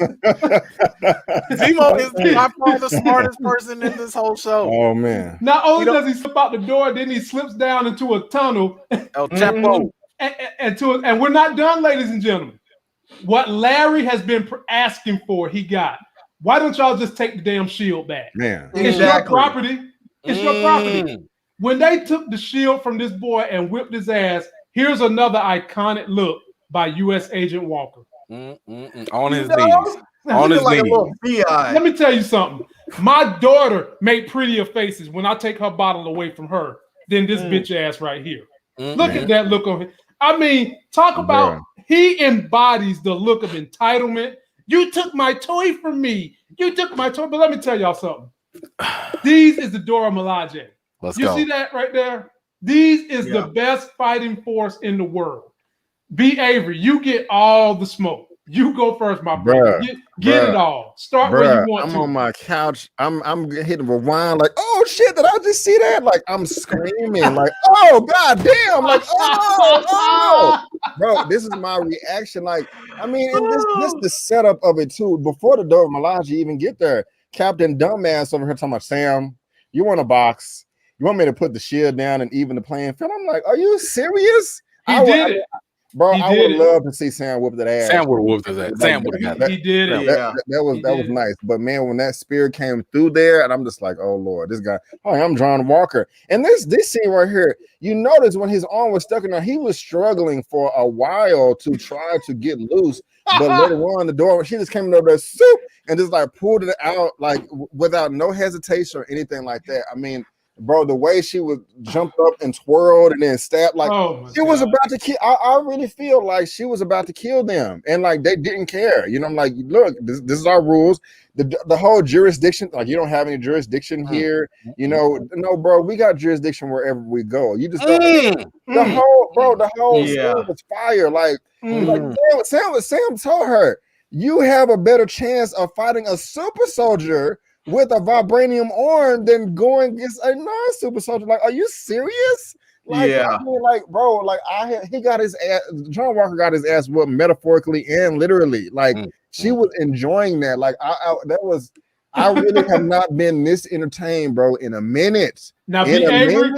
Zemo is by far the smartest person in this whole show. Oh man! Not only does he slip out the door, then he slips down into a tunnel. El Chapo. And we're not done, ladies and gentlemen. What Larry has been asking for, he got. Why don't y'all just take the damn shield back? Man, it's your property. It's your property. When they took the shield from this boy and whipped his ass, here's another iconic look by U.S. Agent Walker. On his knees. On his knees. Let me tell you something. My daughter made prettier faces when I take her bottle away from her than this bitch ass right here. Look at that look on him. I mean, talk about he embodies the look of entitlement. You took my toy from me. You took my toy. But let me tell y'all something. These is the Dora Milaje. Let's you go. See that right there? These is the best fighting force in the world. B. Avery, you get all the smoke. You go first, my brother. Get it all. Start where you want to. I'm on my couch. I'm hitting rewind like, oh shit, did I just see that? Like I'm screaming like, oh god damn, like oh. Bro, this is my reaction. Like, I mean, and this the setup of it too. Before the Dora Milaje even get there, Captain Dumbass over here talking about Sam, you want a box? You want me to put the shield down and even the playing field? I'm like, are you serious? He did it. Bro, I would love to see Sam whoop that ass. Sam would have whooped his ass. Sam would have got He did it. That was nice. But man, when that spear came through there, and I'm just like, oh Lord, this guy. Oh, I'm John Walker. And this scene right here, you notice when his arm was stuck in there, he was struggling for a while to try to get loose. But later on, the door, she just came over there, soup, and just like pulled it out like without no hesitation or anything like that. I mean, bro, the way she would jump up and twirled and then stab, like she was about to kill. I really feel like she was about to kill them, and like they didn't care. You know, I'm like, look, this is our rules. The whole jurisdiction, like you don't have any jurisdiction here. You know, no, bro, we got jurisdiction wherever we go. You just the whole scene was fire. Like Sam told her, you have a better chance of fighting a super soldier with a vibranium arm than going against a non-super soldier. Like, are you serious? Like, I mean, like, bro, like he got his ass. John Walker got his ass whooped metaphorically and literally. Like, she was enjoying that. Like, I really have not been this entertained, bro, in a minute. Now, B. Avery,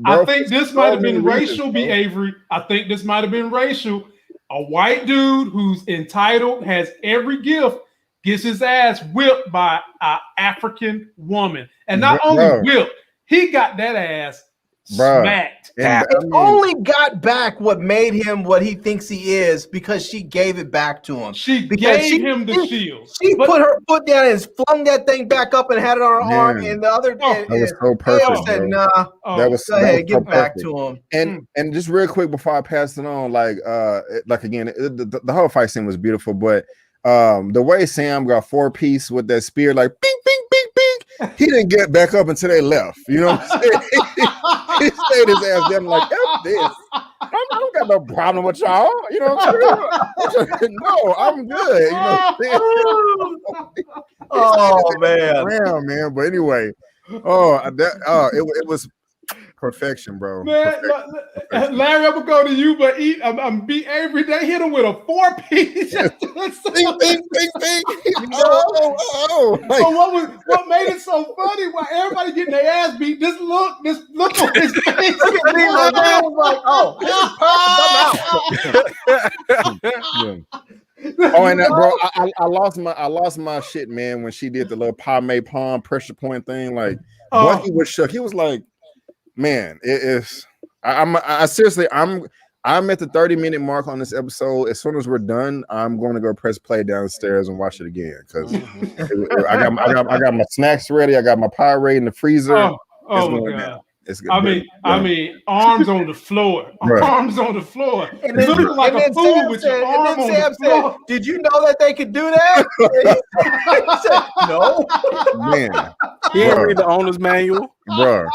I think this might have been racial, B. Avery. I think this might have been racial. A white dude who's entitled, has every gift, gets his ass whipped by an African woman. And not only whipped, he got that ass smacked. Only got back what made him what he thinks he is because she gave it back to him. She gave him the shield. She put her foot down and flung that thing back up and had it on her arm. And the other that was so perfect. Said, nah, that was go ahead, get back to him. And just real quick before I pass it on, like again, the whole fight scene was beautiful, but the way Sam got 4-piece with that spear, like bing, bing, bing, bing, he didn't get back up until they left. You know what I'm saying? He stayed his ass down like, F this. I don't got no problem with y'all. You know what I'm saying? No, I'm good. You know what I'm saying? Oh man. Damn, man. But anyway, it was perfection, bro. Man, perfection. Larry, I'm gonna go to you, but I'm beat every day. Hit him with a 4-piece. Bing, bing, bing, bing. What made it so funny? Why everybody getting their ass beat? This look on his face. Oh, and bro, I lost my shit, man, when she did the little palm pressure point thing. Like, Bucky was shook. He was like, man, it is. I'm seriously, I'm at the 30-minute mark on this episode. As soon as we're done, I'm going to go press play downstairs and watch it again because I got my snacks ready. I got my pie ready in the freezer. Oh my god! It's good. I mean, arms on the floor, arms on the floor. And then, looking like a fool with your arm on the floor. Did you know that they could do that? He said, no, man. He didn't read the owner's manual, bro.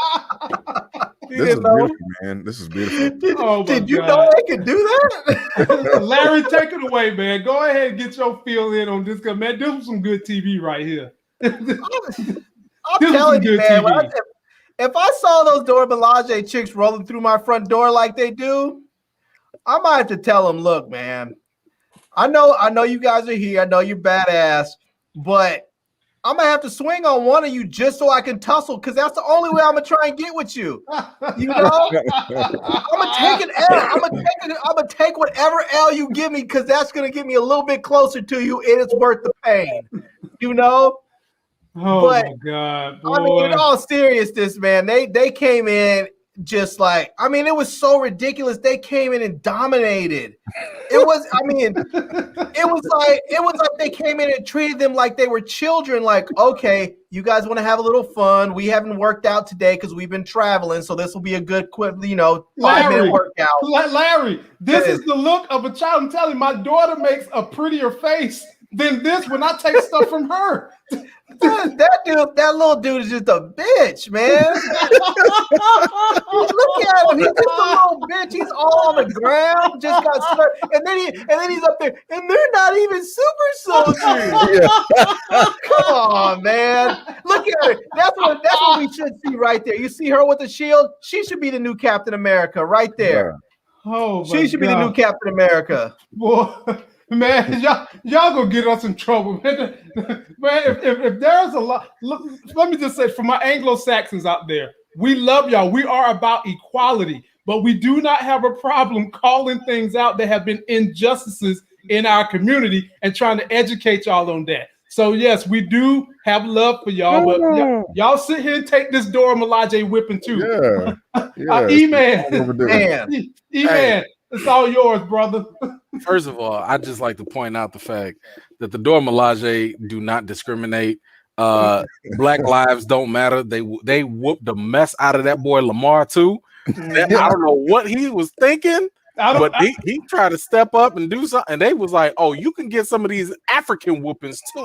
This is beautiful, man. This is beautiful. Did you know they could do that? Larry, take it away, man. Go ahead and get your feel in on this. Man, this was some good TV right here. I'm telling you, man. If I saw those Dora Milaje chicks rolling through my front door like they do, I might have to tell them, look, man, I know you guys are here. I know you're badass, but I'm going to have to swing on one of you just so I can tussle because that's the only way I'm going to try and get with you. You know? I'm going to take an L. I'm going to take whatever L you give me because that's going to get me a little bit closer to you and it's worth the pain. You know? Oh, my God, boy. I mean, in all seriousness, man, they came in. just like, I mean, it was so ridiculous. They came in and dominated. It was, I mean, it was like they came in and treated them like they were children. Like, okay, you guys want to have a little fun. We haven't worked out today because we've been traveling, so this will be a good, quick, 5-minute workout. Larry, this is the look of a child. I'm telling you, my daughter makes a prettier face than this when I take stuff from her. That little dude is just a bitch, man. Look at him. He's just a little bitch. He's all on the ground, just got slurred. And then he's up there, and they're not even super soldiers. Come on, man. Look at her. That's what we should see right there. You see her with the shield? She should be the new Captain America right there. Oh, she should be the new Captain America. Boy. Man, y'all gonna get us in trouble, man. If there's a lot, look, let me just say, for my Anglo-Saxons out there, we love y'all. We are about equality, but we do not have a problem calling things out that have been injustices in our community and trying to educate y'all on that. So yes, we do have love for y'all, but y'all sit here and take this Dora Milaje whipping too. E-Man. It's all yours, brother. First of all, I just like to point out the fact that the Dora Milaje do not discriminate. Black lives don't matter. They whooped the mess out of that boy Lamar too. I don't know what he was thinking, but he tried to step up and do something. And they was like, "Oh, you can get some of these African whoopings too."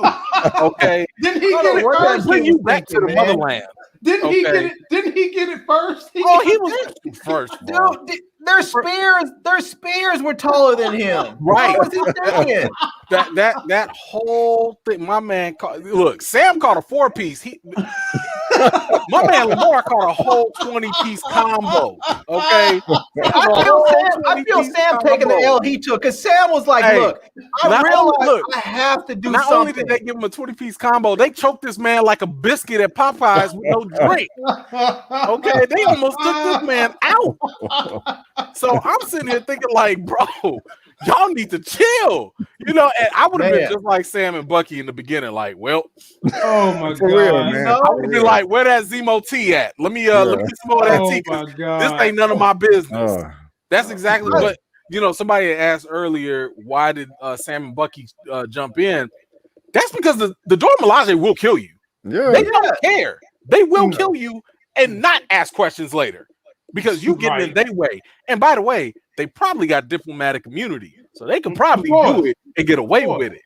Okay, didn't he get it first? Bring you back to the motherland. Didn't he get it? Didn't he get it first? He was first. Dude, their spears were taller than him. Right. What was he thinking? That whole thing, my man look, Sam caught a 4-piece. My man Lamar caught a whole 20-piece combo. Okay. I feel Sam taking the L he took, because Sam was like, look, I realize I have to do something. Not only did they give him a 20-piece combo, they choked this man like a biscuit at Popeyes with no drink. Okay, they almost took this man out. So I'm sitting here thinking, like, bro, y'all need to chill. And I would have been just like Sam and Bucky in the beginning, like, well, oh my God, real, man. I would have been like, where that Zemo tea at? Let me get some more of that tea. This ain't none of my business. That's exactly what somebody had asked earlier. Why did Sam and Bucky jump in? That's because the Dora Milaje will kill you. Yeah, they don't care. They will kill you and not ask questions later because you get in their way. And by the way, they probably got diplomatic immunity, so they can probably do it and get away with it.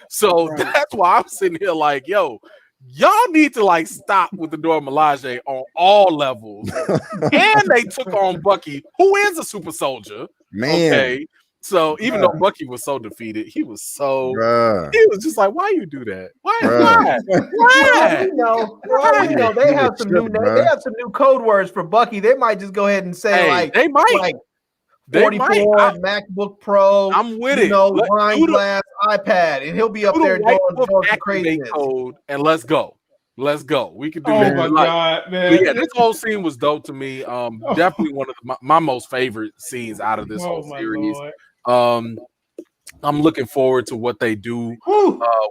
So that's why I'm sitting here like, yo, y'all need to like stop with the Dora Milaje on all levels. And they took on Bucky, who is a super soldier. Man. Okay. So even though Bucky was so defeated, he was just like, why you do that? Why? They have some new code words for Bucky. They might just go ahead and say they might 44 MacBook Pro. I'm with it. Wine glass iPad, and he'll be up there doing some craziness. Code and let's go. We can do that. Oh my God, man! Yeah, this whole scene was dope to me. Definitely one of my most favorite scenes out of this whole series. I'm looking forward to what they do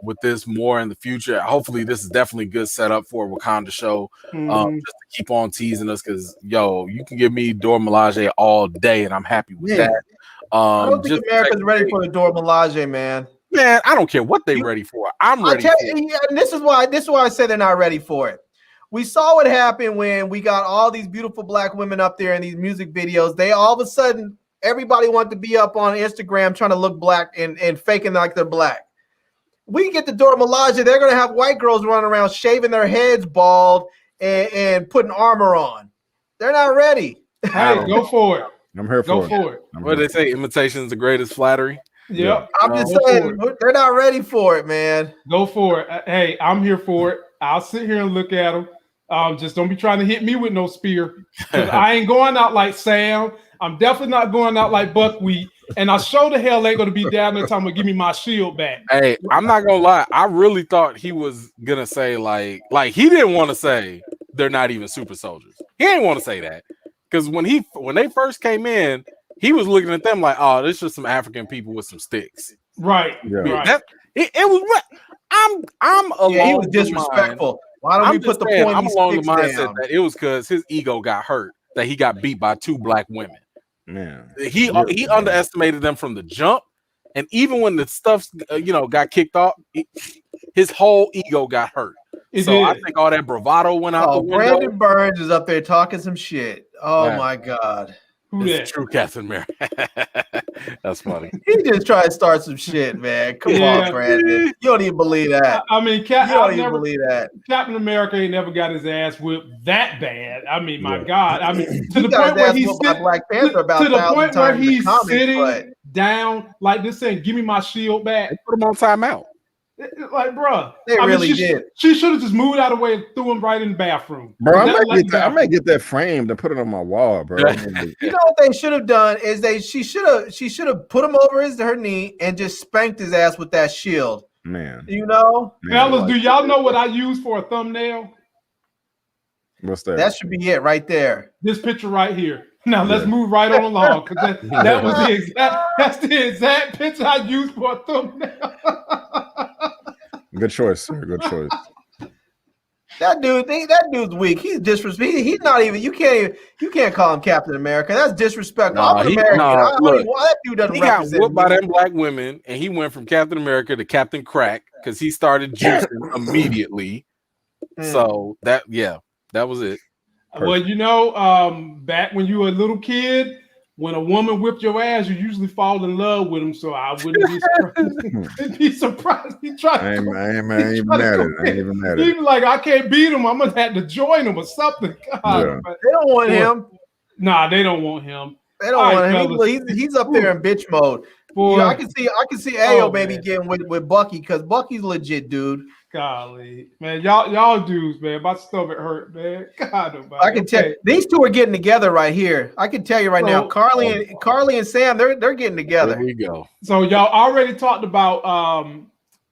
with this more in the future. Hopefully, this is definitely good setup for a Wakanda show. Just to keep on teasing us, because you can give me Dora Milaje all day, and I'm happy with that. I don't think America's ready for the Dora Milaje, man. Man, I don't care what they're ready for. I'm ready. And this is why I say they're not ready for it. We saw what happened when we got all these beautiful black women up there in these music videos. They all of a sudden, everybody wanted to be up on Instagram trying to look black and faking like they're black. We get the Dora Milaje, they're going to have white girls running around shaving their heads bald and putting armor on. They're not ready. Hey, go for it. I'm here for it. What do they say? Imitation is the greatest flattery. Yeah. I'm just saying, they're not ready for it, man. Go for it. Hey, I'm here for it. I'll sit here and look at them. Just don't be trying to hit me with no spear. I ain't going out like Sam. I'm definitely not going out like Buckwheat. And I sure the hell ain't going to be down there time to give me my shield back. Hey, I'm not going to lie. I really thought he was going to say like he didn't want to say they're not even super soldiers. He didn't want to say that. Because when they first came in, he was looking at them like, oh, this is just some African people with some sticks. Right. Yeah. Right. It was what I'm alone. He was disrespectful. Why don't we put the point? I'm along the mindset that it was because his ego got hurt, that he got beat by 2 black women. Man, He underestimated them from the jump, and even when the stuff got kicked off, his whole ego got hurt. I think all that bravado went out the window. Brandon Burns is up there talking some shit. Oh my God. It's true Captain America. That's funny. He just tried to start some shit, man. Come on, Brandon. You don't even believe that. I mean, you don't even believe that. Captain America ain't never got his ass whipped that bad. I mean, my God. I mean, to the point where he's Black Panther about to the point where he's sitting but... down like this, saying, "Give me my shield back." They put him on timeout. Like, bro, they really did. She should have just moved out of the way and threw him right in the bathroom. Bro, I might get that framed and put it on my wall, bro. You know what they should have done is she should have put him over her knee and just spanked his ass with that shield. Man, fellas, do y'all know what I use for a thumbnail? What's that? That should be it right there. This picture right here. Now let's move right on along, because that was that's the exact picture I used for a thumbnail. Good choice, sir. Good choice. That dude's weak. He's disrespectful. He's not even. You can't call him Captain America. That's disrespectful. I'm an American. That dude doesn't. He got whooped by them black women, and he went from Captain America to Captain Crack because he started juicing immediately. So that was it. Perfect. Well, back when you were a little kid, when a woman whipped your ass, you usually fall in love with him. So I wouldn't be surprised. He tried. I ain't even mad at it. He was like, I can't beat him. I'm gonna have to join him or something. God, they don't want him. Nah, they don't want him. They don't want him. He's up there in bitch mode. I can see Ayo baby getting with Bucky because Bucky's legit, dude. Golly, man, y'all dudes, man, my stomach hurt, man. God, I can tell these two are getting together right here. I can tell you right now, Carly and Sam, they're getting together. There we go. So y'all already talked about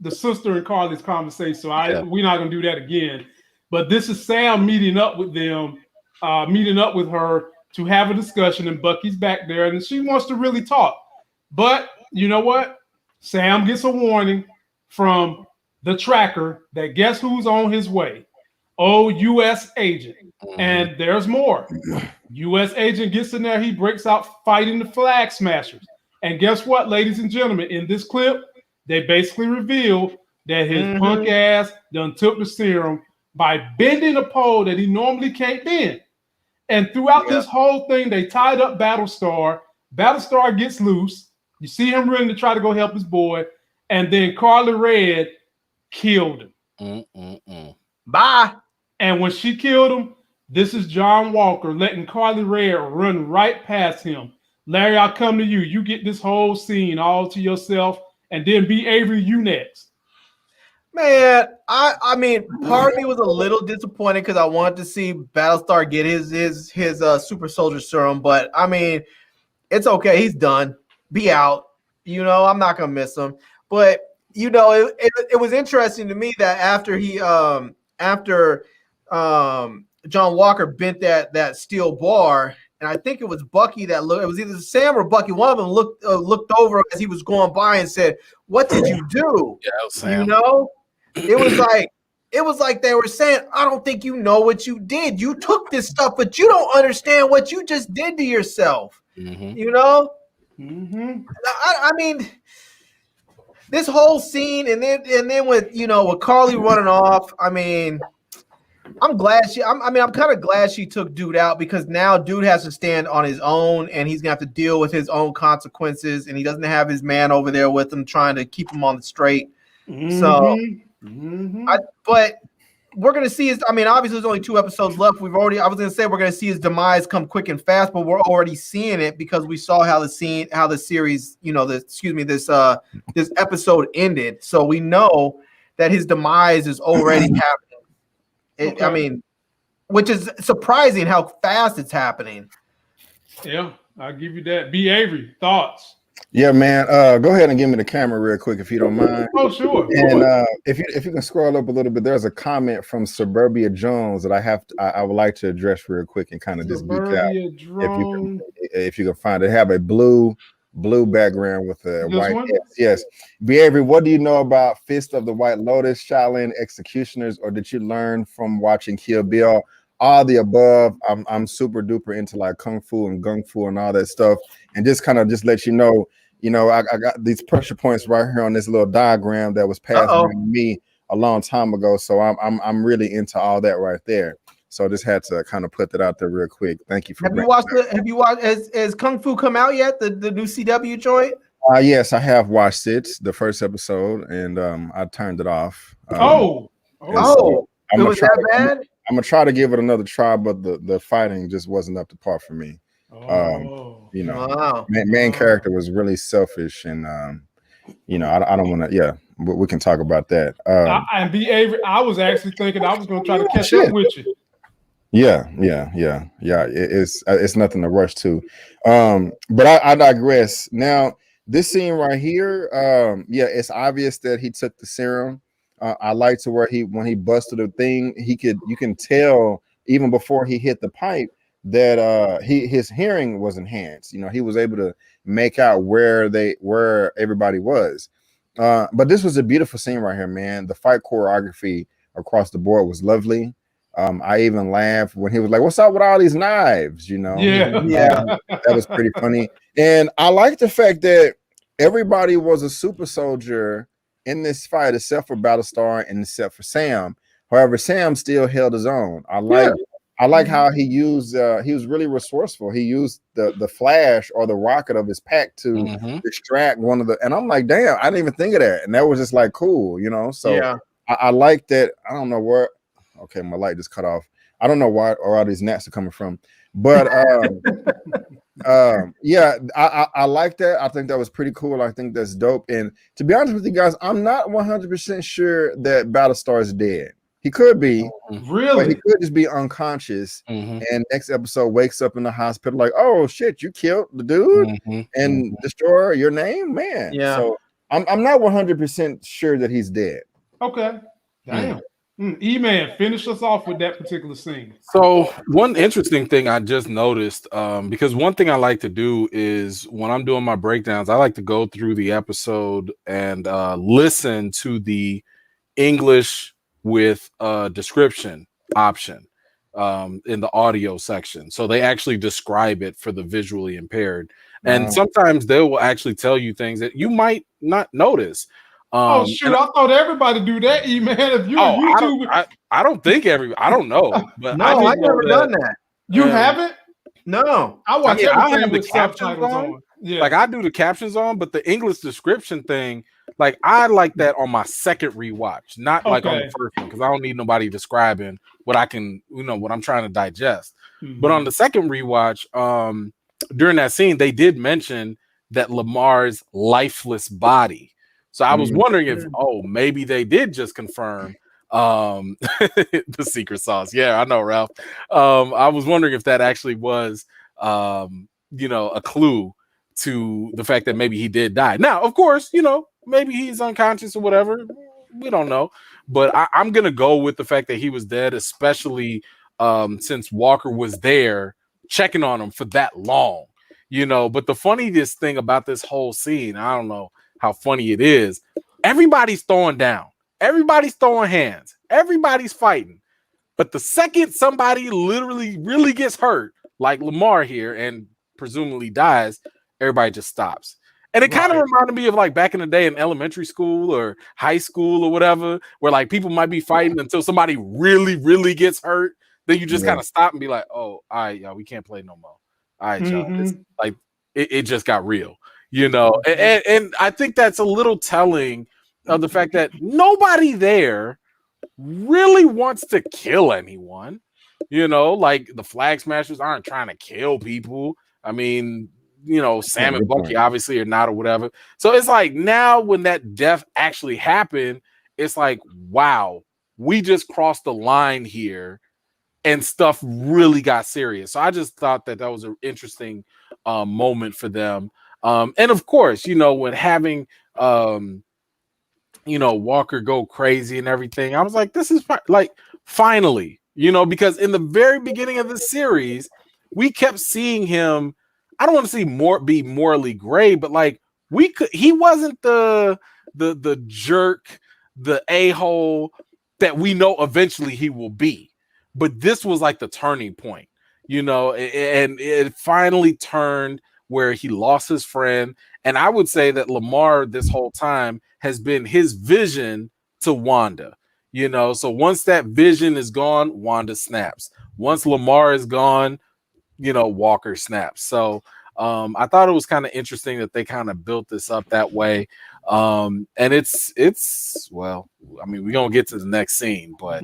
the sister and Carly's conversation, so we're not gonna do that again. But this is Sam meeting up with them, meeting up with her to have a discussion, and Bucky's back there, and she wants to really talk. But you know what? Sam gets a warning from the tracker that guess who's on his way? U.S. agent. And there's more. U.S. agent gets in there. He breaks out fighting the Flag Smashers. And guess what, ladies and gentlemen? In this clip, they basically reveal that his punk ass done took the serum by bending a pole that he normally can't bend. And throughout this whole thing, they tied up Battlestar. Battlestar gets loose. You see him running to try to go help his boy. And then Carly Red killed him. Bye. And when she killed him, this is John Walker letting Carly Red run right past him. Larry, I'll come to you. You get this whole scene all to yourself, and then be Avery, you next. Man, I mean, part of me was a little disappointed because I wanted to see Battlestar get his Super Soldier Serum, but I mean, it's okay. He's done. Be out. I'm not gonna miss him, but. It was interesting to me that after John Walker bent that steel bar, and I think it was Bucky that looked. It was either Sam or Bucky. One of them looked over as he was going by and said, "What did you do?" Yeah, it was Sam. It was like they were saying, "I don't think you know what you did. You took this stuff, but you don't understand what you just did to yourself." I mean. This whole scene, and then with Carly running off. I mean, I'm glad I'm kind of glad she took dude out because now dude has to stand on his own, and he's gonna have to deal with his own consequences, and he doesn't have his man over there with him trying to keep him on the straight. But we're gonna see his. I mean, obviously, there's only 2 episodes left. I was gonna say we're gonna see his demise come quick and fast, but we're already seeing it because we saw how the series, this episode ended. So we know that his demise is already happening. I mean, which is surprising how fast it's happening. Yeah, I'll give you that. B. Avery, thoughts? Yeah, man. Go ahead and give me the camera real quick if you don't mind. Oh, sure. And if you can scroll up a little bit, there's a comment from Suburbia Jones that I would like to address real quick and kind of just geek out. If you can find it, have a blue blue background with a This white one? Yes. Avery, what do you know about Fist of the White Lotus, Shaolin Executioners, or did you learn from watching Kill Bill? All the above. I'm super duper into like kung fu and gung fu and all that stuff, and just kind of just let you know, I got these pressure points right here on this little diagram that was passed down to me a long time ago. So I'm really into all that right there. So I just had to kind of put that out there real quick. Thank you for. Have you watched? Has Kung Fu come out yet? The new CW joint? Yes, I have watched it, the first episode, and I turned it off. It was that bad? I'm gonna try to give it another try, but the fighting just wasn't up to par for me. Main character was really selfish, and I don't want to. Yeah, but we can talk about that. I was actually thinking I was gonna try to catch up with you. Yeah. It's nothing to rush to. But I digress. Now, this scene right here, it's obvious that he took the serum. I like to where when he busted the thing, you can tell even before he hit the pipe that his hearing was enhanced. He was able to make out where everybody was. But this was a beautiful scene right here, man. The fight choreography across the board was lovely. I even laughed when he was like, "What's up with all these knives?" That was pretty funny. And I like the fact that everybody was a super soldier in this fight except for Battlestar and except for Sam. However, Sam still held his own. I like how he used he was really resourceful. He used the flash or the rocket of his pack to distract one of the, and I'm like, damn, I didn't even think of that. And that was just like cool, so I like that. I don't know where. Okay, my light just cut off. I don't know why or all these gnats are coming from, but I like that. I think that was pretty cool. I think that's dope. And to be honest with you guys, I'm not 100% sure that Battlestar is dead. He could be, really. But he could just be unconscious. And next episode wakes up in the hospital like, oh shit, you killed the dude and destroy your name, man. Yeah. So I'm not 100% sure that he's dead. Okay. Damn. E-Man, finish us off with that particular scene. So one interesting thing I just noticed, because one thing I like to do is when I'm doing my breakdowns, I like to go through the episode and listen to the English with description option in the audio section. So they actually describe it for the visually impaired. And sometimes they will actually tell you things that you might not notice. I thought everybody do that, E-Man. If you're a YouTuber, I don't think I don't know, but no, I've never done that. You haven't? No, I watch everything with captions on. Yeah, like I do the captions on, but the English description thing, like I like that on my second rewatch, not like on the first one, because I don't need nobody describing what I can, what I'm trying to digest. But on the second rewatch, during that scene, they did mention that Lamar's lifeless body. So I was wondering if, maybe they did just confirm the secret sauce. Yeah, I know, Ralph. I was wondering if that actually was, a clue to the fact that maybe he did die. Now, of course, maybe he's unconscious or whatever. We don't know. But I'm going to go with the fact that he was dead, especially since Walker was there checking on him for that long. But the funniest thing about this whole scene, I don't know how funny it is, everybody's throwing down, everybody's throwing hands, everybody's fighting. But the second somebody literally really gets hurt, like Lamar here, and presumably dies, everybody just stops. And it kind of reminded me of like back in the day in elementary school or high school or whatever, where like people might be fighting until somebody really, really gets hurt. Then you just kind of stop and be like, oh, all right, y'all, we can't play no more. All right, y'all. It's like it just got real. And I think that's a little telling of the fact that nobody there really wants to kill anyone. Like the Flag Smashers aren't trying to kill people. I mean, Sam and Bucky obviously are not or whatever. So it's like now when that death actually happened, it's like, wow, we just crossed the line here and stuff really got serious. So I just thought that was an interesting moment for them. And of course, when having, Walker go crazy and everything, I was like, this is like finally, because in the very beginning of the series, we kept seeing him, I don't want to see be morally gray, but like he wasn't the jerk, the a-hole that we know eventually he will be. But this was like the turning point, you know, and it finally turned where he lost his friend. And I would say that Lamar this whole time has been his vision to Wanda, you know. So once that vision is gone, Wanda snaps. Once Lamar is gone, you know, Walker snaps. So I thought it was kind of interesting that they kind of built this up that way. And it's well, I mean, we're gonna get to the next scene, but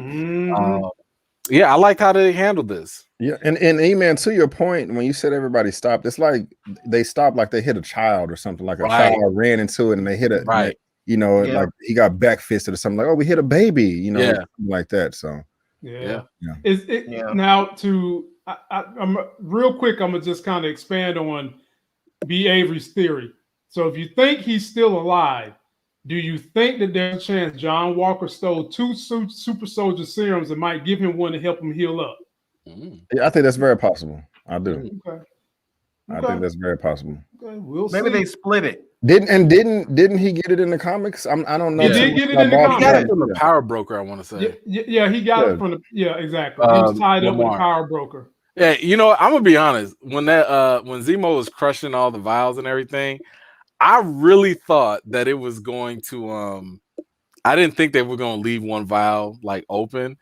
yeah, I like how they handled this. Yeah, and E-Man, to your point, when you said everybody stopped, it's like they stopped like they hit a child or something, like a child ran into it and they hit it, right? You know, like he got back fisted or something, like, oh, we hit a baby, you know, something like that. So now I'm real quick, I'm gonna just kind of expand on B. Avery's theory. So if you think he's still alive, do you think that there's a chance John Walker stole 2 Super Soldier Serums and might give him one to help him heal up? Yeah, I think that's very possible. I do. Okay. I think that's very possible. Okay, we'll Maybe see. they split it. Didn't he get it in the comics? I don't know. He did get it in the comics. He got it from the Power Broker, I want to say. Yeah, he got it from the exactly. He was tied up with the Power Broker. Yeah, you know, I'm gonna be honest. When Zemo was crushing all the vials and everything, I really thought that it was going to I didn't think they were gonna leave one vial like open.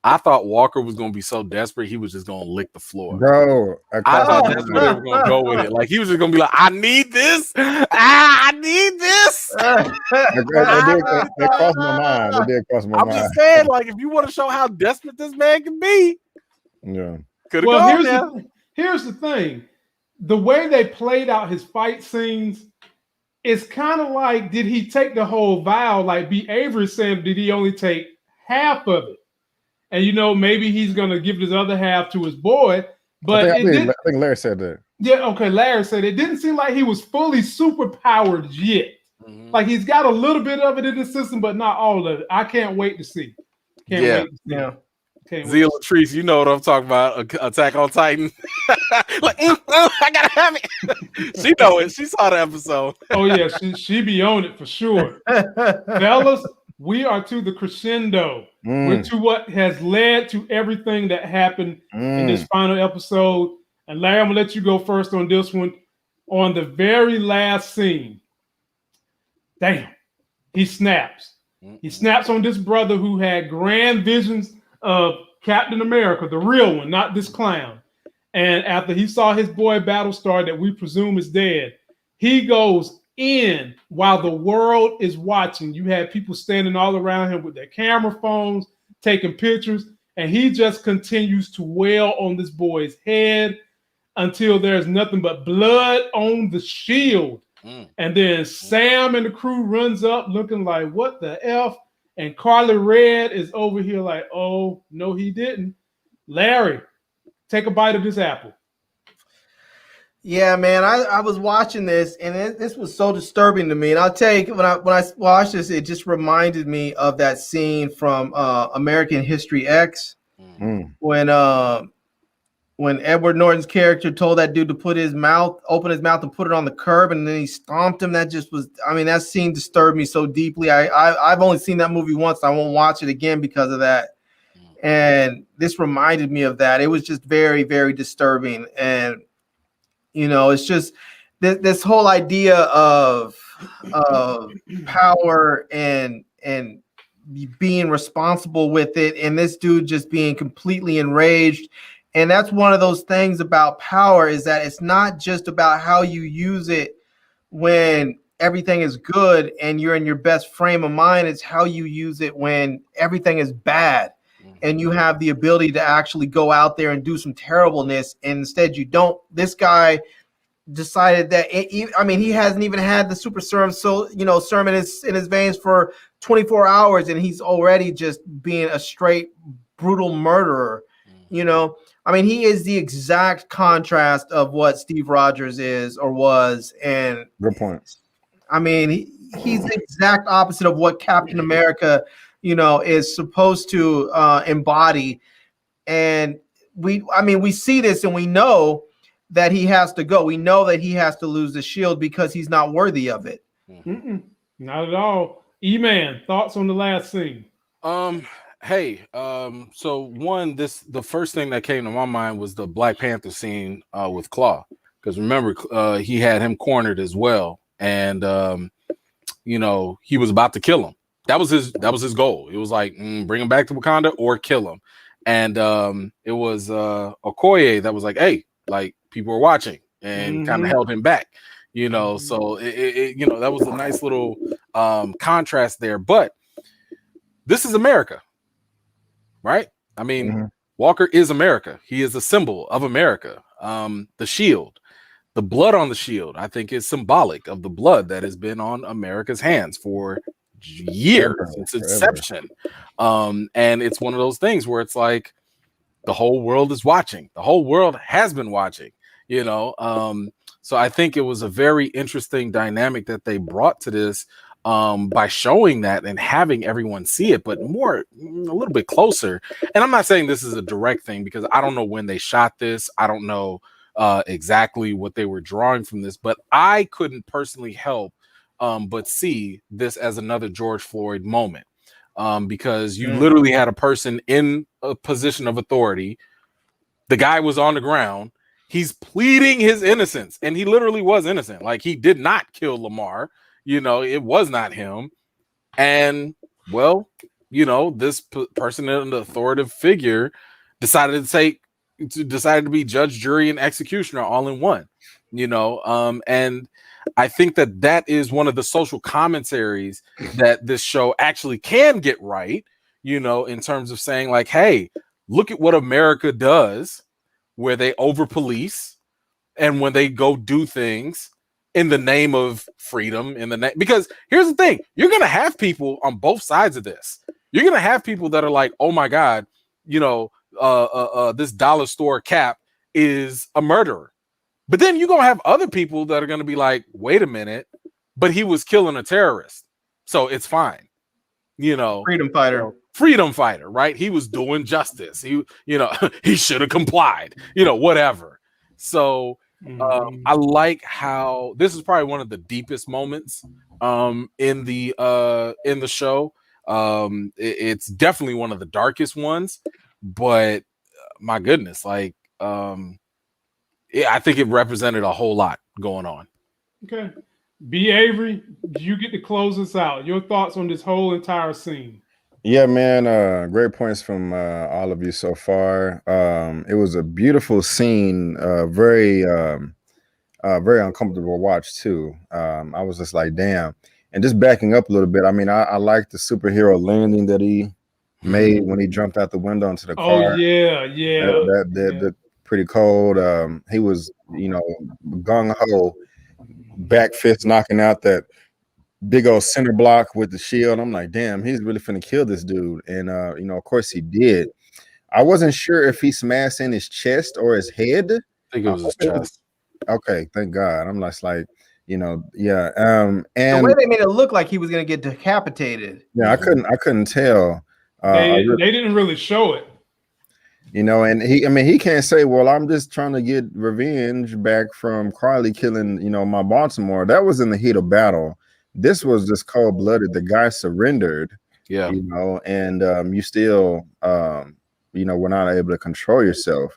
I thought Walker was gonna be so desperate he was just gonna lick the floor. Bro, I thought that's where they were gonna go with it. Like he was just gonna be like, I need this. I need this. That crossed my mind. It did cross my mind. I'm just saying, like, if you want to show how desperate this man can be, here's the thing. The way they played out his fight scenes, it's kind of like, did he take the whole vial? Like B. Avery said, did he only take half of it? And you know, maybe he's gonna give his other half to his boy. But I think Larry said that. Yeah, okay. Larry said it didn't seem like he was fully super powered yet. Like he's got a little bit of it in the system, but not all of it. I can't wait to see. Can't wait to see. Zia Latrice, you know what I'm talking about. Attack on Titan. Like, I gotta have it. She know it. She saw the episode. Oh yeah, she be on it for sure. Fellas, we are to the crescendo. We're to what has led to everything that happened in this final episode. And Larry, I'm gonna let you go first on this one. On the very last scene, damn, he snaps. He snaps on this brother who had grand visions of Captain America, the real one, not this clown. And after he saw his boy Battlestar, that we presume is dead, he goes in while the world is watching. You had people standing all around him with their camera phones, taking pictures, and he just continues to wail on this boy's head until there's nothing but blood on the shield. And then Sam and the crew runs up looking like, what the F? And Carly Red is over here like, oh, no, he didn't. Larry, take a bite of this apple. Yeah, man, I was watching this, and this was so disturbing to me. And I'll tell you, when I watched this, it just reminded me of that scene from American History X, when Edward Norton's character told that dude to open his mouth and put it on the curb, and then he stomped him. That just was, I mean, that scene disturbed me so deeply. I've only seen that movie once. I won't watch it again because of that. And this reminded me of that. It was just very, very disturbing. And you know, it's just this whole idea of power and being responsible with it, and this dude just being completely enraged. And that's one of those things about power, is that it's not just about how you use it when everything is good and you're in your best frame of mind. It's how you use it when everything is bad and you have the ability to actually go out there and do some terribleness. And instead you don't. This guy decided that, he hasn't even had the super serum, serum in his veins for 24 hours, and he's already just being a straight brutal murderer. You know, I mean, he is the exact contrast of what Steve Rogers is or was. And good point. I mean, he's the exact opposite of what Captain America, is supposed to embody. And we see this, and we know that he has to go. We know that he has to lose the shield because he's not worthy of it. Not at all. E-Man, thoughts on the last scene? So one, the first thing that came to my mind was the Black Panther scene with Claw, because remember he had him cornered as well, and he was about to kill him. That was his goal. It was like bring him back to Wakanda or kill him, and it was Okoye that was like, hey, like people are watching, and kind of held him back. So that was a nice little contrast there, but this is America, right? I mean, Walker is America. He is a symbol of America. The shield, the blood on the shield, I think is symbolic of the blood that has been on America's hands for years since inception. And it's one of those things where it's like the whole world is watching. The whole world has been watching, So I think it was a very interesting dynamic that they brought to this by showing that and having everyone see it, but a little bit closer. And I'm not saying this is a direct thing because I don't know when they shot this. I don't know exactly what they were drawing from this, but I couldn't personally help but see this as another George Floyd moment because you literally had a person in a position of authority. The guy was on the ground. He's pleading his innocence, and he literally was innocent. Like, he did not kill Lamar. It was not him. And, well, this person in the authoritative figure decided to be judge, jury, and executioner all in one. And I think that is one of the social commentaries that this show actually can get right, in terms of saying like, hey, look at what America does, where they over police and when they go do things in the name of freedom, because here's the thing, you're going to have people on both sides of this. You're going to have people that are like, oh my God, this dollar store Cap is a murderer. But then you're going to have other people that are going to be like, wait a minute, but he was killing a terrorist, so it's fine. Freedom fighter, right? He was doing justice. He should have complied, whatever. So I like how this is probably one of the deepest moments in the show. It's definitely one of the darkest ones, but my goodness, like I think it represented a whole lot going on. Okay. B. Avery, you get to close us out. Your thoughts on this whole entire scene? Yeah, man. Great points from all of you so far. It was a beautiful scene. Very uncomfortable watch too. I was just like, damn. And just backing up a little bit. I mean, I like the superhero landing that he made when he jumped out the window into the car. Oh yeah. That pretty cold. He was, gung ho, back fist knocking out that big old center block with the shield. I'm like, damn, he's really finna kill this dude. And of course he did. I wasn't sure if he smashed in his chest or his head. I think it was his chest. Okay, thank God. I'm just like, yeah. And the way they made it look like he was gonna get decapitated. Yeah, I couldn't tell. They didn't really show it. And he can't say, well, I'm just trying to get revenge back from Carly killing, my Baltimore. That was in the heat of battle. This was just cold-blooded. The guy surrendered, and you still, were not able to control yourself.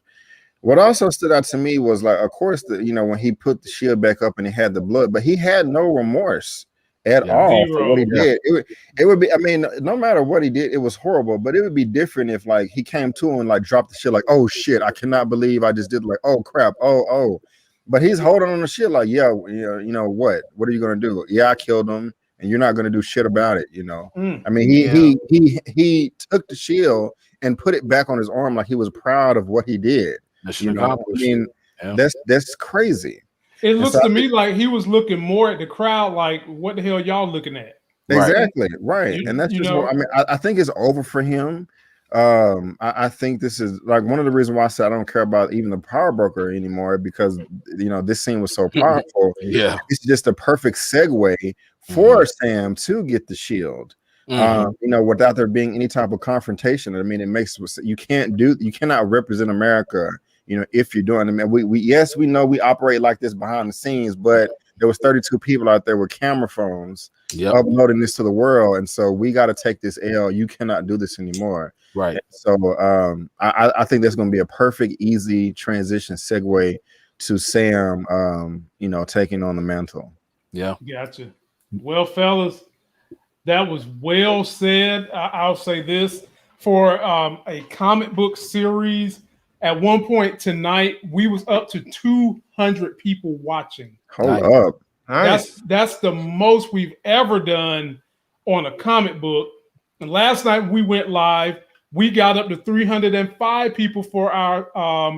What also stood out to me was, like, of course, when he put the shield back up and he had the blood, but he had no remorse at all for what he did. It would be, I mean, no matter what he did, it was horrible, but it would be different if, like, he came to and, like, dropped the shit, like, oh shit, I cannot believe I just did, like, oh crap, oh. But he's holding on to shit like, yeah, what are you gonna do? Yeah, I killed him, and you're not gonna do shit about it, I mean, he took the shield and put it back on his arm like he was proud of what he did. I mean, that's crazy. It looks to me like he was looking more at the crowd, like, what the hell y'all looking at? Exactly, right. And that's just what I mean. I think it's over for him. I think this is like one of the reasons why I said I don't care about even the power broker anymore, because this scene was so powerful. It's just a perfect segue for Sam to get the shield. Without there being any type of confrontation. I mean, it makes you cannot represent America if you're doing it. And we know we operate like this behind the scenes, but there was 32 people out there with camera phones uploading this to the world, and so we got to take this L. You cannot do this anymore. Right. And so I think that's going to be a perfect, easy transition segue to Sam, taking on the mantle. Yeah. Gotcha. Well, fellas, that was well said. I'll say this for a comic book series. At one point tonight, we was up to 200 people watching. Hold up. Nice. That's the most we've ever done on a comic book. And last night we went live. We got up to 305 people for our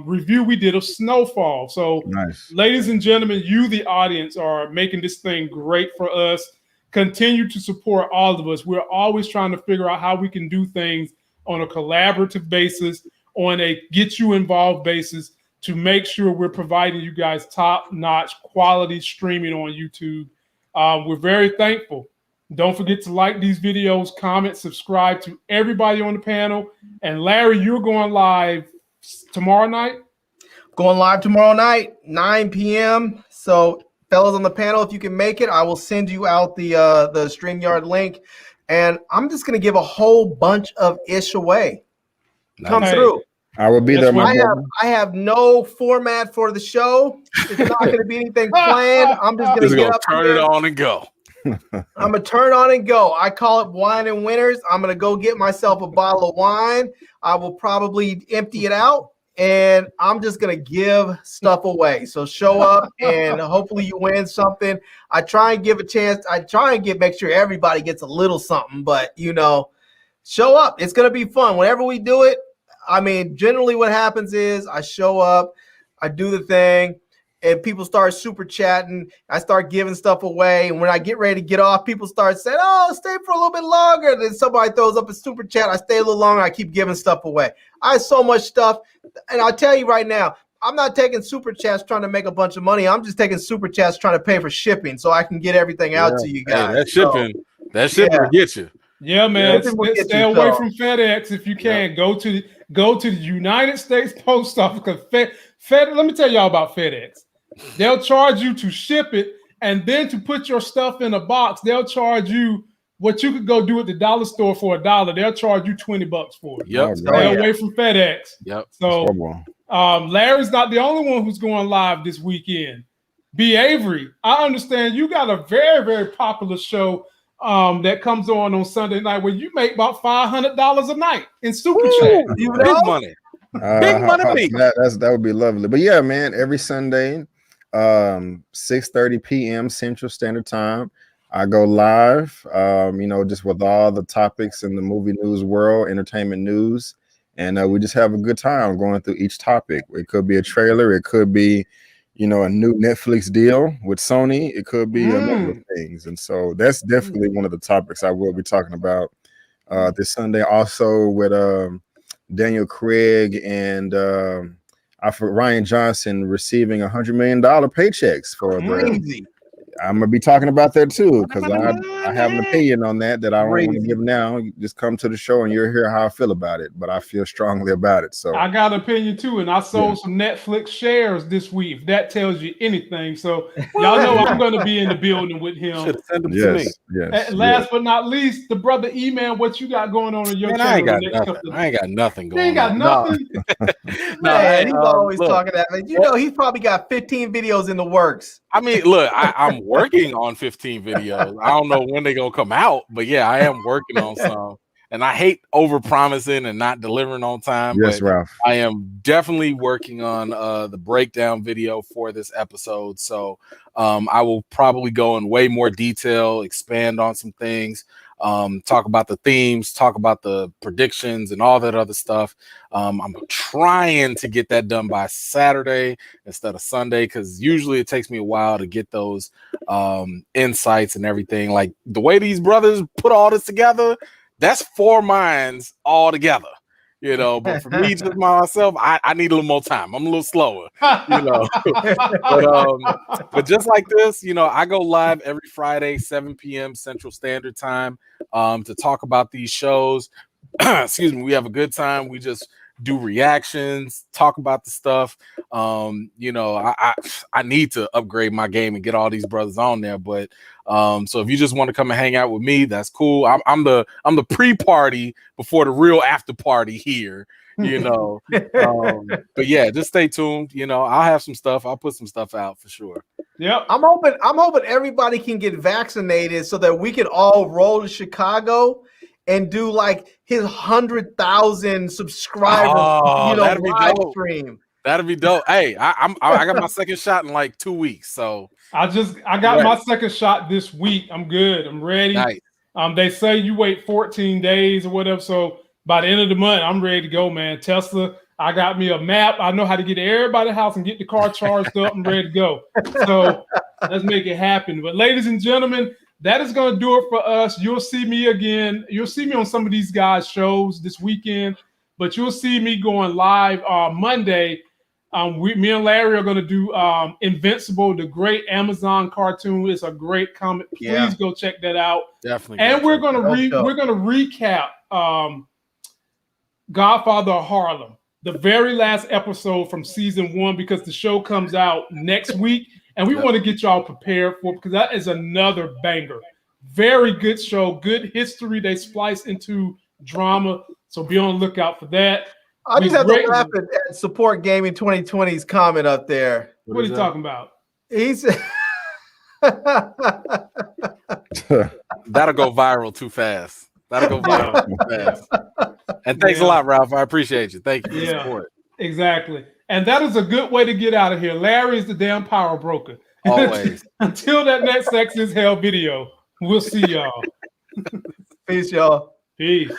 review we did of Snowfall. So, nice. Ladies and gentlemen, you, the audience, are making this thing great for us. Continue to support all of us. We're always trying to figure out how we can do things on a collaborative basis, on a get you involved basis, to make sure we're providing you guys top-notch quality streaming on YouTube. We're very thankful. Don't forget to like these videos, comment, subscribe to everybody on the panel. And Larry, you're going live tomorrow night? Going live tomorrow night, 9 p.m. So, fellas on the panel, if you can make it, I will send you out the StreamYard link. And I'm just going to give a whole bunch of ish away. Come through. I will be there. I have no format for the show. It's not going to be anything planned. I'm just going to get up, turn it on and go. I'm going to turn on and go. I call it Wine and Winters. I'm going to go get myself a bottle of wine. I will probably empty it out, and I'm just going to give stuff away. So show up, and hopefully you win something. I try and give a chance. I try and make sure everybody gets a little something, but, show up. It's going to be fun. Whenever we do it, generally what happens is I show up, I do the thing, and people start super chatting. I start giving stuff away. And when I get ready to get off, people start saying, oh, stay for a little bit longer. Then somebody throws up a super chat. I stay a little longer. I keep giving stuff away. I have so much stuff. And I'll tell you right now, I'm not taking super chats trying to make a bunch of money. I'm just taking super chats trying to pay for shipping so I can get everything out to you guys. Hey, that shipping will get you. Yeah, man. Stay away from FedEx if you can. Go to the United States Post Office, because let me tell y'all about FedEx. They'll charge you to ship it, and then to put your stuff in a box, they'll charge you what you could go do at the dollar store for $1. They'll charge you $20 for it. Yep. Stay away from FedEx. Yep. So Larry's not the only one who's going live this weekend. B. Avery, I understand you got a very, very popular show that comes on Sunday night where you make about $500 a night in super chat. Big money. Big money. That would be lovely. But yeah, man, every Sunday, 6:30 p.m. Central Standard Time, I go live, just with all the topics in the movie news world, entertainment news, and we just have a good time going through each topic. It could be a trailer, it could be a new Netflix deal with Sony, it could be a number of things. And so that's definitely one of the topics I will be talking about this Sunday, also with Daniel Craig and Ryan Johnson receiving $100 million paychecks for the. I'm gonna be talking about that too, because I have an opinion on that I don't want to give now. You just come to the show and you'll hear how I feel about it, but I feel strongly about it. So I got an opinion too, and I sold some Netflix shares this week, if that tells you anything. So y'all know I'm going to be in the building with him. Send them to me. Yes. Last but not least, the brother E-Man, what you got going on in your channel? I ain't got nothing going on. You ain't got nothing? Man, he's always talking that. He's probably got 15 videos in the works. Look, I'm working on 15 videos. I don't know when they're gonna come out, but yeah, I am working on some. And I hate over promising and not delivering on time. Yes, but Ralph. I am definitely working on the breakdown video for this episode. So I will probably go in way more detail, expand on some things, talk about the themes, talk about the predictions and all that other stuff. I'm trying to get that done by Saturday instead of Sunday, because usually it takes me a while to get those insights and everything. Like the way these brothers put all this together, that's 4 minds all together, but for me, just myself, I need a little more time. I'm a little slower, but just like this, I go live every Friday, 7 p.m. Central Standard Time, to talk about these shows. Excuse me. We have a good time. We just do reactions, talk about the stuff. You know, I need to upgrade my game and get all these brothers on there. But so if you just want to come and hang out with me, that's cool. I'm the pre-party before the real after party here. You know, but yeah, just stay tuned. You know, I'll have some stuff. I'll put some stuff out for sure. Yep. I'm hoping everybody can get vaccinated so that we can all roll to Chicago and do like his 100,000 subscriber live stream. That'd be dope. Hey, I got my second shot in like 2 weeks. So I got my second shot this week. I'm good. I'm ready. Nice. They say you wait 14 days or whatever. So by the end of the month, I'm ready to go, man. Tesla, I got me a map. I know how to get to everybody's house and get the car charged up. I'm ready to go. So let's make it happen. But ladies and gentlemen, that is going to do it for us. You'll see me again. You'll see me on some of these guys' shows this weekend, but you'll see me going live Monday. Me and Larry are going to do Invincible, the great Amazon cartoon. It's a great comic. Please go check that out. Definitely. And we're going to recap Godfather of Harlem, the very last episode from season 1, because the show comes out next week, and we want to get y'all prepared for it because that is another banger. Very good show, good history. They splice into drama, so be on the lookout for that. I just have to laugh at Support Gaming 2020's comment up there. What are you talking about? He said that'll go viral too fast. That'll go viral too fast. And thanks a lot, Ralph. I appreciate you. Thank you for the support. Exactly. And that is a good way to get out of here. Larry is the damn power broker. Always. Until that next Sex is Hell video, we'll see y'all. Peace, y'all. Peace.